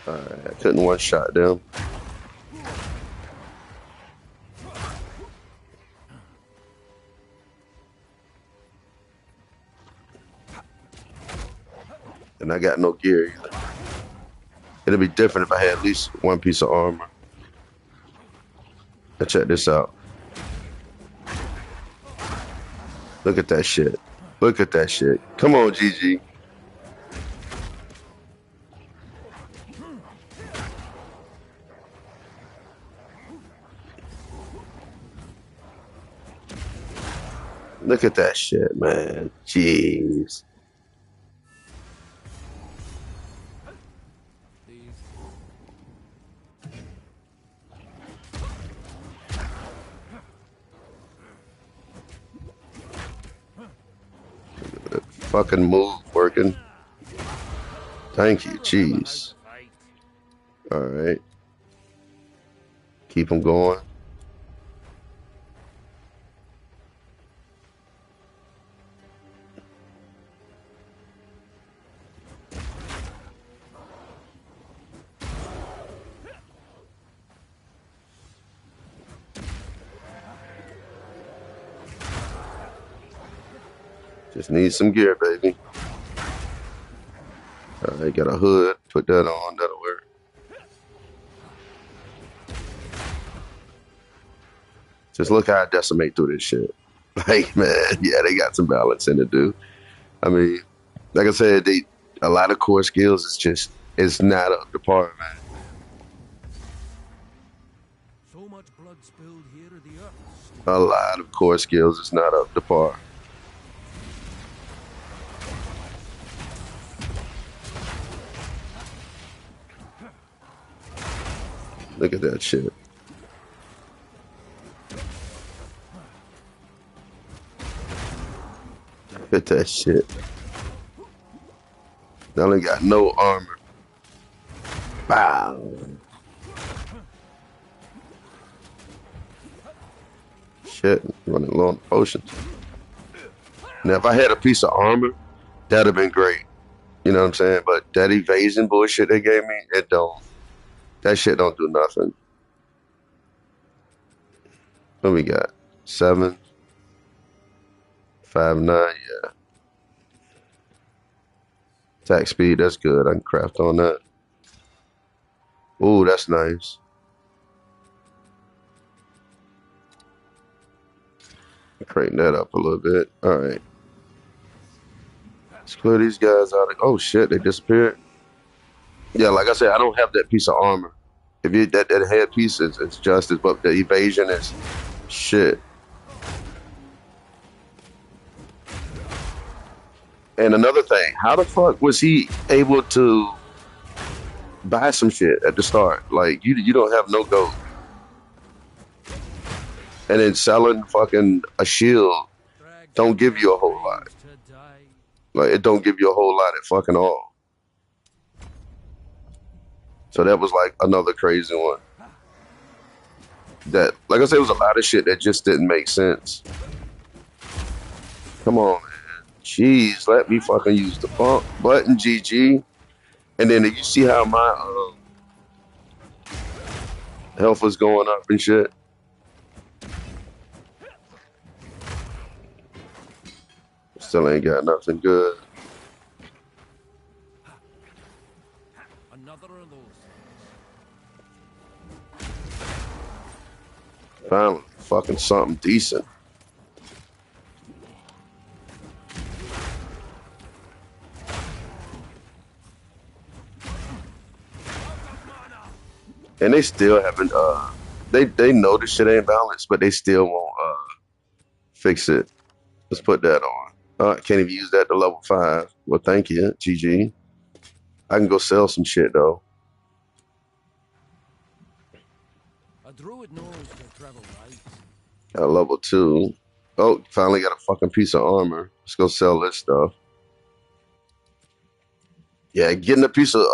Alright, I couldn't one shot them. And I got no gear either. It'd be different if I had at least one piece of armor. Now check this out. Look at that shit. Look at that shit. Come on, GG. Look at that shit, man. Jeez. Fucking move working. Thank you, jeez. All right. Keep them going. Just need some gear, baby. All right, got a hood. Put that on. That'll work. Just look how I decimate through this shit. Like, man, yeah, they got some balancing to do. I mean, like I said, a lot of core skills is just, it's not up to par, man. So much blood spilled here at the earth. A lot of core skills is not up to par. Look at that shit. Look at that shit. I only got no armor. Wow. Shit, running low on potions. Now, if I had a piece of armor, that'd have been great. You know what I'm saying? But that evasion bullshit they gave me, it don't. That shit don't do nothing. What we got? 7, 5, 9, yeah. Attack speed, that's good. I can craft on that. Ooh, that's nice. Crank that up a little bit. All right. Let's clear these guys out. Oh shit, they disappeared. Yeah, like I said, I don't have that piece of armor. If you that head piece is it's justice, but the evasion is shit. And another thing, how the fuck was he able to buy some shit at the start? Like you don't have no gold. And then selling fucking a shield don't give you a whole lot. Like it don't give you a whole lot at fucking all. So that was like another crazy one. That, like I said, it was a lot of shit that just didn't make sense. Come on, man. Jeez, let me fucking use the bump button, GG. And then you see how my health was going up and shit. Still ain't got nothing good. Another of those. Finally, fucking something decent. And they still haven't, they know this shit ain't balanced, but they still won't, fix it. Let's put that on. Can't even use that to level 5. Well, thank you, GG. I can go sell some shit, though. A druid knows to travel right. Got level 2. Oh, finally got a fucking piece of armor. Let's go sell this stuff. Yeah, getting a piece of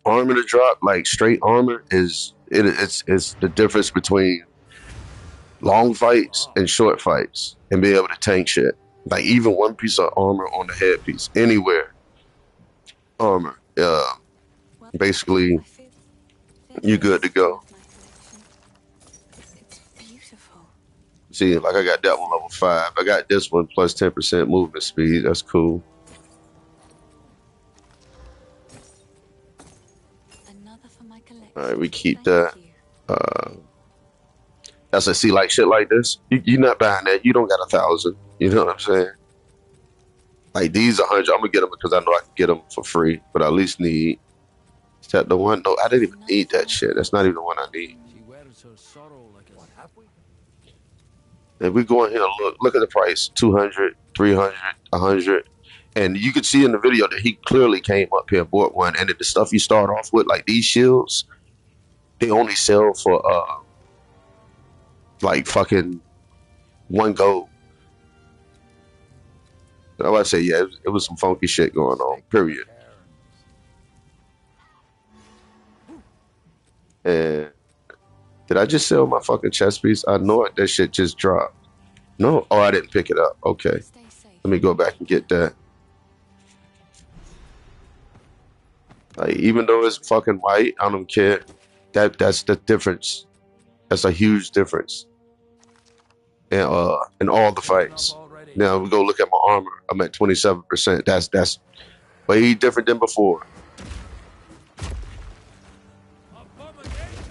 armor to drop, like straight armor, it's the difference between long fights and short fights, and be able to tank shit. Like even one piece of armor on the headpiece, anywhere armor. Well, Basically my you favorite good to stone go. of my collection. It's beautiful. See, like I got that one level 5. I got this one plus 10% movement speed. That's cool. Another for my All right, collection. we keep Thank that. you. Uh, as I see, like shit like this, you're not buying that. You don't got 1,000. You know what I'm saying? Like these 100, I'm gonna get them because I know I can get them for free. But I at least need. Is that the one? No, I didn't even Another need for that my shit. That's not even the one I need. She wears her sorrow like a... What have we? If we go in here and look at the price 200, 300, 100. And you could see in the video that he clearly came up here and bought one. And then the stuff you start off with, like these shields, they only sell for like fucking one gold. I would say, yeah, it was some funky shit going on, period. And did I just sell my fucking chest piece? I know it. That shit just dropped. No, oh, I didn't pick it up. Okay, Stay safe. let me go back and get that. Like, even though it's fucking white, I don't care. That's the difference. That's a huge difference in all the Think enough fights. already. Now we go look at my armor. I'm at 27%. That's way different than before. Abominations!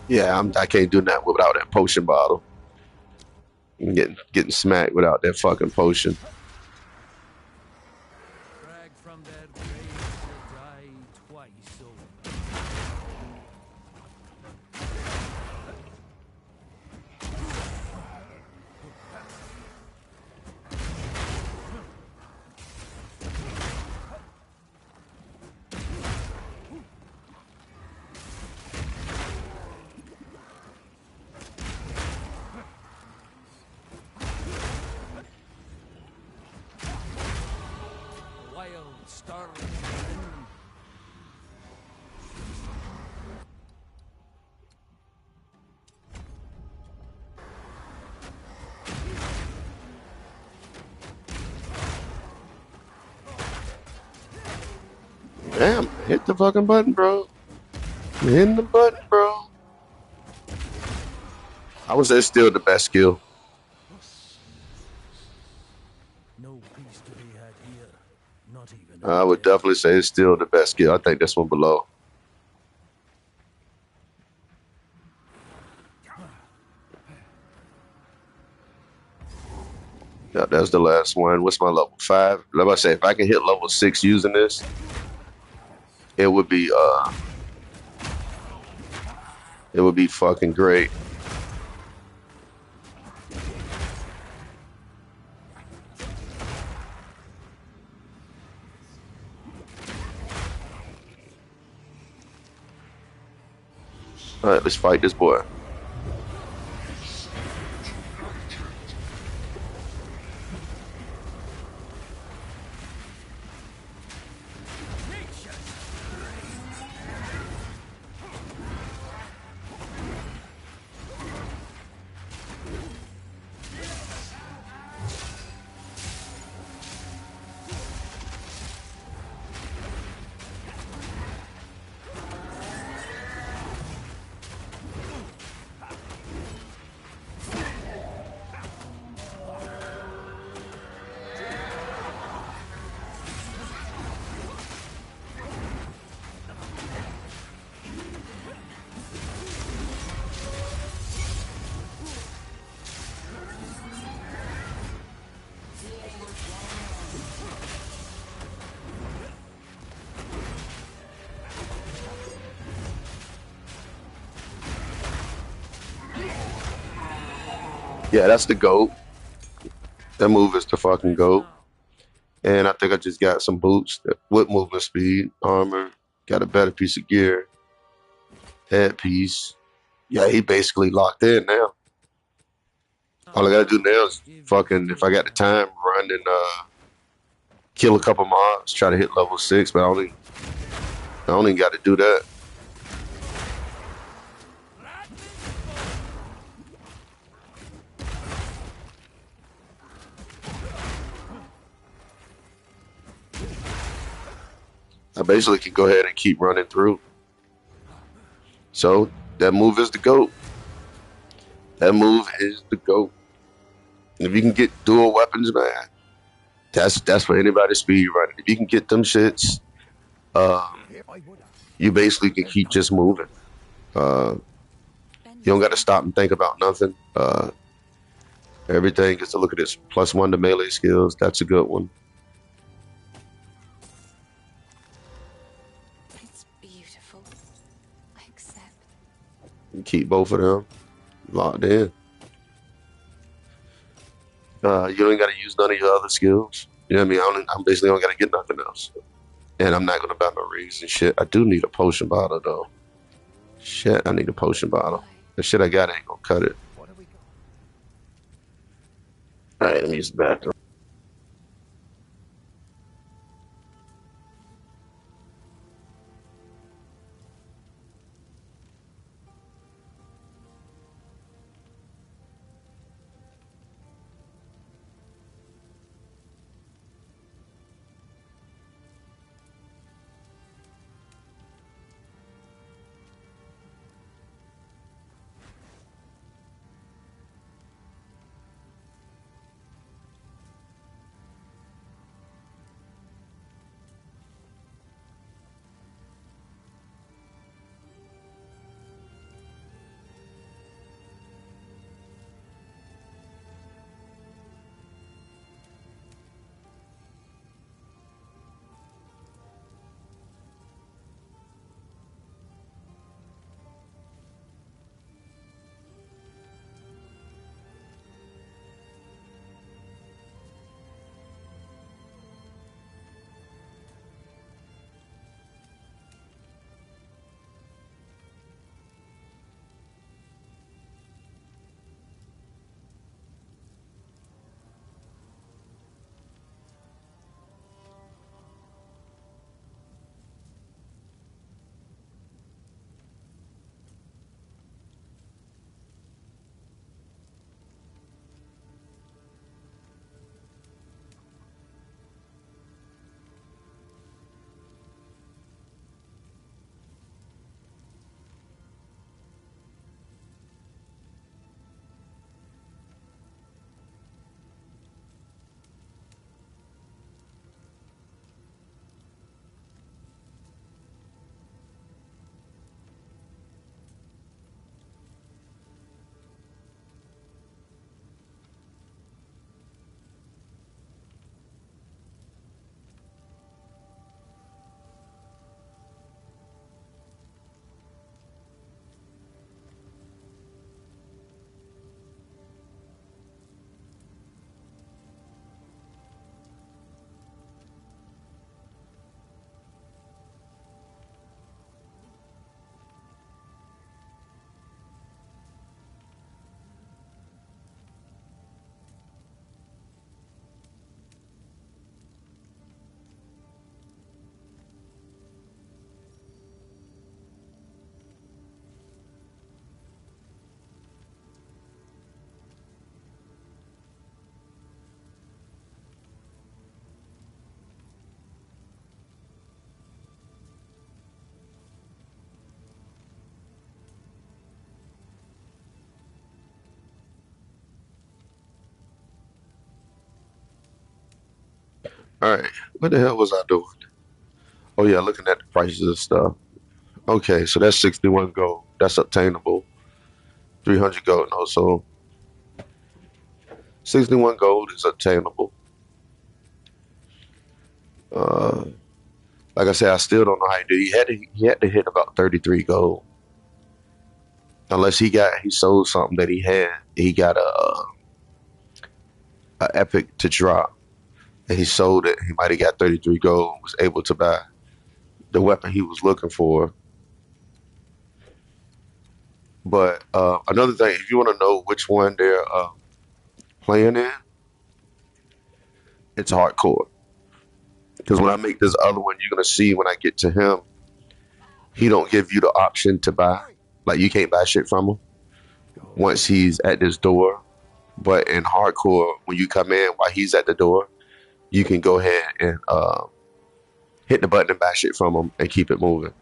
Yeah, I can't do that without that potion bottle. I'm getting smacked without that fucking potion. Dragged from their graves to die twice over. Wild, starving men. Damn, hit the fucking button, bro. Hit the button, bro. I would say it's still the best skill. No peace to be had here. Not even I in would death. definitely say it's still the best skill. I think this one below. Yeah, that's the last one. What's my level 5? Like I say, if I can hit level 6 using this, it would be fucking great. All right, let's fight this boy. Yeah, that's the GOAT. That move is the fucking GOAT. And I think I just got some boots with movement speed, armor. Got a better piece of gear. Headpiece. Yeah, he basically locked in now. All I gotta do now is fucking, if I got the time, run and kill a couple mobs, try to hit level 6, but I don't even got to do that. I basically can go ahead and keep running through. So that move is the GOAT. That move is the GOAT. And if you can get dual weapons, man, that's for anybody speed running. If you can get them shits, you basically can keep just moving. Uh, you don't got to stop and think about nothing. Everything gets to look at this +1 to melee skills. That's a good one. It's beautiful. I accept. You keep both of them locked in. You ain't got to use none of your other skills. You know what I mean? I'm basically don't got to get nothing else. And I'm not gonna buy no rings and shit. I do need a potion bottle though. Shit, I need a potion bottle. Why? The shit I got ain't gonna cut it. All right, let me use the bathroom. All right, what the hell was I doing? Oh yeah, looking at the prices of stuff. Okay, so that's 61 gold. That's obtainable. 300 gold. No, so 61 gold is obtainable. Uh, like I said, I still don't know how he did. He had to hit about 33 gold. Unless he sold something that he got a epic to drop and he sold it. He might have got 33 gold, was able to buy the weapon he was looking for. But another thing, if you want to know which one they're playing in, it's hardcore. Because when I make this other one, you're gonna see when I get to him, he don't give you the option to buy. Like you can't buy shit from him once he's at this door. But in hardcore, when you come in while he's at the door, you can go ahead and hit the button and buy shit from him and keep it moving.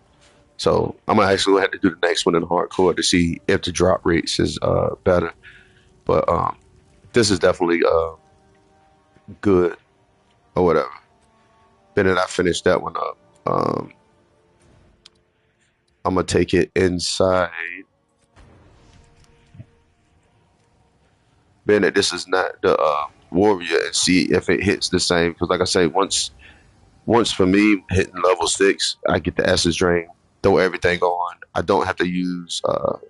So I'm gonna actually have to do the next one in hardcore to see if the drop rates is better. But this is definitely good or whatever. Then I finished that one up. I'm gonna take it inside. Being that this is not the warrior, and see if it hits the same. Because like I say, once for me hitting level 6, I get the essence drain, throw everything on. I don't have to use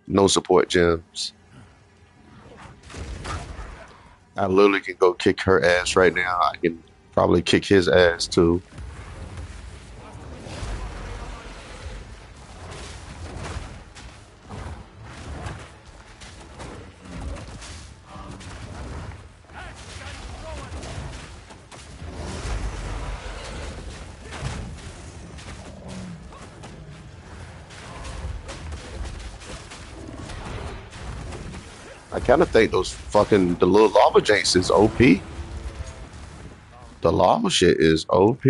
no support gems. I literally can go kick her ass right now. I can probably kick his ass too. I kind of think the little lava janks is OP. The lava shit is OP.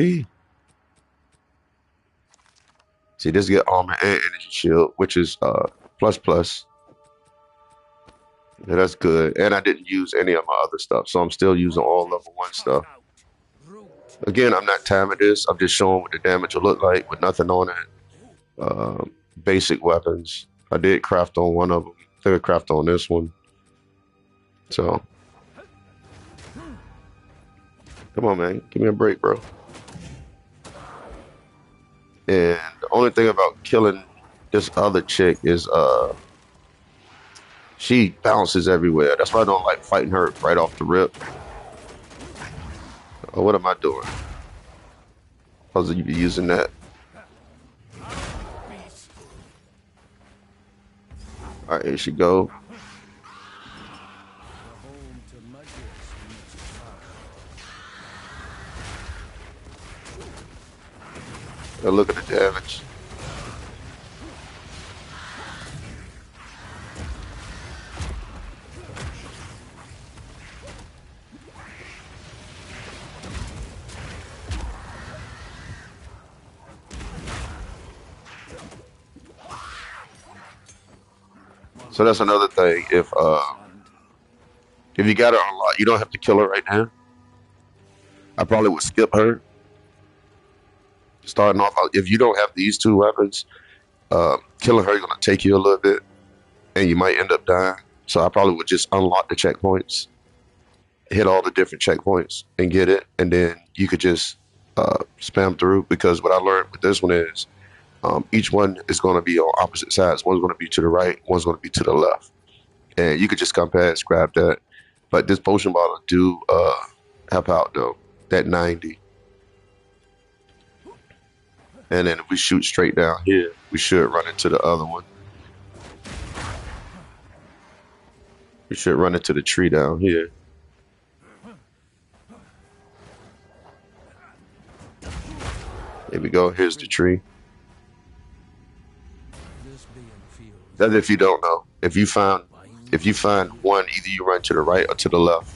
See, this get armor and energy shield, which is plus. Yeah, that's good. And I didn't use any of my other stuff, so I'm still using all level 1 stuff. Again, I'm not timing this. I'm just showing what the damage will look like with nothing on it. Basic weapons. I did craft on one of them. I think I craft on this one. So, come on, man. Give me a break, bro. And the only thing about killing this other chick is she bounces everywhere. That's why I don't like fighting her right off the rip. Oh, what am I doing? Supposed to be using that. All right, here she go. Now look at the damage. So that's another thing. If you got her a lot, you don't have to kill her right now. I probably would skip her. Starting off, if you don't have these 2 weapons, killing her is gonna take you a little bit, and you might end up dying. So I probably would just unlock the checkpoints, hit all the different checkpoints, and get it, and then you could just spam through. Because what I learned with this one is each one is going to be on opposite sides. One's going to be to the right, one's going to be to the left, and you could just come past, grab that. But this potion bottle do help out though. That 90. And then if we shoot straight down here, we should run into the other one. We should run into the tree down here. Here we go. Here's the tree. That's if you don't know. If you find one, either you run to the right or to the left,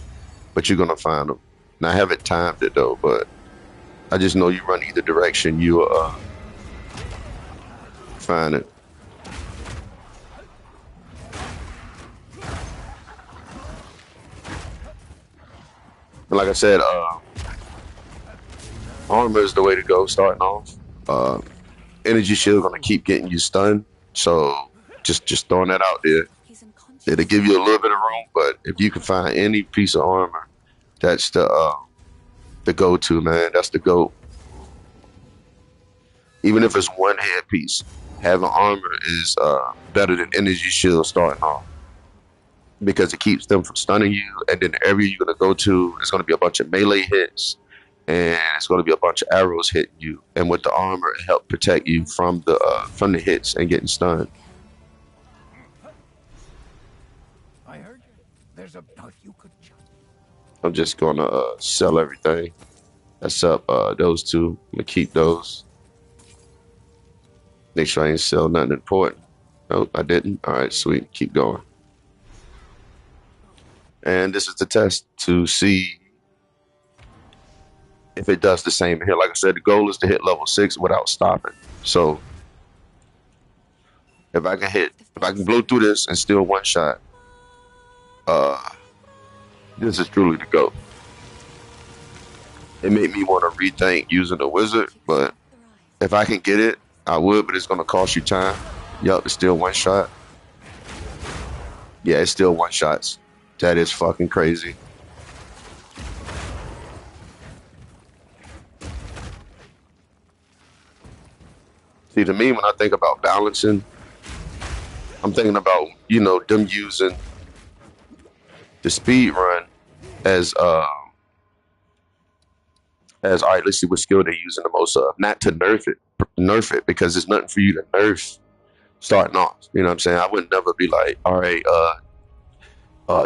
but you're gonna find them. Now I haven't timed it though, but I just know you run either direction, you find it. And like I said, armor is the way to go starting off. Energy shield gonna keep getting you stunned, so just throwing that out there. It'll give you a little bit of room, but if you can find any piece of armor, that's the go-to, man. That's the go. Even if it's one headpiece, having armor is better than energy shield starting off, because it keeps them from stunning you, and then the area you're gonna go to is gonna be a bunch of melee hits, and it's going to be a bunch of arrows hitting you. And with the armor, it helps protect you from the hits and getting stunned. I heard you. There's a... Now, if you could just... I'm just going to sell everything. That's up those two. I'm going to keep those. Make sure I ain't sell nothing important. Nope, I didn't. All right, sweet. Keep going. And this is the test to see if it does the same here. Like I said, the goal is to hit level 6 without stopping. So if I can blow through this and still one shot, this is truly the GOAT. It made me want to rethink using the wizard, but if I can get it, I would, but it's going to cost you time. Yup, it's still one shot. Yeah, it's still one shots. That is fucking crazy. See, to me, when I think about balancing, I'm thinking about, you know, them using the speed run as all right, let's see what skill they're using the most of. Not to nerf it because there's nothing for you to nerf starting off. You know what I'm saying? I would never be like, all right,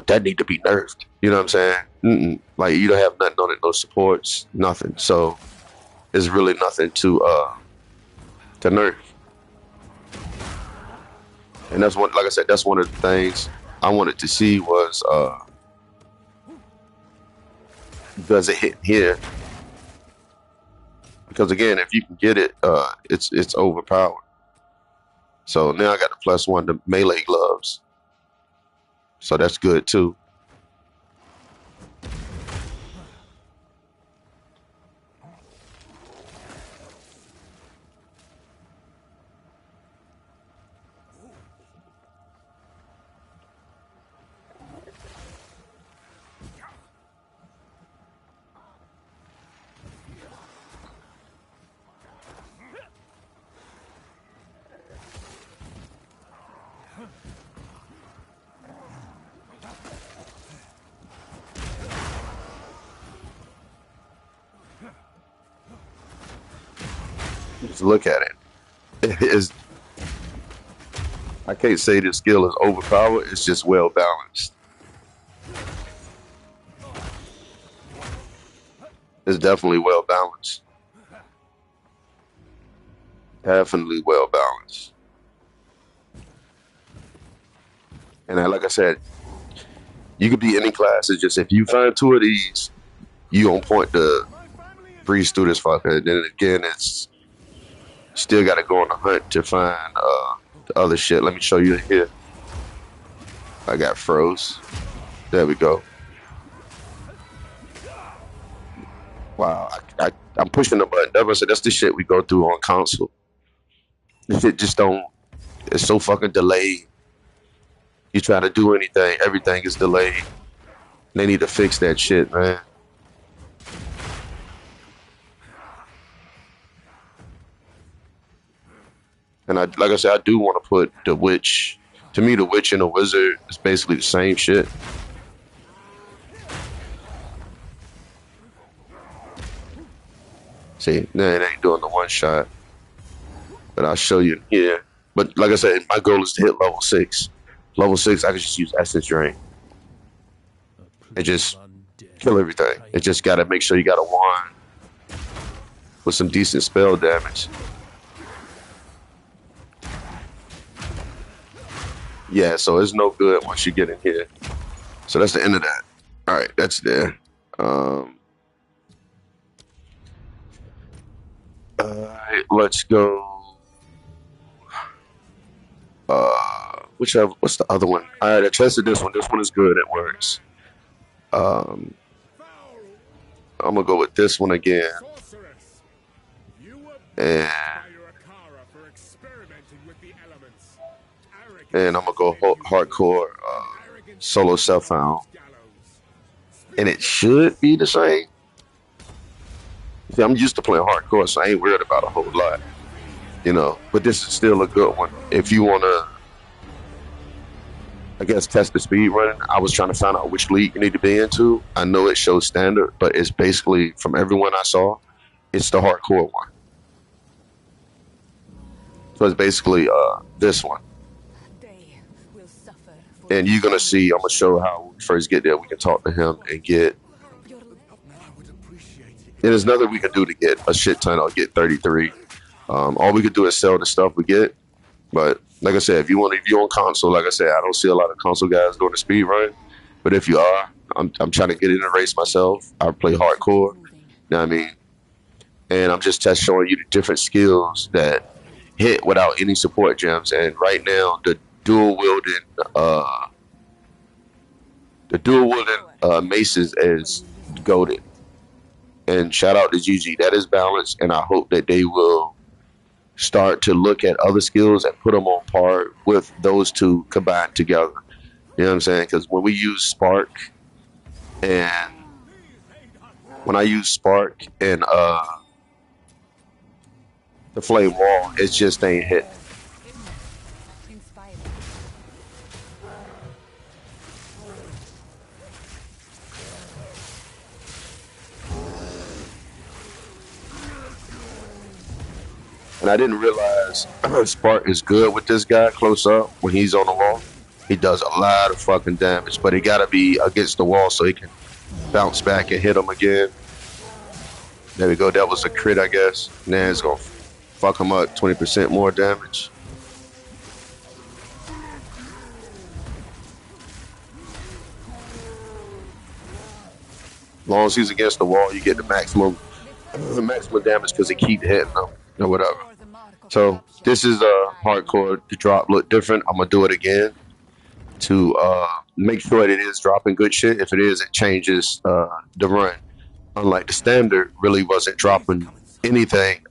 that need to be nerfed. You know what I'm saying? Like, you don't have nothing on it, no supports, nothing. So there's really nothing to nerf. And that's one, like I said, that's one of the things I wanted to see was does it hit here? Because again, if you can get it, it's overpowered. So now I got the +1 to melee gloves. So that's good too. Just look at it. It is. I can't say this skill is overpowered. It's just well balanced. It's definitely well balanced. Definitely well balanced. And like I said, you could be any class. It's just if you find 2 of these, you on point to breeze through this fucker. Then again, it's still got to go on the hunt to find the other shit. Let me show you here. I got froze. There we go. Wow, I'm pushing the button. That's the shit we go through on console. This shit just don't. It's so fucking delayed. You try to do anything, everything is delayed. They need to fix that shit, man. And like I said, I do want to put the witch. To me, the witch and the wizard is basically the same shit. See, nah, it ain't doing the one shot. But I'll show you here. But like I said, my goal is to hit level 6. Level 6, I can just use Essence Drain. And just kill everything. It just gotta make sure you got a wand with some decent spell damage. Yeah, so it's no good once you get in here. So that's the end of that. All right, that's there. All right, let's go. What's the other one? All right, I tested this one. This one is good. It works. I'm gonna go with this one again. And I'm gonna go hardcore solo self-found. And it should be the same. See, I'm used to playing hardcore, so I ain't worried about a whole lot. You know, but this is still a good one. If you wanna I guess test the speed running. I was trying to find out which league you need to be into. I know it shows standard, but it's basically from everyone I saw, it's the hardcore one. So it's basically this one. They will suffer for And their you're gonna see, I'm sins. gonna show how when we first get there, we can talk to him and get. Your I would appreciate it And there's nothing we can do to get a shit ton or get 33. All we could do is sell the stuff we get. But like I said, if you're on console, like I said, I don't see a lot of console guys doing the speed run. But if you are, I'm trying to get in the race myself. I play we should keep hardcore. moving. You know what I mean? And I'm just test showing you the different skills that hit without any support gems. And right now, dual wielding, uh, the dual wielding Power can maces hide where is you least goaded. expect. And shout out to GG, that is balanced. And I hope that they will start to look at other skills and put them on par with those two combined together. You know what I'm saying? Because and when I use Spark and the Flame Wall, it just ain't hit. Inspiring. And I didn't realize Spark is good with this guy close up when he's on the wall. He does a lot of fucking damage, but he gotta be against the wall so he can bounce back and hit him again. There we go. That was a crit, I guess. Now it's gonna fuck him up 20% more damage. As long as he's against the wall, you get the maximum damage because they keep hitting him or whatever. You're the mark of So corruption. this is hardcore. The drop look different. I'm gonna do it again to make sure that it is dropping good shit. If it is, it changes the run. Unlike the standard, really wasn't dropping anything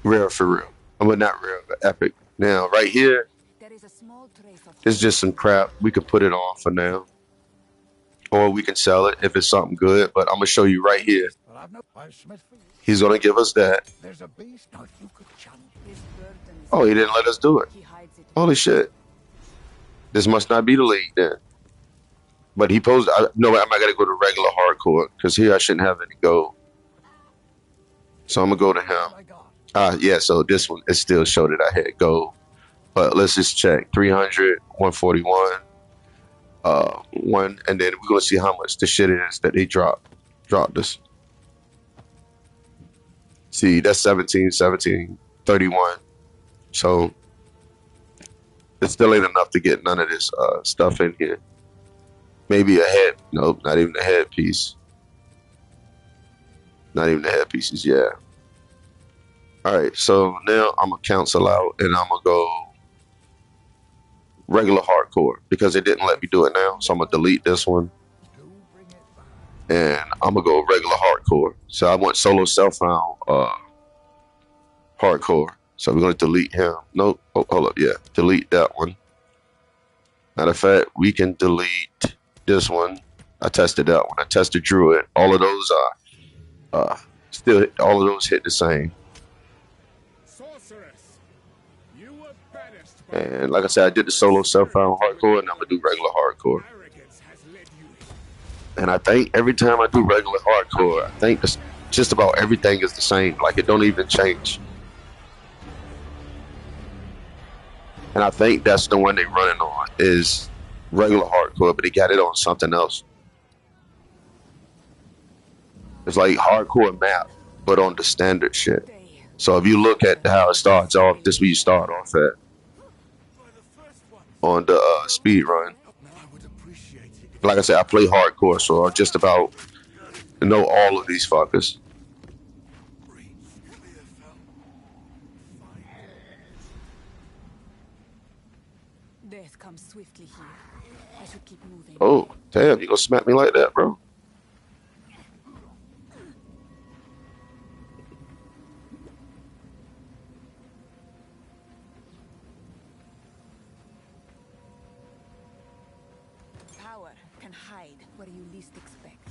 rare for real. Well, not rare, but epic. Now right here There is a small trace of is hope. just some crap. We could put it on for now, or we can sell it if it's something good. But I'm gonna show you right here. Well, I've no Smith for you. He's gonna give us that. There's a beast knife you could challenge. His burdens. Oh, he didn't let us do it. He hides it. Holy shit! This must not be the league then. But he posed. No, I'm not gonna go to regular hardcore because here I shouldn't have any gold. So I'm gonna go to him. My God. Yeah. So this one it still showed that I had gold. But let's just check 300, 141, one, and then we're gonna see how much the shit is that they dropped us. See, that's 17, 17, 31. So it still ain't enough to get none of this stuff in here. Maybe a head. Nope, not even a headpiece. Not even the headpieces. Yeah. All right. So now I'm gonna cancel out and I'm gonna go regular hardcore because it didn't let me do it now. So I'm gonna delete this one Do bring it back. and I'm gonna go regular hardcore. So I want solo self found hardcore. So we're gonna delete him. Nope. Oh, hold up. Yeah. Delete that one. Matter of fact, we can delete this one. I tested that one. I tested Druid. All of those still all of those hit the same. Sorceress, you were banished by And like I said, I did the solo self found hardcore and I'm gonna do regular hardcore. arrogance has led you. And I think every time I do regular hardcore, I think just about everything is the same. Like it don't even change. And I think that's the one they running on is regular hardcore, but they got it on something else. It's like hardcore map, but on the standard shit. They So if you look at how it starts off, this is where you start off at by the first one. on the speed run. I would appreciate it if Like I said, I play hardcore, so I just about know all of these fuckers. breathe clear fell. death comes swiftly here. I should keep moving. Oh, damn, you gonna smack me like that, bro? Power can hide where you least expect.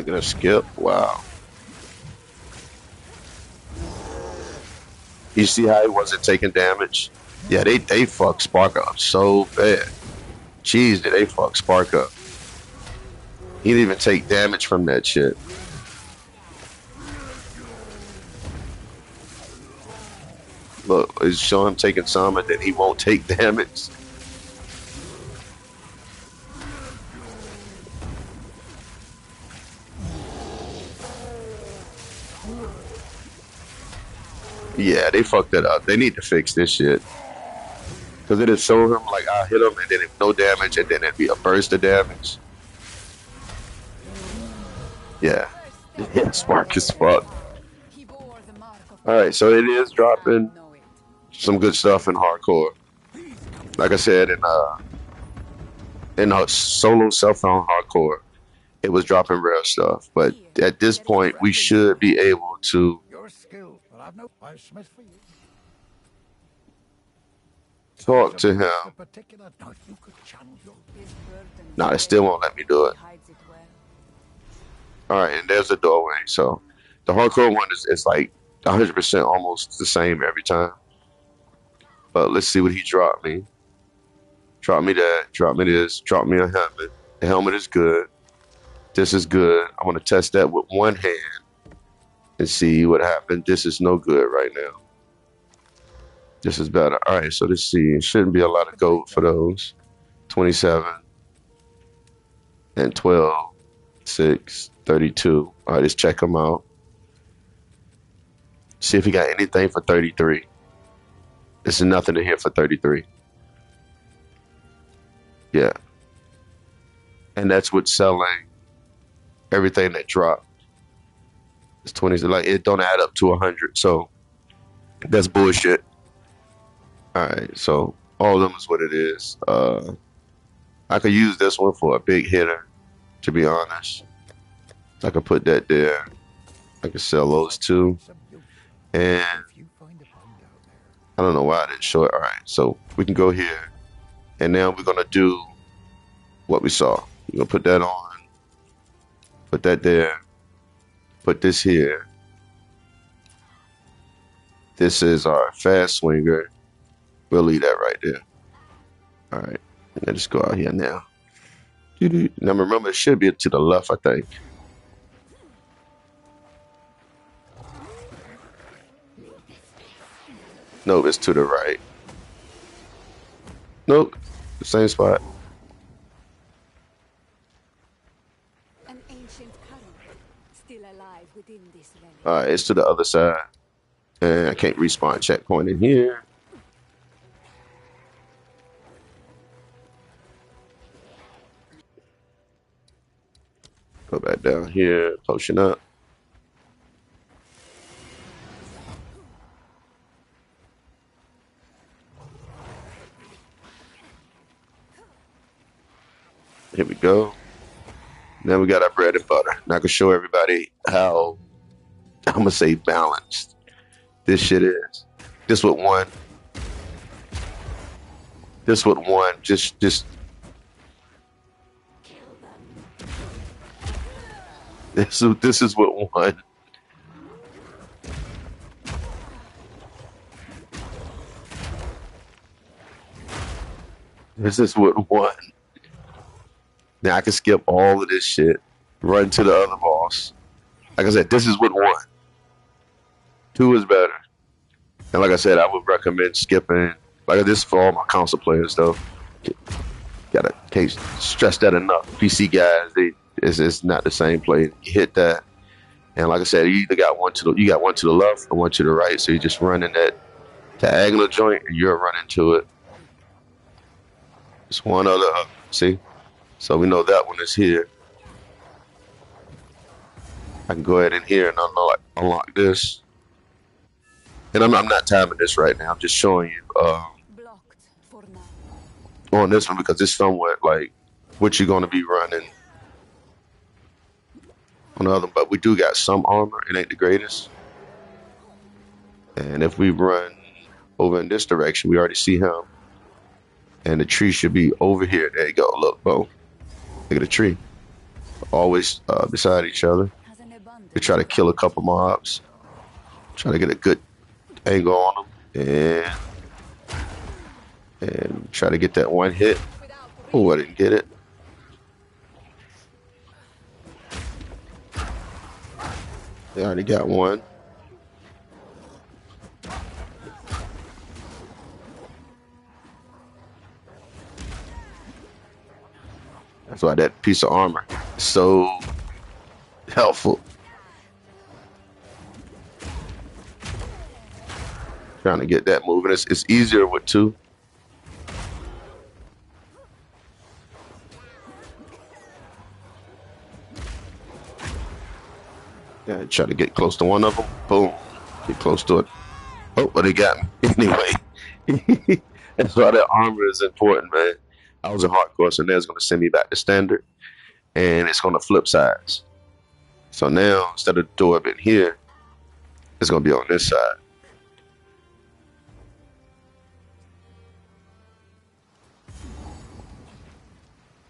Gonna skip. Wow. You see how he wasn't taking damage? Yeah, they fucked Spark up so bad. Jeez, did they fuck Spark up? He didn't even take damage from that shit. Look, it's showing him taking some, and then he won't take damage. Yeah, they fucked it up. They need to fix this shit. Because it'll show him, like, I'll hit him, and then no damage, and then it'd be a burst of damage. Yeah. Yeah, Spark is fucked. Alright, so it is dropping some good stuff in hardcore. Like I said, in a solo self-found hardcore, it was dropping rare stuff. But at this point, we should be able to Your skill, but I've no smith for you. talk to him. A particular knife you could channel your Nah, it still won't let me do it. Alright, and there's the doorway. So the hardcore one is like 100% almost the same every time. But let's see what he dropped me. Drop me that, drop me this, drop me a helmet. The helmet is good. This is good. I want to test that with one hand and see what happened. This is no good right now. This is better. All right, so let's see. It shouldn't be a lot of gold for those. 27 and 12, 6, 32. All right, let's check them out. See if he got anything for 33. There's nothing in here for 33. Yeah. And that's with selling everything that dropped. It's 20. Like, it don't add up to 100. So that's bullshit. All right. So all of them is what it is. I could use this one for a big hitter, to be honest. I could put that there. I could sell those two. And I don't know why I didn't show it. All right. So we can go here. And now we're going to do what we saw. We're going to put that on. Put that there. Put this here. This is our fast swinger. We'll leave that right there. All right. Let's just go out here now. Now remember, it should be to the left, I think. No, it's to the right. Nope. The same spot. An ancient current, still alive within this relic. All right, it's to the other side. And I can't respawn checkpoint in here. Go back down here, potion up. Here we go. Now we got our bread and butter. Now I can show everybody how, I'm gonna say, balanced this shit is. This with one. This with one. Just. This is with one. This is with one. Now I can skip all of this shit, run to the other boss. Like I said, this is with one. Two is better. And like I said, I would recommend skipping. Like this is for all my console players, though. Can't stress that enough. PC guys, it's not the same play. You hit that, and like I said, you either got one to the left or one to the right. So you just run in that diagonal joint, and you're running to it. Just one other up. See. So we know that one is here. I can go ahead in here and unlock this. And I'm not timing this right now. I'm just showing you Blocked for now. on this one because it's somewhat like what you're going to be running on the other. But we do got some armor. It ain't the greatest. And if we run over in this direction, we already see him. And the tree should be over here. There you go. Look, Bo. Look at the tree. always beside each other. Has an They abundance try to of kill a couple mobs, try to get a good angle on them, and try to get that one hit. Oh, I didn't get it. They already got one. That's why that piece of armor is so helpful. Trying to get that moving. It's easier with two. Yeah, try to get close to one of them. Boom. Get close to it. Oh, but they got me. Anyway. That's why that armor is important, man. I was in hardcore, so now it's going to send me back to standard. And it's going to flip sides. So now, instead of the door being here, it's going to be on this side.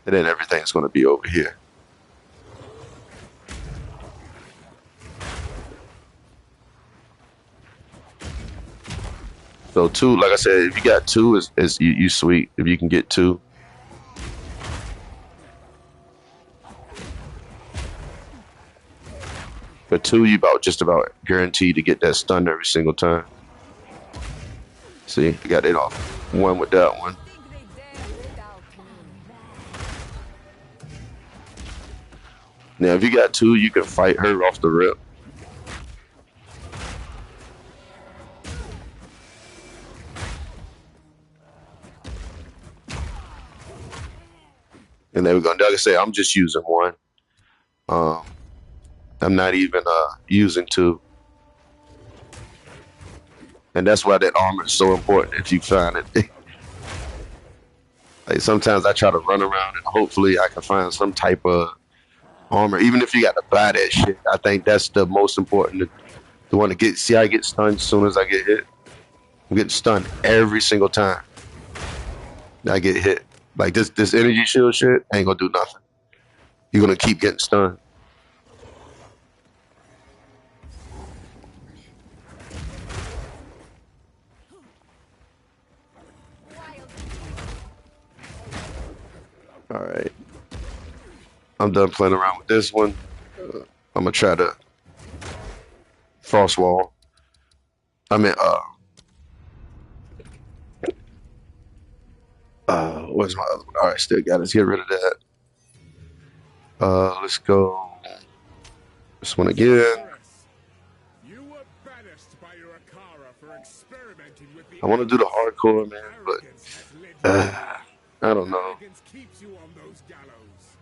And then everything's going to be over here. So two, like I said, if you got two, is you sweet. If you can get two. For two, you just about guaranteed to get that stun every single time. See, you got it off. One with that one. Now, if you got two, you can fight her off the rip. And there we go. Like I say, I'm just using one. I'm not even using two. And that's why that armor is so important if you find it. Like sometimes I try to run around and hopefully I can find some type of armor. Even if you got to buy that shit, I think that's the most important. The one to get. See, I get stunned as soon as I get hit. I'm getting stunned every single time I get hit. Like this energy shield shit ain't gonna do nothing. You're gonna keep getting stunned. All right. I'm done playing around with this one. I'm gonna try to frost wall. I mean, where's my other one? All right, still got it. Let's get rid of that. Let's go. This one again. You were banished by your Akara for experimenting with the I want to do the hardcore, man, but I don't know. arrogance keeps you on those gallows.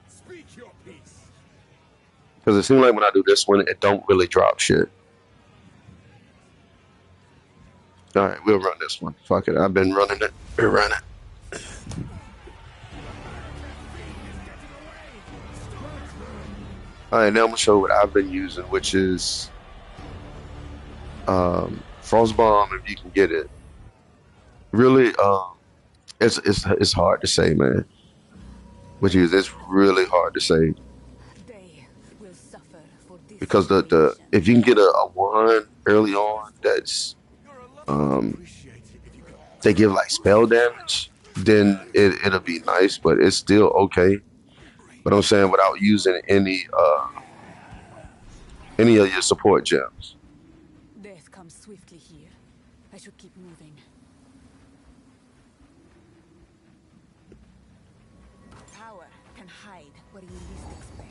Speak your piece. Because it seems like when I do this one, it don't really drop shit. All right, we'll run this one. Fuck it. I've been running it. We'll run it. All right, now I'm gonna show what I've been using, which is frost bomb if you can get it. Really, it's hard to say, man. Which is it's really hard to say They will suffer for this because the if you can get a one early on, that's they give like spell damage, then it'll be nice, but it's still okay. But I'm saying without using any of your support gems. Death comes swiftly here. I should keep moving. Power can hide where you least expect.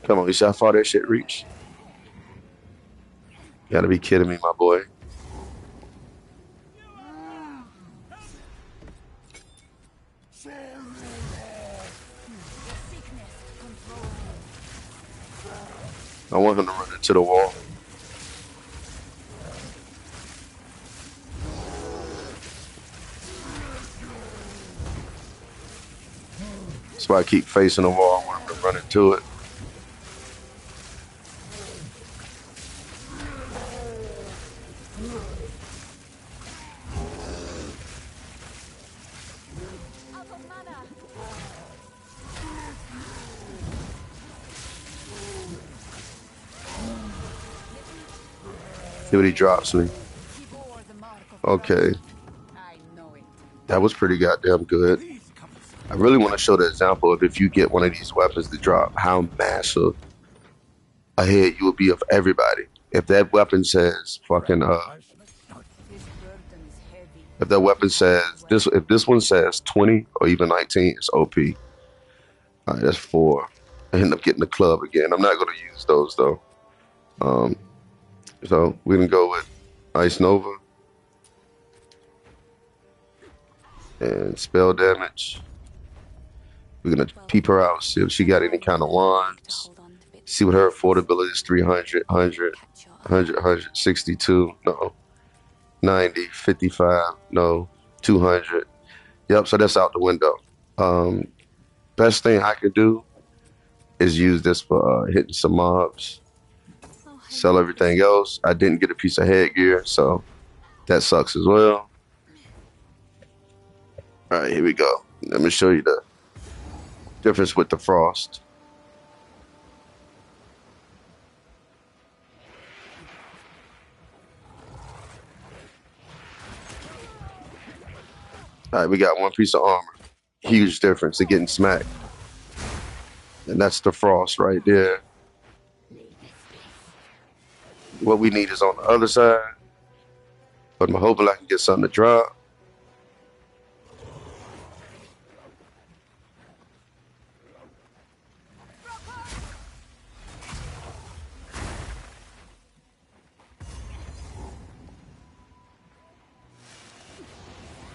Come on, you see how far that shit reached? You gotta be kidding me, my boy. I want him to run into the wall. That's why I keep facing the wall. I want him to run into it. See what he drops me. He bore the mark of Okay, Christ. I know it. that was pretty goddamn good. I really want to show the example of if you get one of these weapons to drop, how massive ahead you will be of everybody. If that weapon says fucking I smith. No, This burden is heavy. if that weapon It says hangs well. this, if this one says 20 or even 19, it's OP. All right, that's 4. I end up getting the club again. I'm not going to use those though. Um, so we can go with Ice Nova and spell damage. We're gonna peep her out, see if she got any kind of wands. See what her affordability is: 300, 100, 100, 162, no, 90, 55, no, 200. Yep, so that's out the window. Um, Best thing I could do is use this for hitting some mobs, sell everything else. I didn't get a piece of headgear, so that sucks as well. All right, here we go. Let me show you the difference with the frost. All right, we got one piece of armor. Huge difference to getting smacked. And that's the frost right there. What we need is on the other side. But I'm hoping I can get something to drop.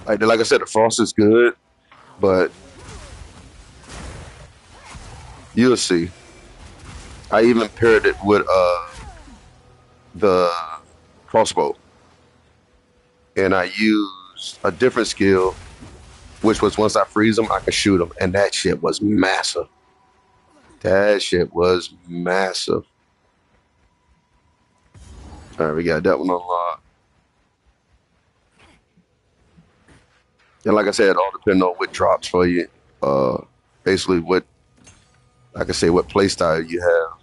Like I said, the frost is good, but you'll see. I even paired it with the crossbow. And I used a different skill, which was once I freeze them, I can shoot them. And that shit was massive. That shit was massive. All right, we got that one unlocked. And like I said, it all depends on what drops for you. Basically, what I can say, what play style you have.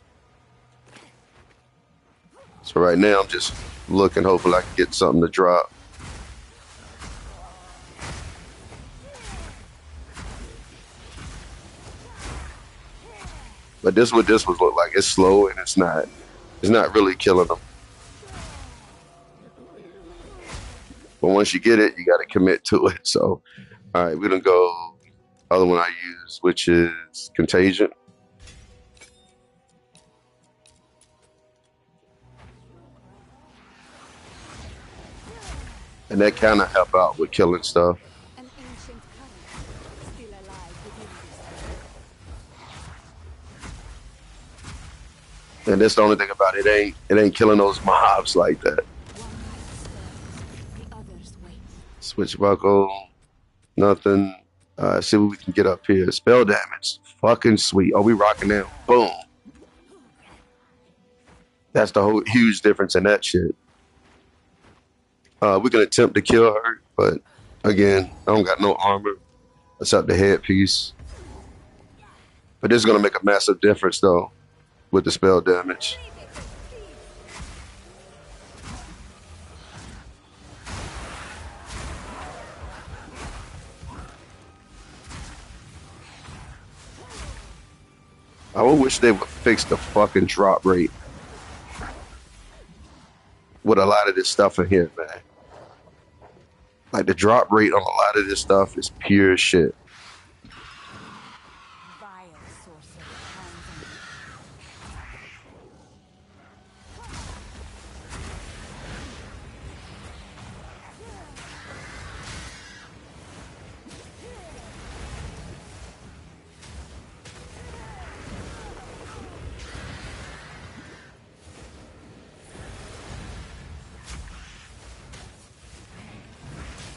So right now, I'm just looking, hopefully I can get something to drop. But this is what this would look like. It's slow and it's not really killing them. But once you get it, you got to commit to it. So, all right, we're gonna go. Other one I use, which is Contagion. And that kind of help out with killing stuff. An ancient current, still alive within this. And that's the only thing about it. It ain't killing those mobs like that. One light stirs, the others wait. Switch buckle, nothing. See what we can get up here. Spell damage, fucking sweet. Oh, we rocking now. Boom. That's the whole huge difference in that shit. We can attempt to kill her, but again, I don't got no armor except the headpiece. But this is gonna make a massive difference though with the spell damage. I would wish they would fix the fucking drop rate with a lot of this stuff in here, man. Like the drop rate on a lot of this stuff is pure shit. Vile sorcerer hands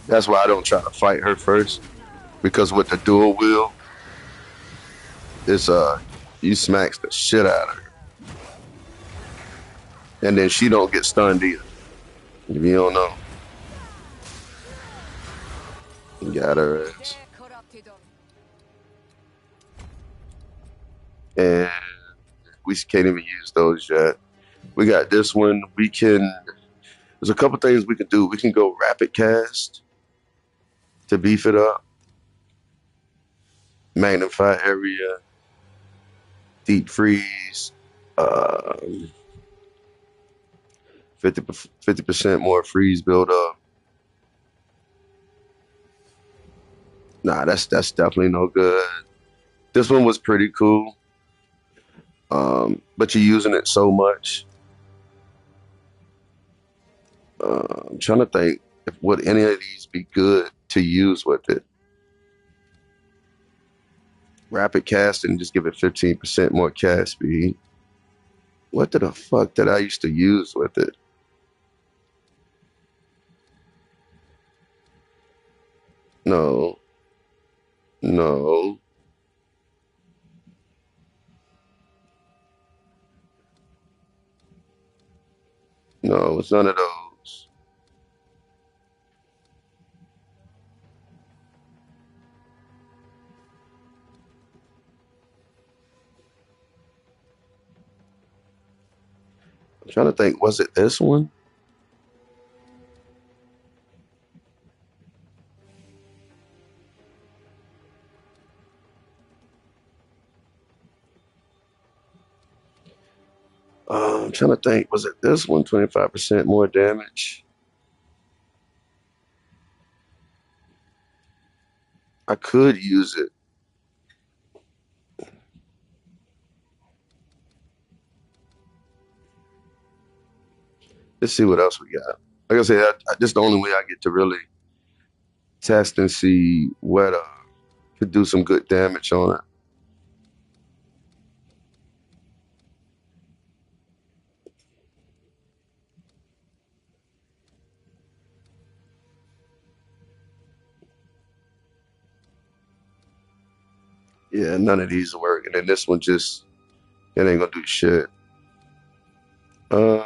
That's why I don't try to fight her first. Because with the dual wheel, it's you smacks the shit out of her. And then she don't get stunned either. If you don't know. You got her ass. And we can't even use those yet. We got this one. We can There's a couple things we can do. We can go rapid cast to beef it up, magnify area, deep freeze, 50% more freeze buildup. Nah, that's definitely no good. This one was pretty cool, but you're using it so much. I'm trying to think if would any of these be good to use with it. Rapid casting, just give it 15% more cast speed. What the fuck did I used to use with it? No, no, no, it's none of those. I'm trying to think, was it this one? I'm trying to think, was it this one? 25% more damage. I could use it. Let's see what else we got. Like I said, this is the only way I get to really test and see what could do some good damage on it. Yeah, none of these work, and then this one just it ain't gonna do shit. Uh,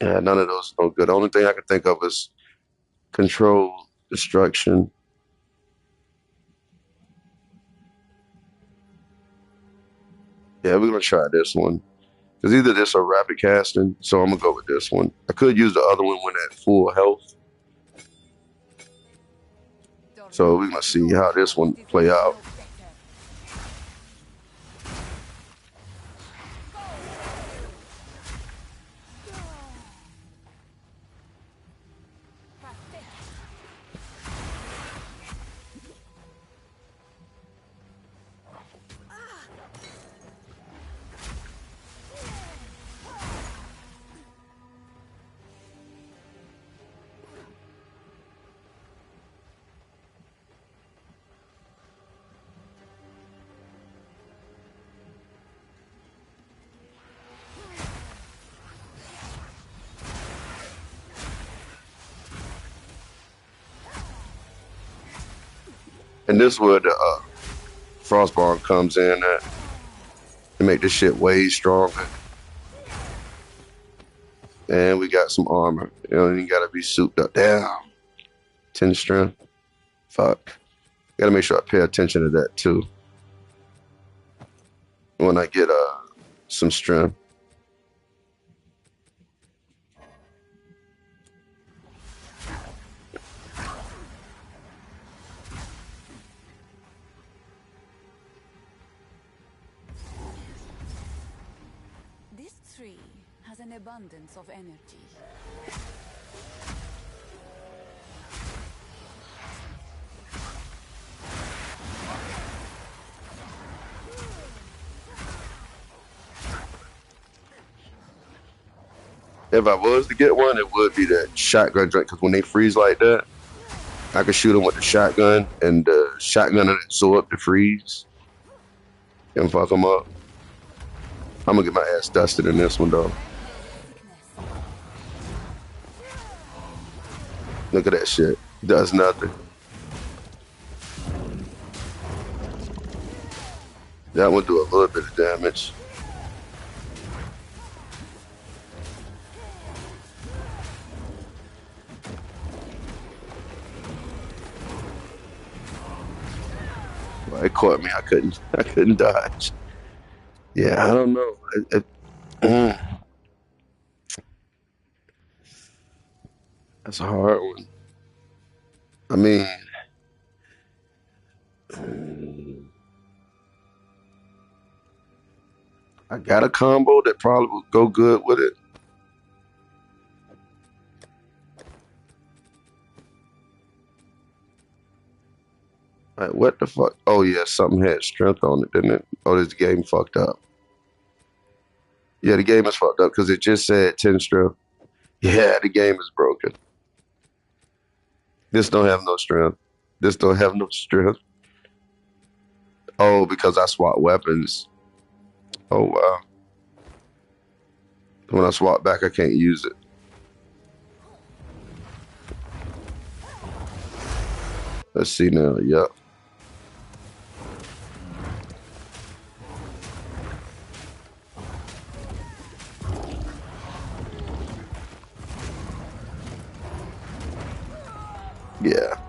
yeah, none of those no good. The only thing I can think of is control destruction. Yeah, we're gonna try this one. Because either this or rapid casting, so I'm gonna go with this one. I could use the other one when at full health. So we're gonna see how this one play out. And this where the frostborn comes in at to make this shit way stronger. And we got some armor. You know, you gotta be souped up. Damn. 10 strength. Fuck. Gotta make sure I pay attention to that too. When I get some strength. This tree has an abundance of energy. If I was to get one, it would be that shotgun drink. Because when they freeze like that, I could shoot them with the shotgun, and the shotgun will absorb the freeze and fuck them up. I'm gonna get my ass dusted in this one though. Look at that shit. Does nothing. That one do a little bit of damage. caught me. I couldn't dodge. Yeah, I don't know. That's a hard one. I mean, I got a combo that probably would go good with it. Like, what the fuck? Oh yeah, something had strength on it, didn't it? Oh, this game fucked up. Yeah, the game is fucked up because it just said 10 strength. Yeah, the game is broken. This don't have no strength. This don't have no strength. Oh, because I swapped weapons. Oh wow. When I swap back, I can't use it. Let's see now. Yep. Yeah.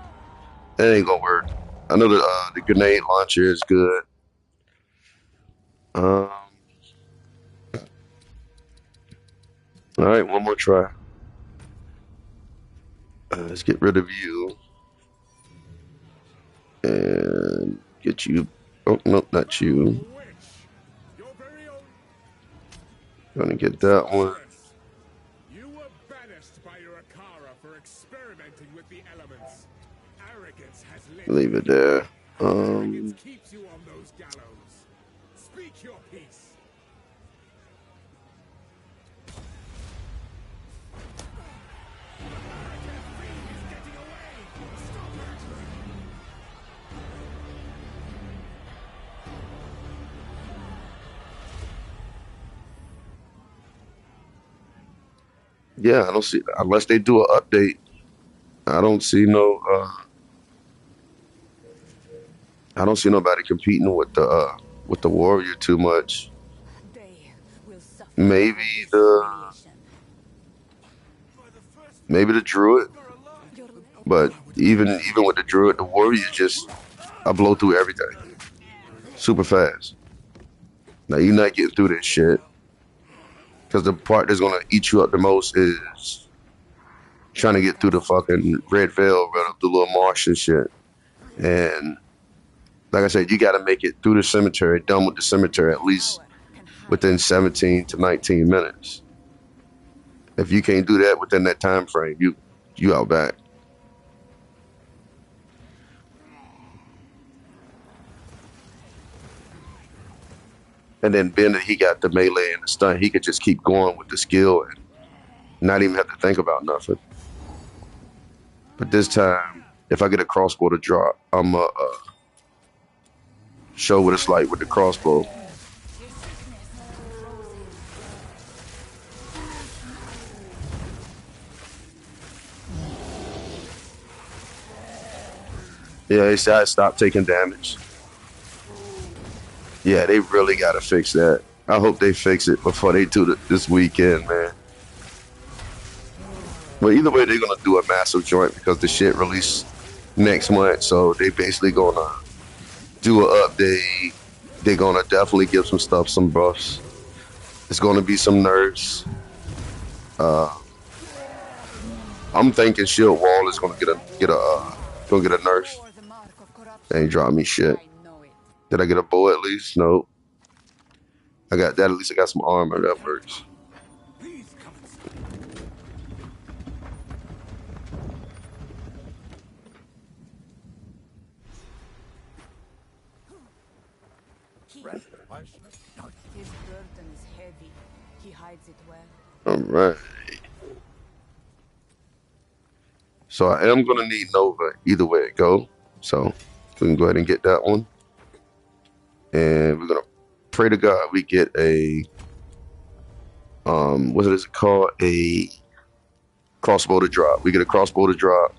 That ain't gonna work. I know the grenade launcher is good. All right, one more try. Let's get rid of you and get you. Oh no, not you. Your very own Gonna get that one. Sorceress. You were banished by your Akara for experimenting with the elements. Arrogance has led Leave you. it there. Arrogance keeps you on those gallows. Speak your piece. Yeah, I don't see unless they do an update. I don't see no. I don't see nobody competing with the warrior too much. They will suffer Maybe for this the humiliation. maybe the druid, Your but even with the druid, the warrior just I blow through everything super fast. Now you're not getting through this shit because the part that's gonna eat you up the most is trying to get through the fucking red veil, run up the little marsh and shit. And like I said, you got to make it through the cemetery, done with the cemetery at least power can hide. within 17 to 19 minutes. If you can't do that within that time frame, you out back. And then Ben, he got the melee and the stun. He could just keep going with the skill and not even have to think about nothing. But this time, if I get a crossbow to drop, I'm show what it's like with the crossbow. Yeah, they said I stopped taking damage. Yeah, they really got to fix that. I hope they fix it before they do this weekend, man. But either way, they're gonna do a massive joint because the shit released next month. So they basically gonna do an update. They're gonna definitely give some stuff some buffs. It's gonna be some nerfs. Uh, I'm thinking Shield Wall is gonna get a nerf. Or the mark of corruption. They ain't drop me shit. I know it. Did I get a bow at least? No. I got that. At least I got some armor that works. Please come and see. I smith. No, His burden is heavy. He hides it well. All right. So I am gonna need Nova either way it go. So we can go ahead and get that one. And we're gonna pray to God we get a what is it called? A crossbow to drop. We get a crossbow to drop.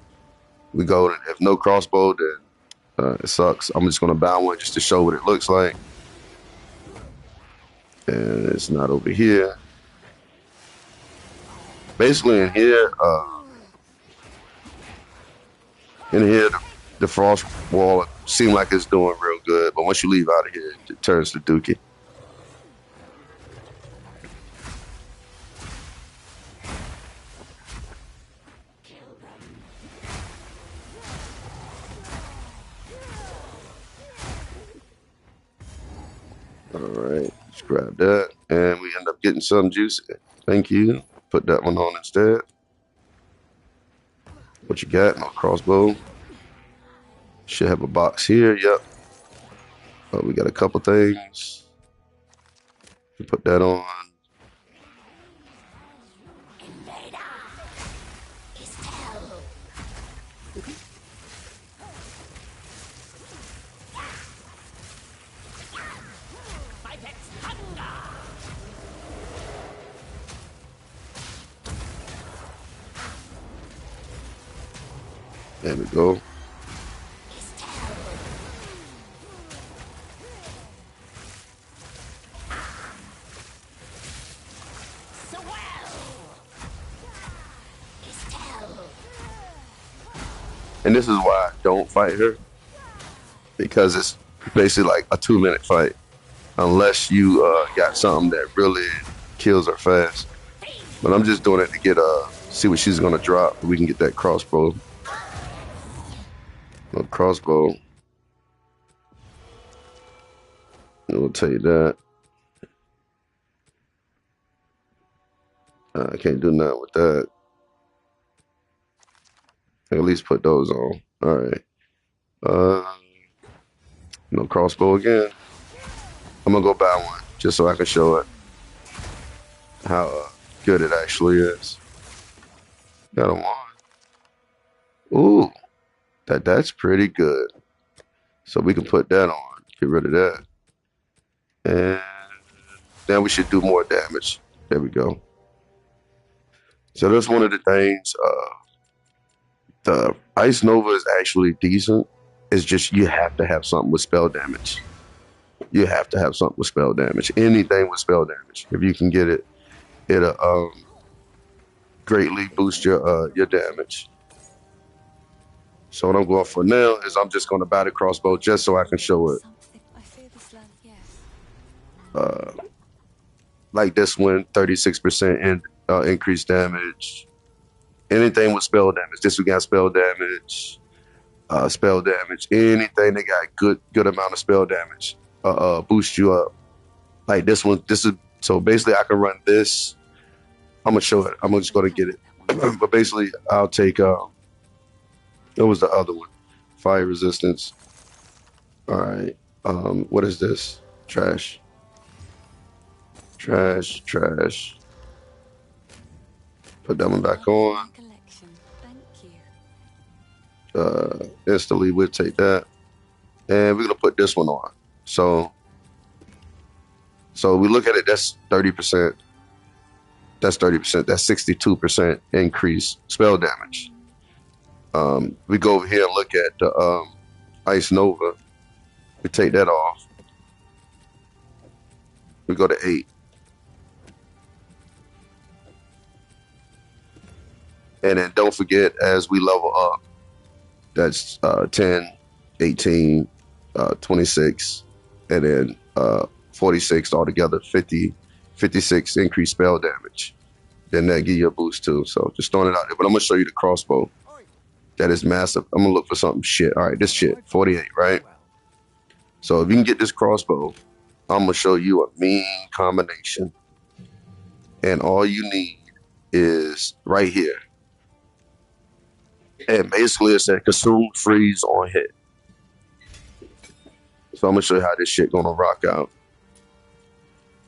We go, if no crossbow, then it sucks. I'm just gonna buy one just to show what it looks like. And it's not over here. Basically in here, the frost wall seem like it's doing real good, but once you leave out of here, it turns to dookie. All right, let's grab that, and we end up getting some juicy. Thank you. Put that one on instead. What you got? No crossbow. Should have a box here. Yep. Oh, we got a couple things. Put that on. There we go. And this is why I don't fight her, because it's basically like a 2-minute fight, unless you got something that really kills her fast. But I'm just doing it to get see what she's gonna drop. We can get that crossbow. No crossbow. I will tell you that. I can't do nothing with that. At least put those on. All right. No crossbow again. I'm gonna go buy one just so I can show it how good it actually is. Got a wand. Ooh, that's pretty good. So we can put that on. Get rid of that, and then we should do more damage. There we go. So that's one of the things. The Ice Nova is actually decent. It's just you have to have something with spell damage. You have to have something with spell damage. Anything with spell damage. If you can get it, it'll greatly boost your damage. So what I'm going for now is I'm just going to buy the crossbow just so I can show it. Like this one, 36% increased damage. Anything with spell damage. This one got spell damage. Anything that got good amount of spell damage. Boost you up. Like this one. This is so basically I can run this. I'm gonna show it. I'm just gonna get it. But basically, I'll take. What was the other one? Fire resistance. All right. What is this? Trash. Trash. Put that one back on. Instantly we'll take that, and we're gonna put this one on. So we look at it. That's 30%. That's 30%. That's 62% increase spell damage. We go over here and look at the Ice Nova. We take that off. We go to 8. And then don't forget, as we level up, that's 10, 18, 26, and then 46 altogether, 56 increased spell damage. Then that give you a boost too. So just throwing it out there. But I'm going to show you the crossbow. That is massive. I'm going to look for something shit. All right, this shit, 48, right? So if you can get this crossbow, I'm going to show you a mean combination. And all you need is right here. And basically it said consume, freeze, on hit. So I'm going to show you how this shit going to rock out.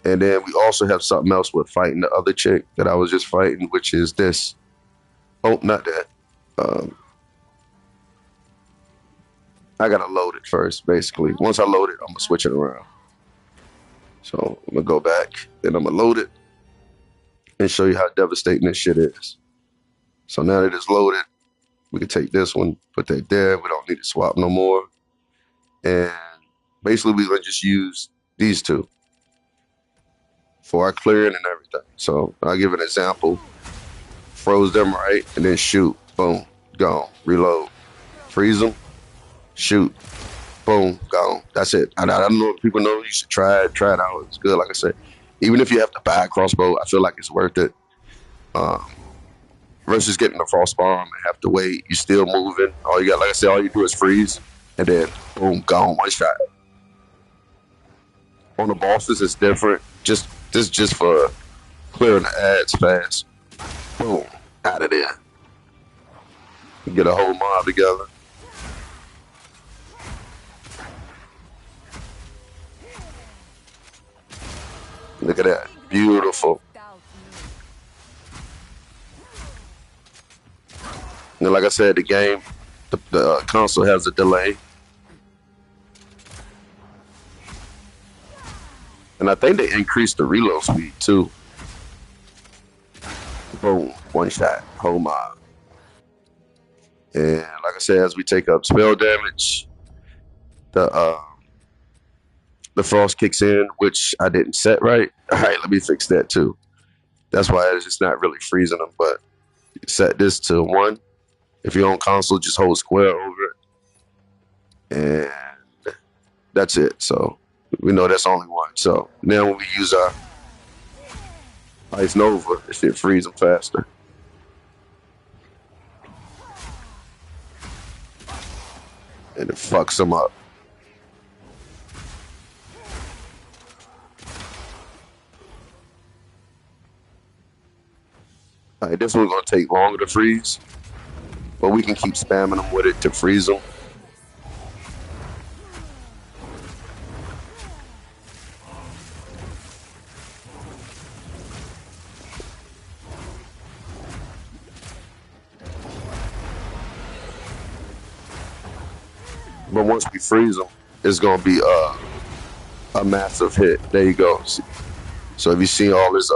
And then we also have something else with fighting the other chick that I was just fighting, which is this. Oh, not that. I got to load it first, basically. Once I load it, I'm going to switch it around. So I'm going to go back, then I'm going to load it and show you how devastating this shit is. So now that it's loaded, we can take this one, put that there. We don't need to swap no more. And basically, we're going to just use these two for our clearing and everything. So I'll give an example. Froze them right, and then shoot. Boom. Gone. Reload. Freeze them. Shoot. Boom, gone. That's it. I don't know if people know you should try it out. It's good. Like I said, even if you have to buy a crossbow, I feel like it's worth it. Um, versus getting a frost bomb and have to wait. You still moving. All you got, like I said, all you do is freeze, and then boom, gone, one shot. On the bosses, it's different. Just for clearing the ads fast. Boom, out of there. Get a whole mob together. Look at that, beautiful. And like I said, the game, the console has a delay. And I think they increased the reload speed too. Boom, one shot, whole mob. And like I said, as we take up spell damage, the frost kicks in, which I didn't set right. All right, let me fix that too. That's why it's just not really freezing them. But set this to 1. If you're on console, just hold square over it, and that's it. So we know that's only 1. So now when we use our Ice Nova, it should freeze them faster. And it fucks them up. All right, this one's gonna take longer to freeze, but we can keep spamming them with it to freeze them. But once we freeze them, it's gonna be a massive hit. There you go. So if you see all this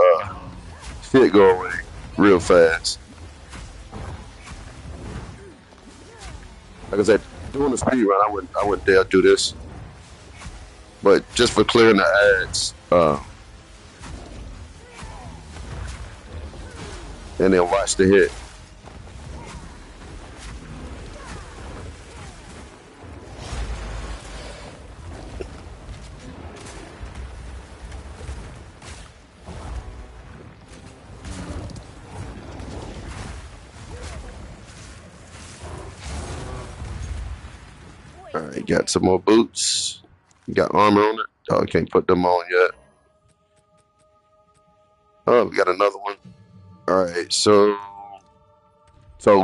shit go away real fast. Like I said, doing the speed run, I wouldn't dare do this. But just for clearing the ads, and then watch the hit. All right, got some more boots. Got armor on it. Oh, I can't put them on yet. Oh, we got another one. All right, so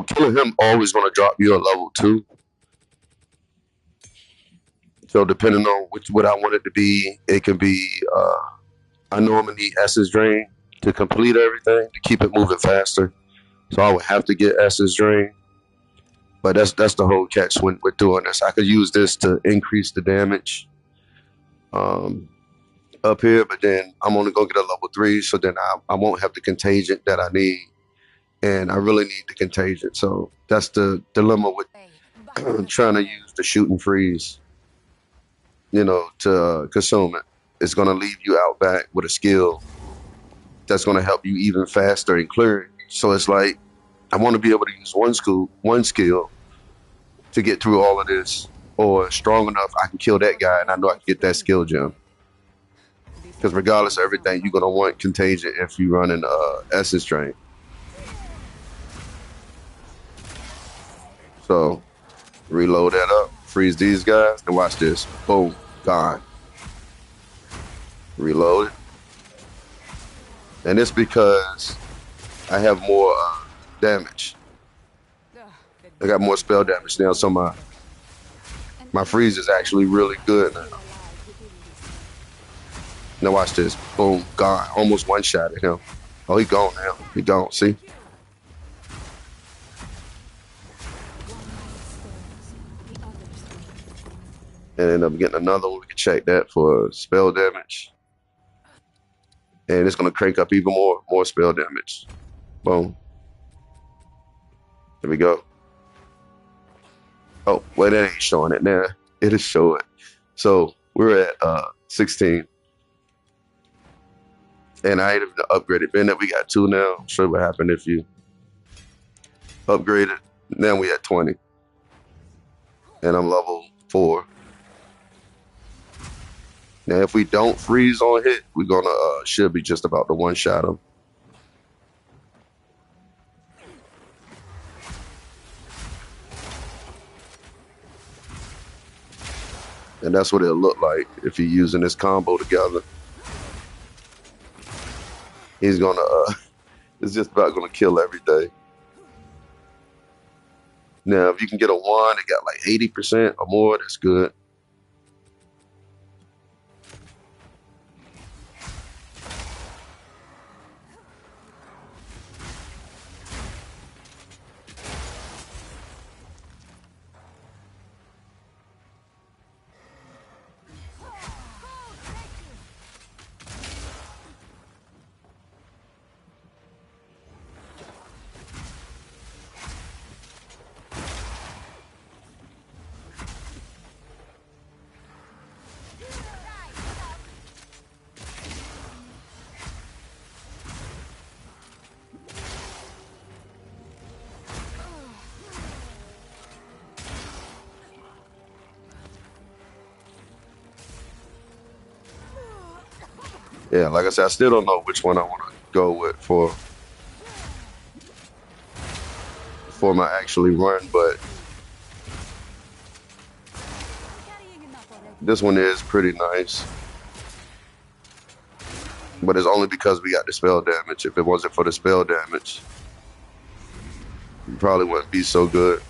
killing him always gonna drop you a level 2. So depending on what I want it to be, it can be. I know I'm gonna need Essence Drain to complete everything to keep it moving faster. So I would have to get Essence Drain. But that's the whole catch when we're doing this. I could use this to increase the damage up here, but then I'm only gonna get a level 3, so then I won't have the contagion that I need, and I really need the contagion. So that's the dilemma with trying to use the shoot and freeze, to consume it. It's gonna leave you out back with a skill that's gonna help you even faster in clearing. So it's like I want to be able to use one skill to get through all of this, or strong enough I can kill that guy and I know I can get that skill gem. Because regardless of everything, you're gonna want contagion if you run an essence drain. So reload that up, freeze these guys, and watch this. Boom, gone. Reload it. And it's because I have more damage. I got more spell damage now, so my freeze is actually really good now. Now watch this. Boom, gone. Almost one shot at him. Oh, he gone now. He gone. See? And end up getting another one. We can check that for spell damage. And it's gonna crank up even more spell damage. Boom. There we go. Oh, well, that ain't showing it now. It is showing. So we're at 16. And I ain't even upgraded. Being that we got 2 now, I'll show you what happened if you upgrade it. Now we at 20. And I'm level 4. Now, if we don't freeze on hit, we're gonna should be just about to one shot him. And that's what it'll look like if you're using this combo together. He's gonna it's just about gonna kill everything. Now, if you can get a one, it got like 80% or more, that's good. Yeah, like I said, I still don't know which one I want to go with for my actually run, but Carrying enough already. this one is pretty nice. But it's only because we got the spell damage. If it wasn't for the spell damage, it probably wouldn't be so good.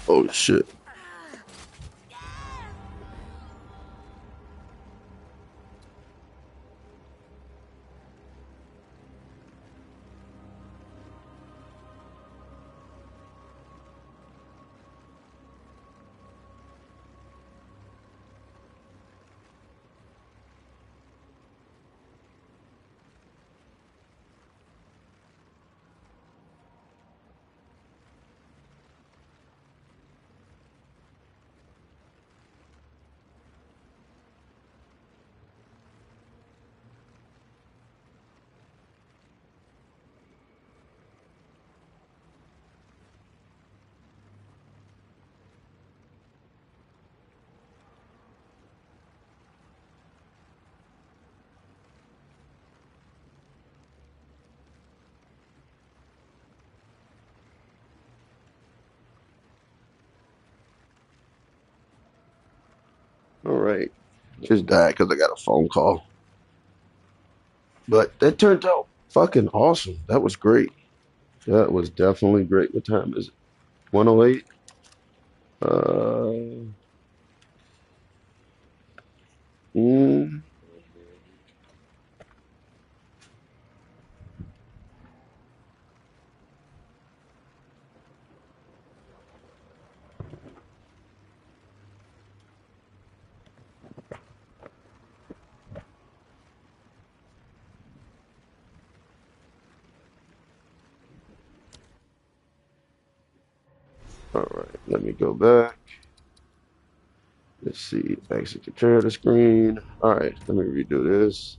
Oh shit. All right. Just died because I got a phone call. But that turned out fucking awesome. That was great. That was definitely great. What time is it? 108? Uh, mm, all right. Let me go back. Let's see. Exit the trailer screen. All right. Let me redo this.